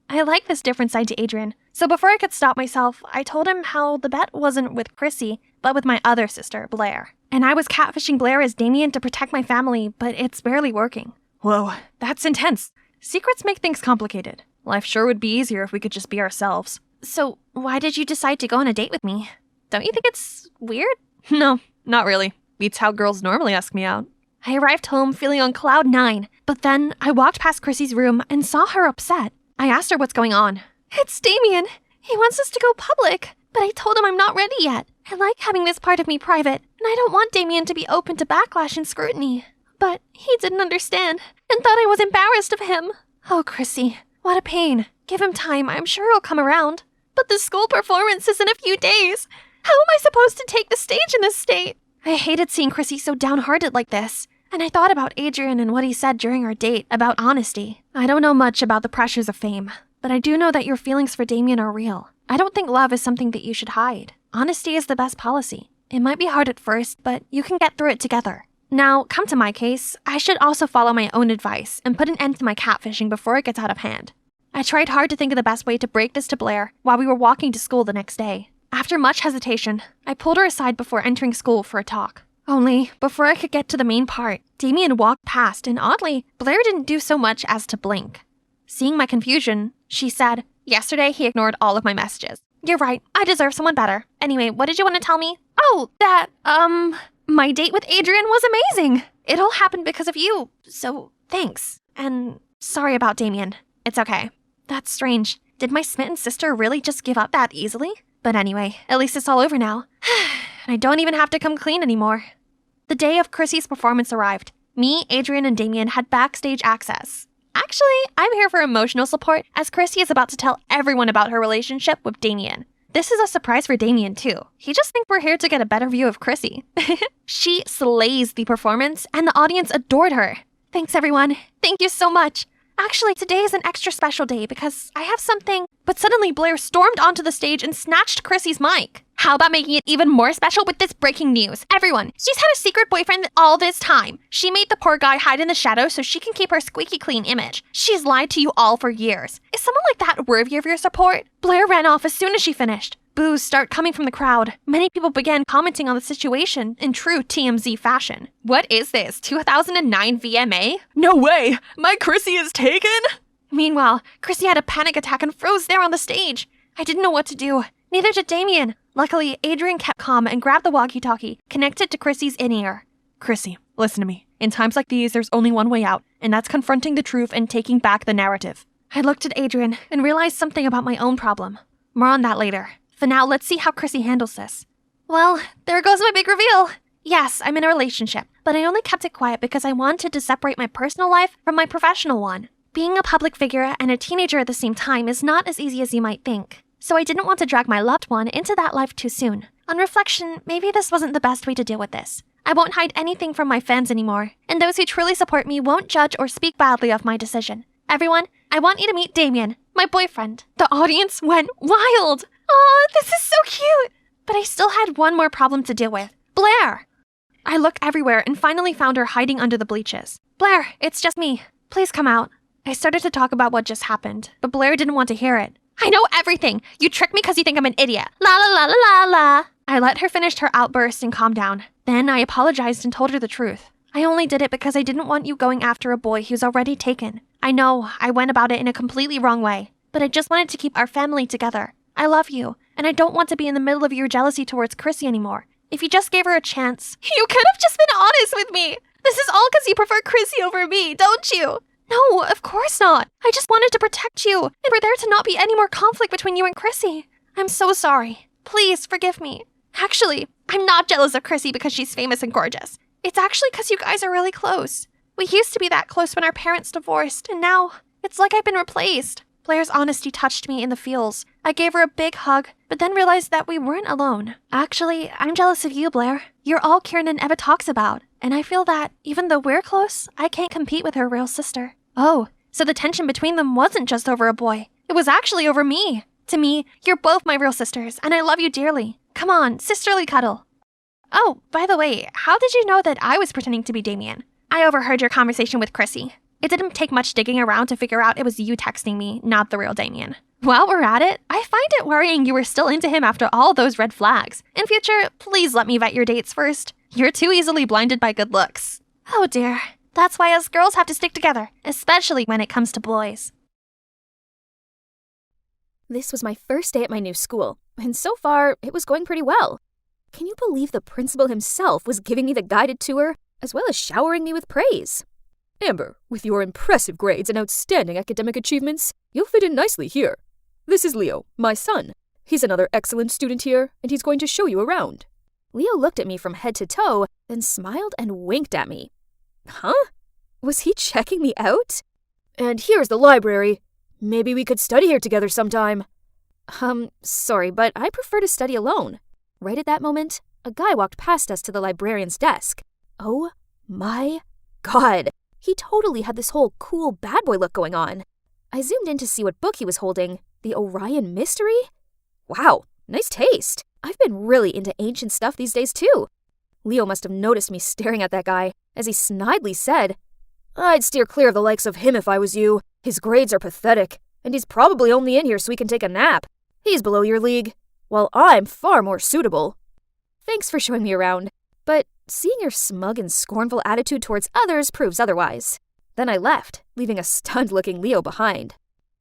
I like this different side to Adrian. So before I could stop myself, I told him how the bet wasn't with Chrissy, but with my other sister, Blair. And I was catfishing Blair as Damien to protect my family, but it's barely working.
Whoa, that's intense. Secrets make things complicated. Life sure would be easier if we could just be ourselves.
So why did you decide to go on a date with me? Don't you think it's weird?
No,
Not really. Beats how girls normally ask me out.
I arrived home feeling on cloud 9, but then I walked past Chrissy's room and saw her upset. I asked her what's going on. It's Damien. He wants us to go public, but I told him I'm not ready yet. I like having this part of me private, and I don't want Damien to be open to backlash and scrutiny. But he didn't understand and thought I was embarrassed of him. Oh, Chrissy, what a pain. Give him time. I'm sure he'll come around. But the school performance is in a few days. How am I supposed to take the stage in this state? I hated seeing Chrissy so downhearted like this. And I thought about Adrian and what he said during our date about honesty. I don't know much about the pressures of fame, but I do know that your feelings for Damien are real. I don't think love is something that you should hide. Honesty is the best policy. It might be hard at first, but you can get through it together. Now, come to my case, I should also follow my own advice and put an end to my catfishing before it gets out of hand. I tried hard to think of the best way to break this to Blair while we were walking to school the next day. After much hesitation, I pulled her aside before entering school for a talk. Only, before I could get to the main part, Damien walked past, and oddly, Blair didn't do so much as to blink. Seeing my confusion, she said, "Yesterday he ignored all of my messages. You're right, I deserve someone better. Anyway, what did you want to tell me?" "Oh, my date with Adrian was amazing. It all happened because of you, so thanks. And sorry about Damien. It's okay." That's strange. Did my smitten sister really just give up that easily? But anyway, at least it's all over now. I don't even have to come clean anymore. The day of Chrissy's performance arrived. Me, Adrian, and Damien had backstage access. Actually, I'm here for emotional support, as Chrissy is about to tell everyone about her relationship with Damien. This is a surprise for Damien, too. He just thinks we're here to get a better view of Chrissy. She slays the performance, and the audience adored her. Thanks, everyone. Thank you so much. Actually, today is an extra special day because I have something. But suddenly Blair stormed onto the stage and snatched Chrissy's mic. How about making it even more special with this breaking news? Everyone, she's had a secret boyfriend all this time. She made the poor guy hide in the shadows so she can keep her squeaky clean image. She's lied to you all for years. Is someone like that worthy of your support? Blair ran off as soon as she finished. Boos start coming from the crowd. Many people began commenting on the situation in true TMZ fashion. What is this, 2009 VMA?
No way! My Chrissy is taken?
Meanwhile, Chrissy had a panic attack and froze there on the stage. I didn't know what to do. Neither did Damien. Luckily, Adrian kept calm and grabbed the walkie-talkie, connected to Chrissy's in-ear.
Chrissy, listen to me. In times like these, there's only one way out, and that's confronting the truth and taking back the narrative.
I looked at Adrian and realized something about my own problem. More on that later. For now, let's see how Chrissy handles this. Well, there goes my big reveal. Yes, I'm in a relationship, but I only kept it quiet because I wanted to separate my personal life from my professional one. Being a public figure and a teenager at the same time is not as easy as you might think. So I didn't want to drag my loved one into that life too soon. On reflection, maybe this wasn't the best way to deal with this. I won't hide anything from my fans anymore, and those who truly support me won't judge or speak badly of my decision. Everyone, I want you to meet Damien, my boyfriend. The audience went wild. Aw, this is so cute! But I still had one more problem to deal with. Blair! I looked everywhere and finally found her hiding under the bleachers. Blair, it's just me. Please come out. I started to talk about what just happened, but Blair didn't want to hear it. I know everything! You tricked me because you think I'm an idiot. La la la la la la! I let her finish her outburst and calm down. Then I apologized and told her the truth. I only did it because I didn't want you going after a boy who's already taken. I know I went about it in a completely wrong way, but I just wanted to keep our family together. I love you, and I don't want to be in the middle of your jealousy towards Chrissy anymore. If you just gave her a chance... You could have just been honest with me! This is all because you prefer Chrissy over me, don't you? No, of course not. I just wanted to protect you, and for there to not be any more conflict between you and Chrissy. I'm so sorry. Please forgive me. Actually, I'm not jealous of Chrissy because she's famous and gorgeous. It's actually because you guys are really close. We used to be that close when our parents divorced, and now it's like I've been replaced. Blair's honesty touched me in the feels. I gave her a big hug, but then realized that we weren't alone. Actually, I'm jealous of you, Blair. You're all Kieran ever talks about, and I feel that, even though we're close, I can't compete with her real sister. Oh, so the tension between them wasn't just over a boy. It was actually over me. To me, you're both my real sisters, and I love you dearly. Come on, sisterly cuddle. Oh, by the way, how did you know that I was pretending to be Damien? I overheard your conversation with Chrissy. It didn't take much digging around to figure out it was you texting me, not the real Damien. While we're at it, I find it worrying you were still into him after all those red flags. In future, please let me vet your dates first. You're too easily blinded by good looks. Oh dear. That's why us girls have to stick together, especially when it comes to boys.
This was my first day at my new school, and so far, it was going pretty well. can you believe the principal himself was giving me the guided tour, as well as showering me with praise?
Amber, with your impressive grades and outstanding academic achievements, you'll fit in nicely here. This is Leo, my son. He's another excellent student here, and he's going to show you around.
Leo looked at me from head to toe, then smiled and winked at me. Huh? Was he checking me out?
And here's the library. Maybe we could study here together sometime.
Sorry, but I prefer to study alone. Right at that moment, a guy walked past us to the librarian's desk. Oh my God! He totally had this whole cool bad boy look going on. I zoomed in to see what book he was holding. The Orion Mystery? Wow, nice taste. I've been really into ancient stuff these days too. Leo must have noticed me staring at that guy, as he snidely said,
I'd steer clear of the likes of him if I was you. His grades are pathetic, and he's probably only in here so he can take a nap. He's below your league, while I'm far more suitable.
Thanks for showing me around, but seeing your smug and scornful attitude towards others proves otherwise. Then I left, leaving a stunned-looking Leo behind.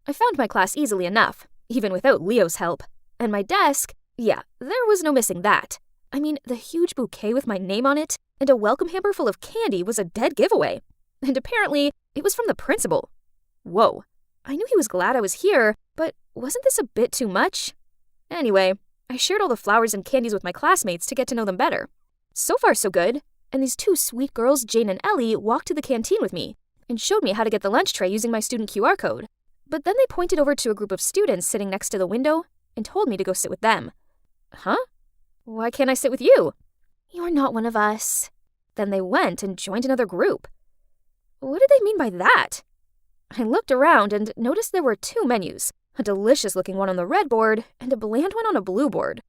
I found my class easily enough, even without Leo's help. And my desk, yeah, there was no missing that. I mean, the huge bouquet with my name on it and a welcome hamper full of candy was a dead giveaway. And apparently, it was from the principal. Whoa, I knew he was glad I was here, but wasn't this a bit too much? Anyway, I shared all the flowers and candies with my classmates to get to know them better. So far, so good, and these two sweet girls, Jane and Ellie, walked to the canteen with me and showed me how to get the lunch tray using my student QR code. But then they pointed over to a group of students sitting next to the window and told me to go sit with them. Huh? Why can't I sit with you? You're not one of us. Then they went and joined another group. What did they mean by that? I looked around and noticed there were two menus, a delicious-looking one on the red board and a bland one on a blue board.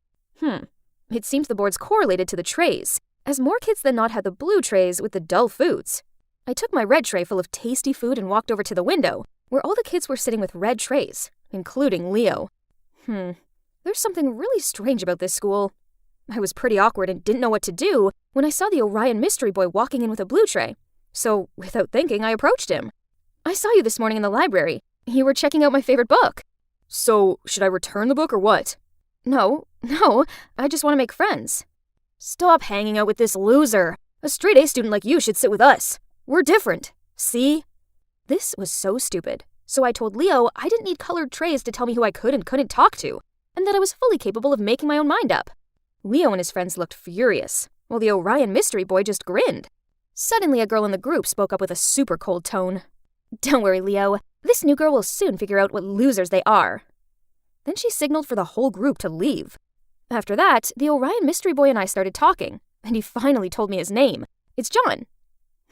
It seems the boards correlated to the trays, as more kids than not had the blue trays with the dull foods. I took my red tray full of tasty food and walked over to the window, where all the kids were sitting with red trays, including Leo. There's something really strange about this school. I was pretty awkward and didn't know what to do when I saw the Orion Mystery Boy walking in with a blue tray. So, without thinking, I approached him. I saw you this morning in the library. You were checking out my favorite book.
So, should I return the book or what?
No, I just want to make friends.
Stop hanging out with this loser. A straight-A student like you should sit with us. We're different. See?
This was so stupid. So I told Leo I didn't need colored trays to tell me who I could and couldn't talk to, and that I was fully capable of making my own mind up. Leo and his friends looked furious, while the Orion Mystery Boy just grinned. Suddenly, a girl in the group spoke up with a super cold tone. Don't worry, Leo. This new girl will soon figure out what losers they are. Then she signaled for the whole group to leave. After that, the Orion Mystery Boy and I started talking, and he finally told me his name. It's John.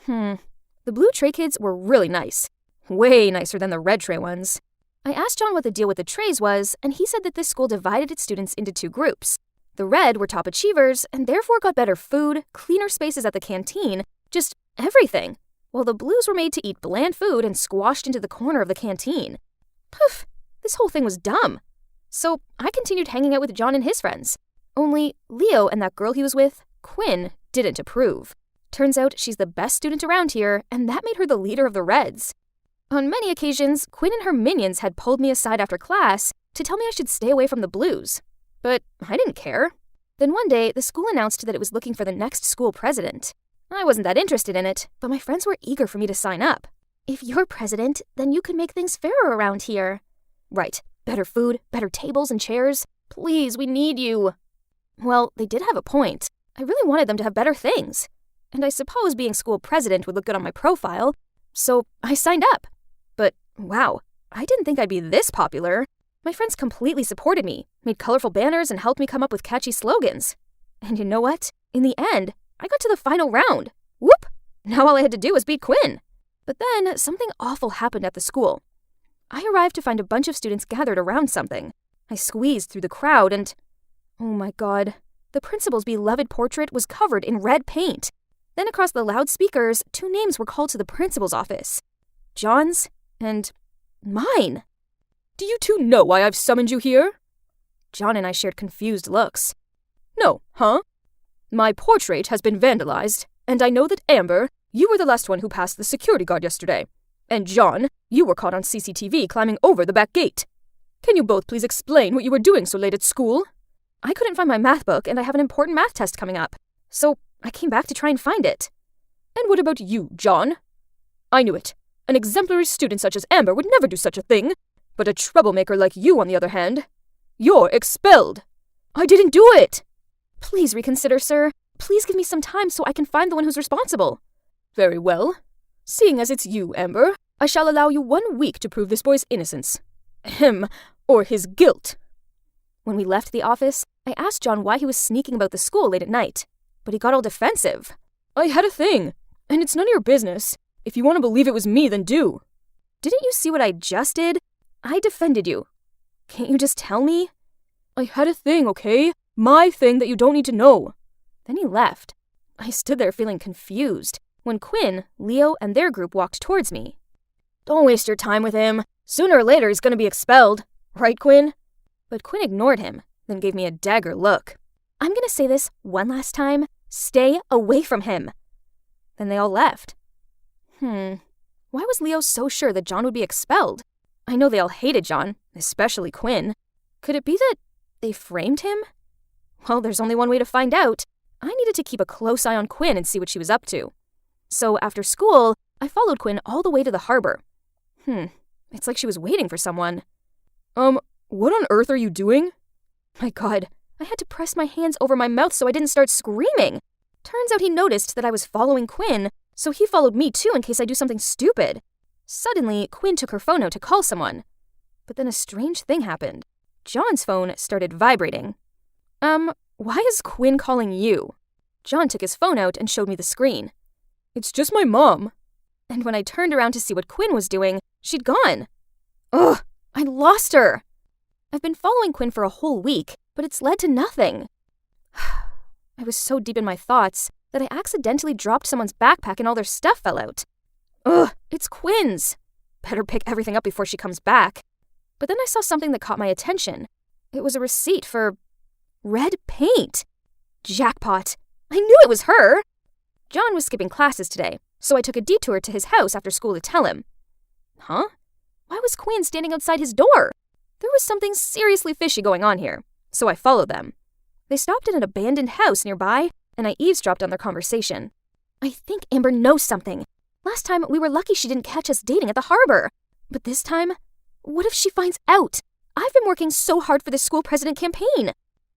The blue tray kids were really nice. Way nicer than the red tray ones. I asked John what the deal with the trays was, and he said that this school divided its students into two groups. The red were top achievers, and therefore got better food, cleaner spaces at the canteen, just everything, while the blues were made to eat bland food and squashed into the corner of the canteen. Poof, this whole thing was dumb. So I continued hanging out with John and his friends. Only Leo and that girl he was with, Quinn, didn't approve. Turns out she's the best student around here, and that made her the leader of the Reds. On many occasions, Quinn and her minions had pulled me aside after class to tell me I should stay away from the blues. But I didn't care. Then one day, the school announced that it was looking for the next school president. I wasn't that interested in it, but my friends were eager for me to sign up. If you're president, then you can make things fairer around here. Right, better food, better tables and chairs. Please, we need you. Well, they did have a point. I really wanted them to have better things. And I suppose being school president would look good on my profile, so I signed up. But wow, I didn't think I'd be this popular. My friends completely supported me, made colorful banners, and helped me come up with catchy slogans. And you know what? In the end, I got to the final round. Whoop! Now all I had to do was beat Quinn. But then something awful happened at the school. I arrived to find a bunch of students gathered around something. I squeezed through the crowd and... oh my god. The principal's beloved portrait was covered in red paint. Then across the loudspeakers, two names were called to the principal's office. John's and mine.
Do you two know why I've summoned you here?
John and I shared confused looks.
No, huh? My portrait has been vandalized, and I know that Amber, you were the last one who passed the security guard yesterday. And John, you were caught on CCTV climbing over the back gate. Can you both please explain what you were doing so late at school?
I couldn't find my math book and I have an important math test coming up. So I came back to try and find it.
And what about you, John? I knew it. An exemplary student such as Amber would never do such a thing. But a troublemaker like you, on the other hand, you're expelled. I didn't do it.
Please reconsider, sir. Please give me some time so I can find the one who's responsible.
Very well. Seeing as it's you, Amber, I shall allow you 1 week to prove this boy's innocence. Ahem, or his guilt.
When we left the office, I asked John why he was sneaking about the school late at night, but he got all defensive.
I had a thing, and it's none of your business. If you want to believe it was me, then do.
Didn't you see what I just did? I defended you. Can't you just tell me?
I had a thing, okay? My thing that you don't need to know.
Then he left. I stood there feeling confused when Quinn, Leo, and their group walked towards me.
Don't waste your time with him. Sooner or later he's going to be expelled. Right, Quinn?
But Quinn ignored him, then gave me a dagger look. I'm going to say this one last time. Stay away from him. Then they all left. Why was Leo so sure that John would be expelled? I know they all hated John, especially Quinn. Could it be that they framed him? Well, there's only one way to find out. I needed to keep a close eye on Quinn and see what she was up to. So after school, I followed Quinn all the way to the harbor. It's like she was waiting for someone.
What on earth are you doing?
My God, I had to press my hands over my mouth so I didn't start screaming. Turns out he noticed that I was following Quinn, so he followed me too in case I do something stupid. Suddenly, Quinn took her phone out to call someone. But then a strange thing happened. John's phone started vibrating. Why is Quinn calling you? John took his phone out and showed me the screen.
It's just my mom.
And when I turned around to see what Quinn was doing, she'd gone. Ugh, I lost her. I've been following Quinn for a whole week, but it's led to nothing. I was so deep in my thoughts that I accidentally dropped someone's backpack and all their stuff fell out. Ugh, it's Quinn's. Better pick everything up before she comes back. But then I saw something that caught my attention. It was a receipt for red paint. Jackpot. I knew it was her. John was skipping classes today, so I took a detour to his house after school to tell him. Huh? Why was Quinn standing outside his door? There was something seriously fishy going on here, so I followed them. They stopped at an abandoned house nearby, and I eavesdropped on their conversation. I think Amber knows something. Last time, we were lucky she didn't catch us dating at the harbor. But this time, what if she finds out? I've been working so hard for this school president campaign.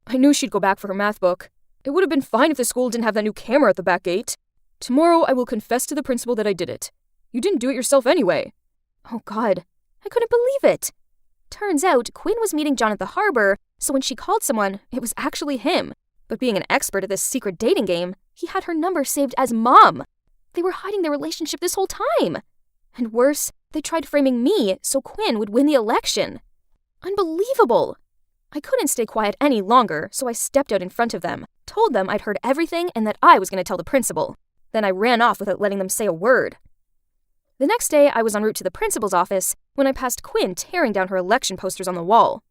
I knew she'd go back for her math book. It would have been fine if the school didn't have that new camera at the back gate. Tomorrow I will confess to the principal that I did it. You didn't do it yourself anyway.
Oh God, I couldn't believe it. Turns out Quinn was meeting John at the harbor, so when she called someone, it was actually him. But being an expert at this secret dating game, he had her number saved as Mom. They were hiding their relationship this whole time. And worse, they tried framing me so Quinn would win the election. Unbelievable. I couldn't stay quiet any longer, so I stepped out in front of them, told them I'd heard everything and that I was going to tell the principal. Then I ran off without letting them say a word. The next day, I was en route to the principal's office when I passed Quinn tearing down her election posters on the wall.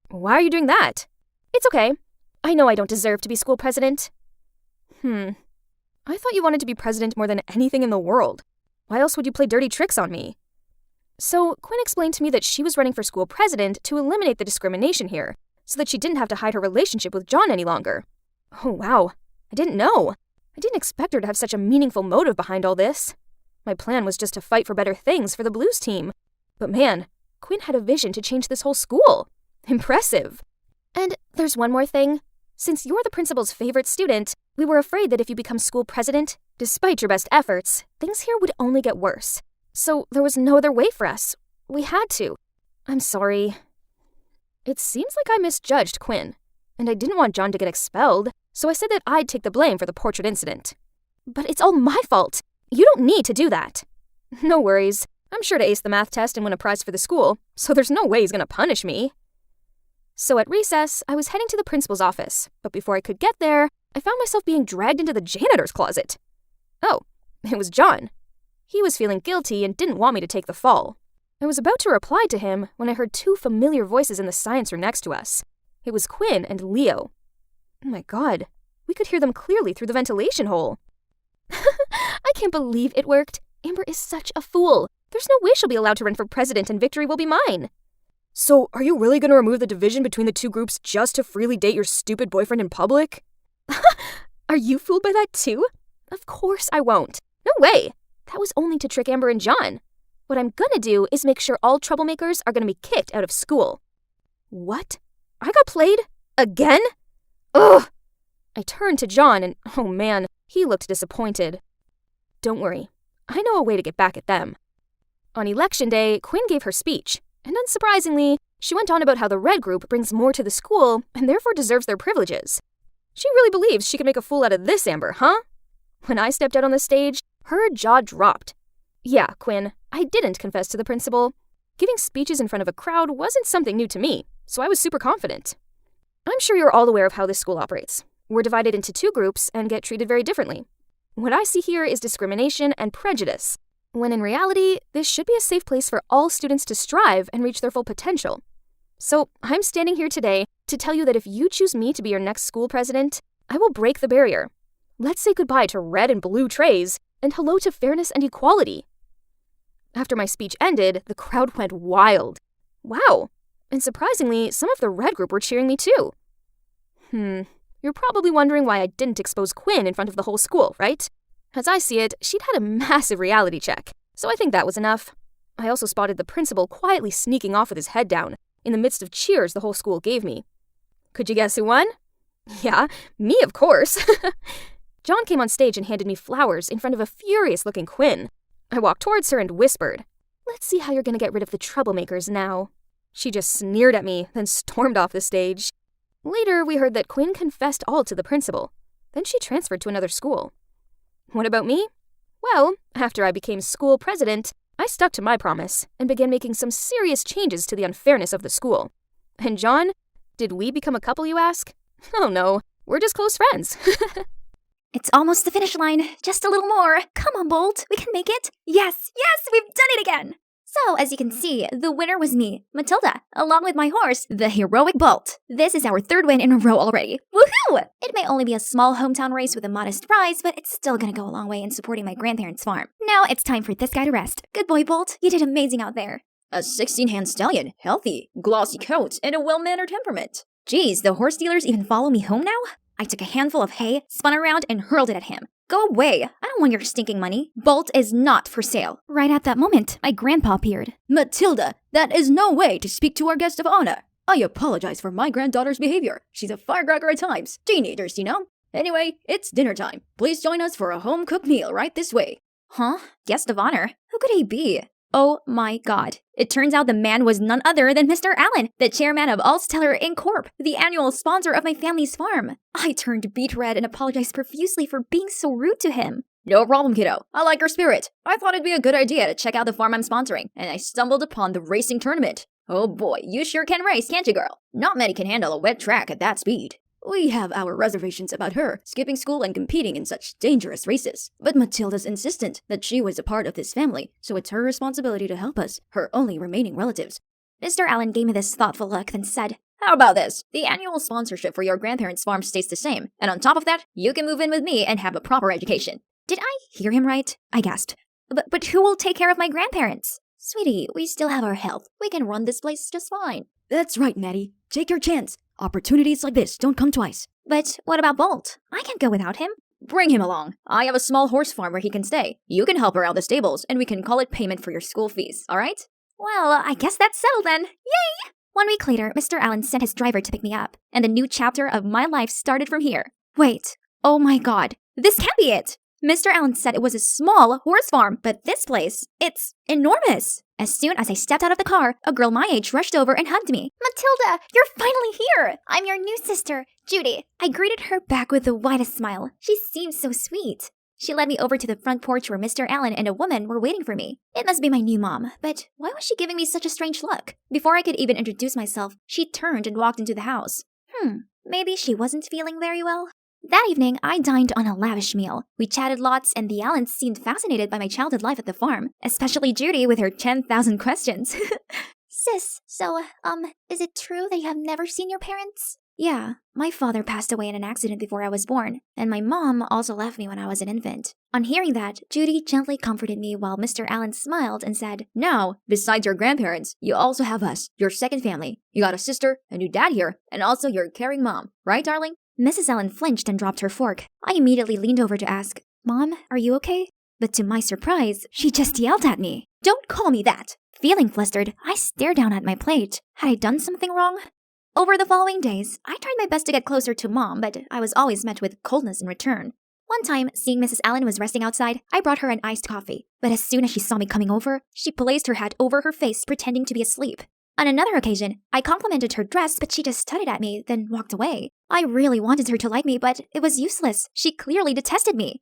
Why are you doing that? It's okay. I know I don't deserve to be school president. I thought you wanted to be president more than anything in the world. Why else would you play dirty tricks on me? So Quinn explained to me that she was running for school president to eliminate the discrimination here, so that she didn't have to hide her relationship with John any longer. Oh wow, I didn't know. I didn't expect her to have such a meaningful motive behind all this. My plan was just to fight for better things for the Blues team. But man, Quinn had a vision to change this whole school. Impressive. And there's one more thing. Since you're the principal's favorite student, we were afraid that if you become school president, despite your best efforts, things here would only get worse. So there was no other way for us. We had to. I'm sorry. It seems like I misjudged Quinn, and I didn't want John to get expelled, so I said that I'd take the blame for the portrait incident. But it's all my fault. You don't need to do that. No worries. I'm sure to ace the math test and win a prize for the school, so there's no way he's gonna punish me. So at recess, I was heading to the principal's office, but before I could get there, I found myself being dragged into the janitor's closet. Oh, it was John. He was feeling guilty and didn't want me to take the fall. I was about to reply to him when I heard two familiar voices in the science room next to us. It was Quinn and Leo. Oh my God, we could hear them clearly through the ventilation hole. I can't believe it worked. Amber is such a fool. There's no way she'll be allowed to run for president and victory will be mine.
So, are you really gonna remove the division between the two groups just to freely date your stupid boyfriend in public? Are you fooled by that too? Of course I won't. No way. That was only to trick Amber and John. What I'm gonna do is make sure all troublemakers are gonna be kicked out of school. What? I got played? Again? Ugh! I turned to John and, oh man, he looked disappointed. Don't worry. I know a way to get back at them. On election day, Quinn gave her speech, and unsurprisingly, she went on about how the red group brings more to the school and therefore deserves their privileges. She really believes she can make a fool out of this Amber, huh? When I stepped out on the stage, her jaw dropped. Yeah, Quinn, I didn't confess to the principal. Giving speeches in front of a crowd wasn't something new to me, so I was super confident. I'm sure you're all aware of how this school operates. We're divided into two groups and get treated very differently. What I see here is discrimination and prejudice, when in reality, this should be a safe place for all students to strive and reach their full potential. So I'm standing here today to tell you that if you choose me to be your next school president, I will break the barrier. Let's say goodbye to red and blue trays and hello to fairness and equality. After my speech ended, the crowd went wild. Wow. And surprisingly, some of the red group were cheering me too. You're probably wondering why I didn't expose Quinn in front of the whole school, right? As I see it, she'd had a massive reality check, so I think that was enough. I also spotted the principal quietly sneaking off with his head down, in the midst of cheers the whole school gave me. Could you guess who won? Yeah, me of course. John came on stage and handed me flowers in front of a furious-looking Quinn. I walked towards her and whispered, "Let's see how you're gonna get rid of the troublemakers now." She just sneered at me, then stormed off the stage. Later, we heard that Quinn confessed all to the principal. Then she transferred to another school. What about me? Well, after I became school president, I stuck to my promise and began making some serious changes to the unfairness of the school. And John, did we become a couple, you ask? Oh no, we're just close friends.
It's almost the finish line. Just a little more. Come on, Bolt. We can make it. Yes, we've done it again. So, as you can see, the winner was me, Matilda, along with my horse, the heroic Bolt. This is our third win in a row already. Woohoo! It may only be a small hometown race with a modest prize, but it's still gonna go a long way in supporting my grandparents' farm. Now it's time for this guy to rest. Good boy, Bolt. You did amazing out there.
A 16-hand stallion, healthy, glossy coat, and a well-mannered temperament.
Geez, the horse dealers even follow me home now? I took a handful of hay, spun around, and hurled it at him. Go away! I don't want your stinking money. Bolt is not for sale. Right at that moment, my grandpa appeared.
Matilda, that is no way to speak to our guest of honor. I apologize for my granddaughter's behavior. She's a firecracker at times. Teenagers, you know. Anyway, it's dinner time. Please join us for a home-cooked meal right this way.
Huh? Guest of honor? Who could he be? Oh my god. It turns out the man was none other than Mr. Allen, the chairman of Allsteller Incorp., the annual sponsor of my family's farm. I turned beet red and apologized profusely for being so rude to him.
No problem, kiddo. I like your spirit. I thought it'd be a good idea to check out the farm I'm sponsoring, and I stumbled upon the racing tournament. Oh boy, you sure can race, can't you, girl? Not many can handle a wet track at that speed. We have our reservations about her skipping school and competing in such dangerous races. But Matilda's insistent that she was a part of this family, so it's her responsibility to help us, her only remaining relatives.
Mr. Allen gave me this thoughtful look, then said,
How about this? The annual sponsorship for your grandparents' farm stays the same, and on top of that, you can move in with me and have a proper education.
Did I hear him right? I gasped. But who will take care of my grandparents?
Sweetie, we still have our health. We can run this place just fine. That's right, Maddie. Take your chance. Opportunities like this don't come twice.
But what about Bolt? I can't go without him.
Bring him along. I have a small horse farm where he can stay. You can help around the stables, and we can call it payment for your school fees, alright?
Well, I guess that's settled then. Yay! 1 week later, Mr. Allen sent his driver to pick me up, and the new chapter of my life started from here. Wait. Oh my god. This can't be it! Mr. Allen said it was a small horse farm, but this place, it's enormous. As soon as I stepped out of the car, a girl my age rushed over and hugged me. Matilda, you're finally here! I'm your new sister, Judy. I greeted her back with the widest smile. She seemed so sweet. She led me over to the front porch where Mr. Allen and a woman were waiting for me. It must be my new mom, but why was she giving me such a strange look? Before I could even introduce myself, she turned and walked into the house. Maybe she wasn't feeling very well? That evening, I dined on a lavish meal. We chatted lots, and the Allens seemed fascinated by my childhood life at the farm, especially Judy with her 10,000 questions. Sis, so, is it true that you have never seen your parents? Yeah, my father passed away in an accident before I was born, and my mom also left me when I was an infant. On hearing that, Judy gently comforted me while Mr. Allen smiled and said, "Now, besides your grandparents, you also have us, your second family. You got a sister, a new dad here, and also your caring mom. Right, darling?" Mrs. Allen flinched and dropped her fork. I immediately leaned over to ask, "Mom, are you okay?" But to my surprise, she just yelled at me, "Don't call me that!" Feeling flustered, I stared down at my plate. Had I done something wrong? Over the following days, I tried my best to get closer to Mom, but I was always met with coldness in return. One time, seeing Mrs. Allen was resting outside, I brought her an iced coffee. But as soon as she saw me coming over, she placed her hat over her face, pretending to be asleep. On another occasion, I complimented her dress, but she just tutted at me, then walked away. I really wanted her to like me, but it was useless. She clearly detested me.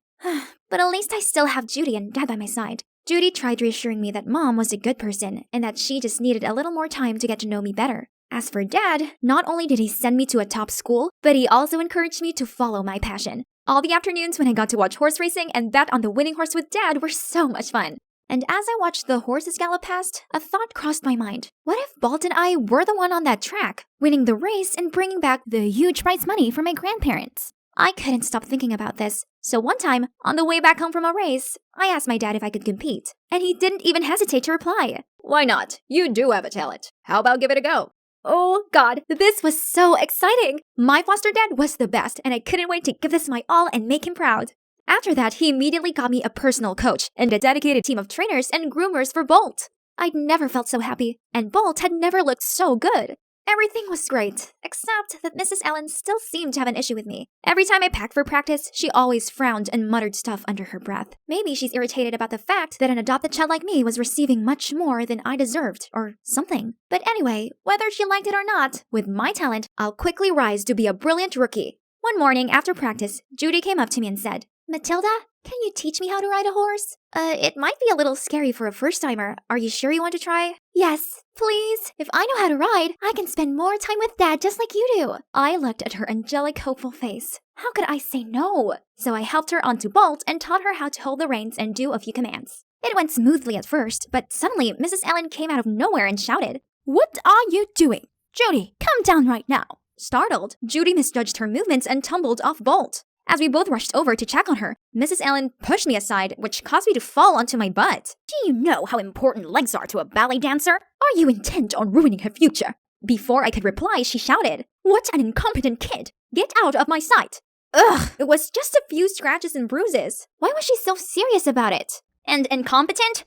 But at least I still have Judy and Dad by my side. Judy tried reassuring me that Mom was a good person and that she just needed a little more time to get to know me better. As for Dad, not only did he send me to a top school, but he also encouraged me to follow my passion. All the afternoons when I got to watch horse racing and bet on the winning horse with Dad were so much fun. And as I watched the horses gallop past, a thought crossed my mind. What if Bolt and I were the one on that track, winning the race and bringing back the huge prize money for my grandparents? I couldn't stop thinking about this. So one time, on the way back home from a race, I asked my dad if I could compete. And he didn't even hesitate to reply.
Why not? You do have a talent. How about give it a go?
Oh God, this was so exciting! My foster dad was the best, and I couldn't wait to give this my all and make him proud. After that, he immediately got me a personal coach and a dedicated team of trainers and groomers for Bolt. I'd never felt so happy, and Bolt had never looked so good. Everything was great, except that Mrs. Allen still seemed to have an issue with me. Every time I packed for practice, she always frowned and muttered stuff under her breath. Maybe she's irritated about the fact that an adopted child like me was receiving much more than I deserved, or something. But anyway, whether she liked it or not, with my talent, I'll quickly rise to be a brilliant rookie. One morning after practice, Judy came up to me and said, "Matilda, can you teach me how to ride a horse? It might be a little scary for a first-timer. Are you sure you want to try?" "Yes, please. If I know how to ride, I can spend more time with Dad just like you do." I looked at her angelic, hopeful face. How could I say no? So I helped her onto Bolt and taught her how to hold the reins and do a few commands. It went smoothly at first, but suddenly Mrs. Allen came out of nowhere and shouted, "What are you doing? Judy, come down right now." Startled, Judy misjudged her movements and tumbled off Bolt. As we both rushed over to check on her, Mrs. Allen pushed me aside, which caused me to fall onto my butt.
Do you know how important legs are to a ballet dancer? Are you intent on ruining her future?
Before I could reply, she shouted, "What an incompetent kid! Get out of my sight!"
Ugh,
It was just a few scratches and bruises. Why was she so serious about it? And incompetent?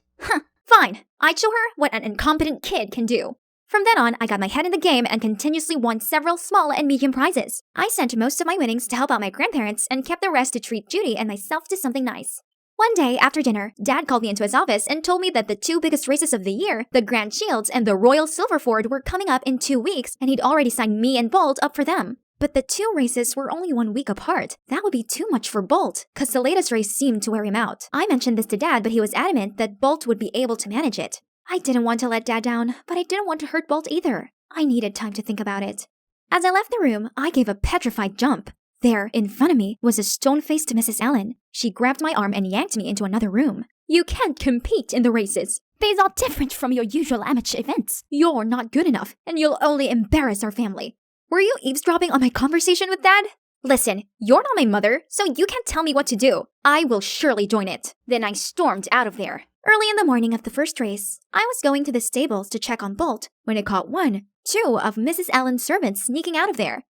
Fine. I'd show her what an incompetent kid can do. From then on, I got my head in the game and continuously won several small and medium prizes. I sent most of my winnings to help out my grandparents and kept the rest to treat Judy and myself to something nice. One day, after dinner, Dad called me into his office and told me that the two biggest races of the year, the Grand Shields and the Royal Silverford, were coming up in 2 weeks, and he'd already signed me and Bolt up for them. But the two races were only 1 week apart. That would be too much for Bolt, cause the latest race seemed to wear him out. I mentioned this to Dad, but he was adamant that Bolt would be able to manage it. I didn't want to let Dad down, but I didn't want to hurt Bolt either. I needed time to think about it. As I left the room, I gave a petrified jump. There, in front of me, was a stone-faced Mrs. Allen. She grabbed my arm and yanked me into another room. "You can't compete in the races. These are different from your usual amateur events. You're not good enough, and you'll only embarrass our family." Were you eavesdropping on my conversation with Dad? Listen, you're not my mother, so you can't tell me what to do. I will surely join it. Then I stormed out of there. Early in the morning of the first race, I was going to the stables to check on Bolt when I caught 2 of Mrs. Allen's servants sneaking out of there.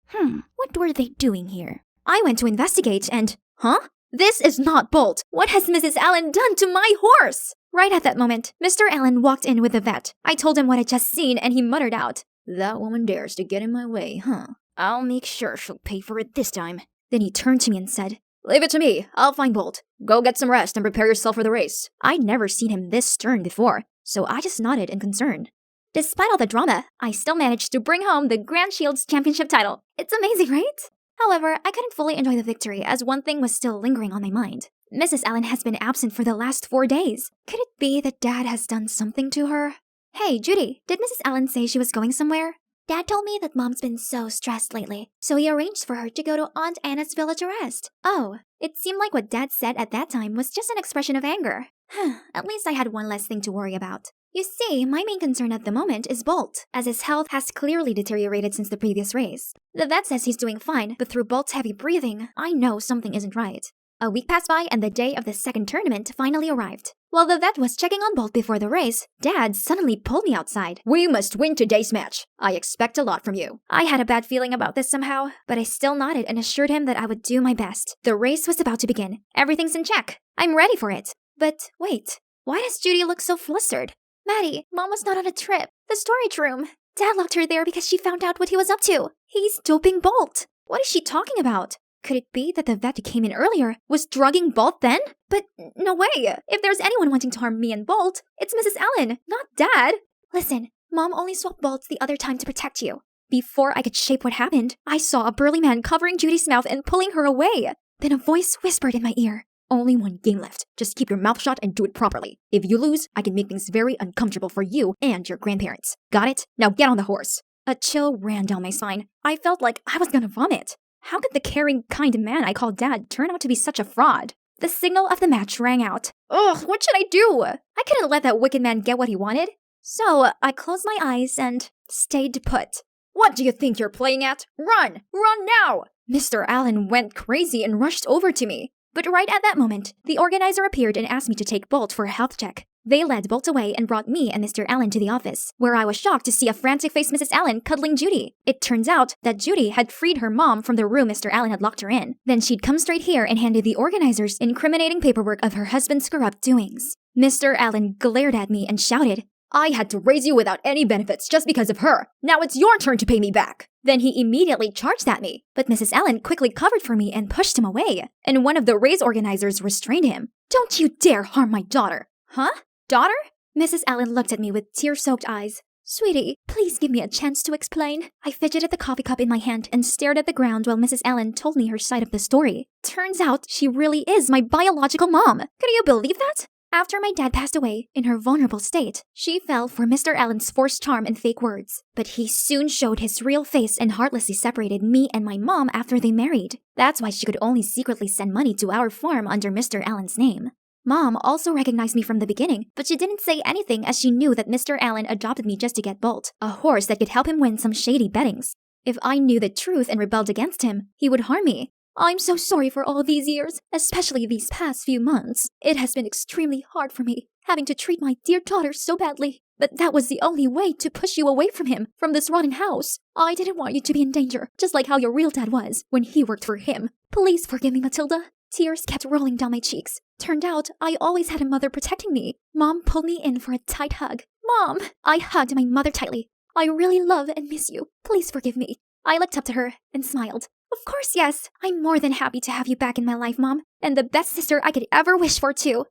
What were they doing here? I went to investigate and, this is not Bolt. What has Mrs. Allen done to my horse? Right at that moment, Mr. Allen walked in with the vet. I told him what I'd just seen and he muttered out, "That woman dares to get in my way, huh? I'll make sure she'll pay for it this time." Then he turned to me and said, "Leave it to me. I'll find Bolt. Go get some rest and prepare yourself for the race." I'd never seen him this stern before, so I just nodded in concern. Despite all the drama, I still managed to bring home the Grand Shields Championship title. It's amazing, right? However, I couldn't fully enjoy the victory as one thing was still lingering on my mind. Mrs. Allen has been absent for the last 4 days. Could it be that Dad has done something to her? Hey, Judy, did Mrs. Allen say she was going somewhere? Dad told me that Mom's been so stressed lately, so he arranged for her to go to Aunt Anna's village to rest. Oh, it seemed like what Dad said at that time was just an expression of anger. At least I had one less thing to worry about. You see, my main concern at the moment is Bolt, as his health has clearly deteriorated since the previous race. The vet says he's doing fine, but through Bolt's heavy breathing, I know something isn't right. A week passed by and the day of the second tournament finally arrived. While the vet was checking on Bolt before the race, Dad suddenly pulled me outside.
We must win today's match. I expect a lot from you.
I had a bad feeling about this somehow, but I still nodded and assured him that I would do my best. The race was about to begin. Everything's in check. I'm ready for it. But wait, why does Judy look so flustered? Maddie, Mom was not on a trip. The storage room. Dad locked her there because she found out what he was up to. He's doping Bolt. What is she talking about? Could it be that the vet who came in earlier was drugging Bolt then? But no way. If there's anyone wanting to harm me and Bolt, it's Mrs. Allen, not Dad. Listen, Mom only swapped bolts the other time to protect you. Before I could shape what happened, I saw a burly man covering Judy's mouth and pulling her away. Then a voice whispered in my ear.
Only one game left. Just keep your mouth shut and do it properly. If you lose, I can make things very uncomfortable for you and your grandparents. Got it? Now get on the horse.
A chill ran down my spine. I felt like I was gonna vomit. How could the caring, kind man I called Dad turn out to be such a fraud? The signal of the match rang out. Ugh, what should I do? I couldn't let that wicked man get what he wanted. So I closed my eyes and stayed put.
What do you think you're playing at? Run! Run now!
Mr. Allen went crazy and rushed over to me. But right at that moment, the organizer appeared and asked me to take Bolt for a health check. They led Bolt away and brought me and Mr. Allen to the office, where I was shocked to see a frantic-faced Mrs. Allen cuddling Judy. It turns out that Judy had freed her mom from the room Mr. Allen had locked her in. Then she'd come straight here and handed the organizers incriminating paperwork of her husband's corrupt doings. Mr. Allen glared at me and shouted,
I had to raise you without any benefits just because of her. Now it's your turn to pay me back.
Then he immediately charged at me, but Mrs. Allen quickly covered for me and pushed him away, and one of the race organizers restrained him. Don't you dare harm my daughter. Huh? Daughter? Mrs. Allen looked at me with tear-soaked eyes. Sweetie, please give me a chance to explain. I fidgeted the coffee cup in my hand and stared at the ground while Mrs. Allen told me her side of the story. Turns out she really is my biological mom. Could you believe that? After my dad passed away, in her vulnerable state, she fell for Mr. Allen's forced charm and fake words. But he soon showed his real face and heartlessly separated me and my mom after they married. That's why she could only secretly send money to our farm under Mr. Allen's name. Mom also recognized me from the beginning, but she didn't say anything as she knew that Mr. Allen adopted me just to get Bolt, a horse that could help him win some shady bettings. If I knew the truth and rebelled against him, he would harm me. I'm so sorry for all these years, especially these past few months. It has been extremely hard for me, having to treat my dear daughter so badly. But that was the only way to push you away from him, from this rotten house. I didn't want you to be in danger, just like how your real dad was when he worked for him. Please forgive me, Matilda. Tears kept rolling down my cheeks. Turned out, I always had a mother protecting me. Mom pulled me in for a tight hug. Mom! I hugged my mother tightly. I really love and miss you. Please forgive me. I looked up to her and smiled. Of course, yes. I'm more than happy to have you back in my life, Mom. And the best sister I could ever wish for, too.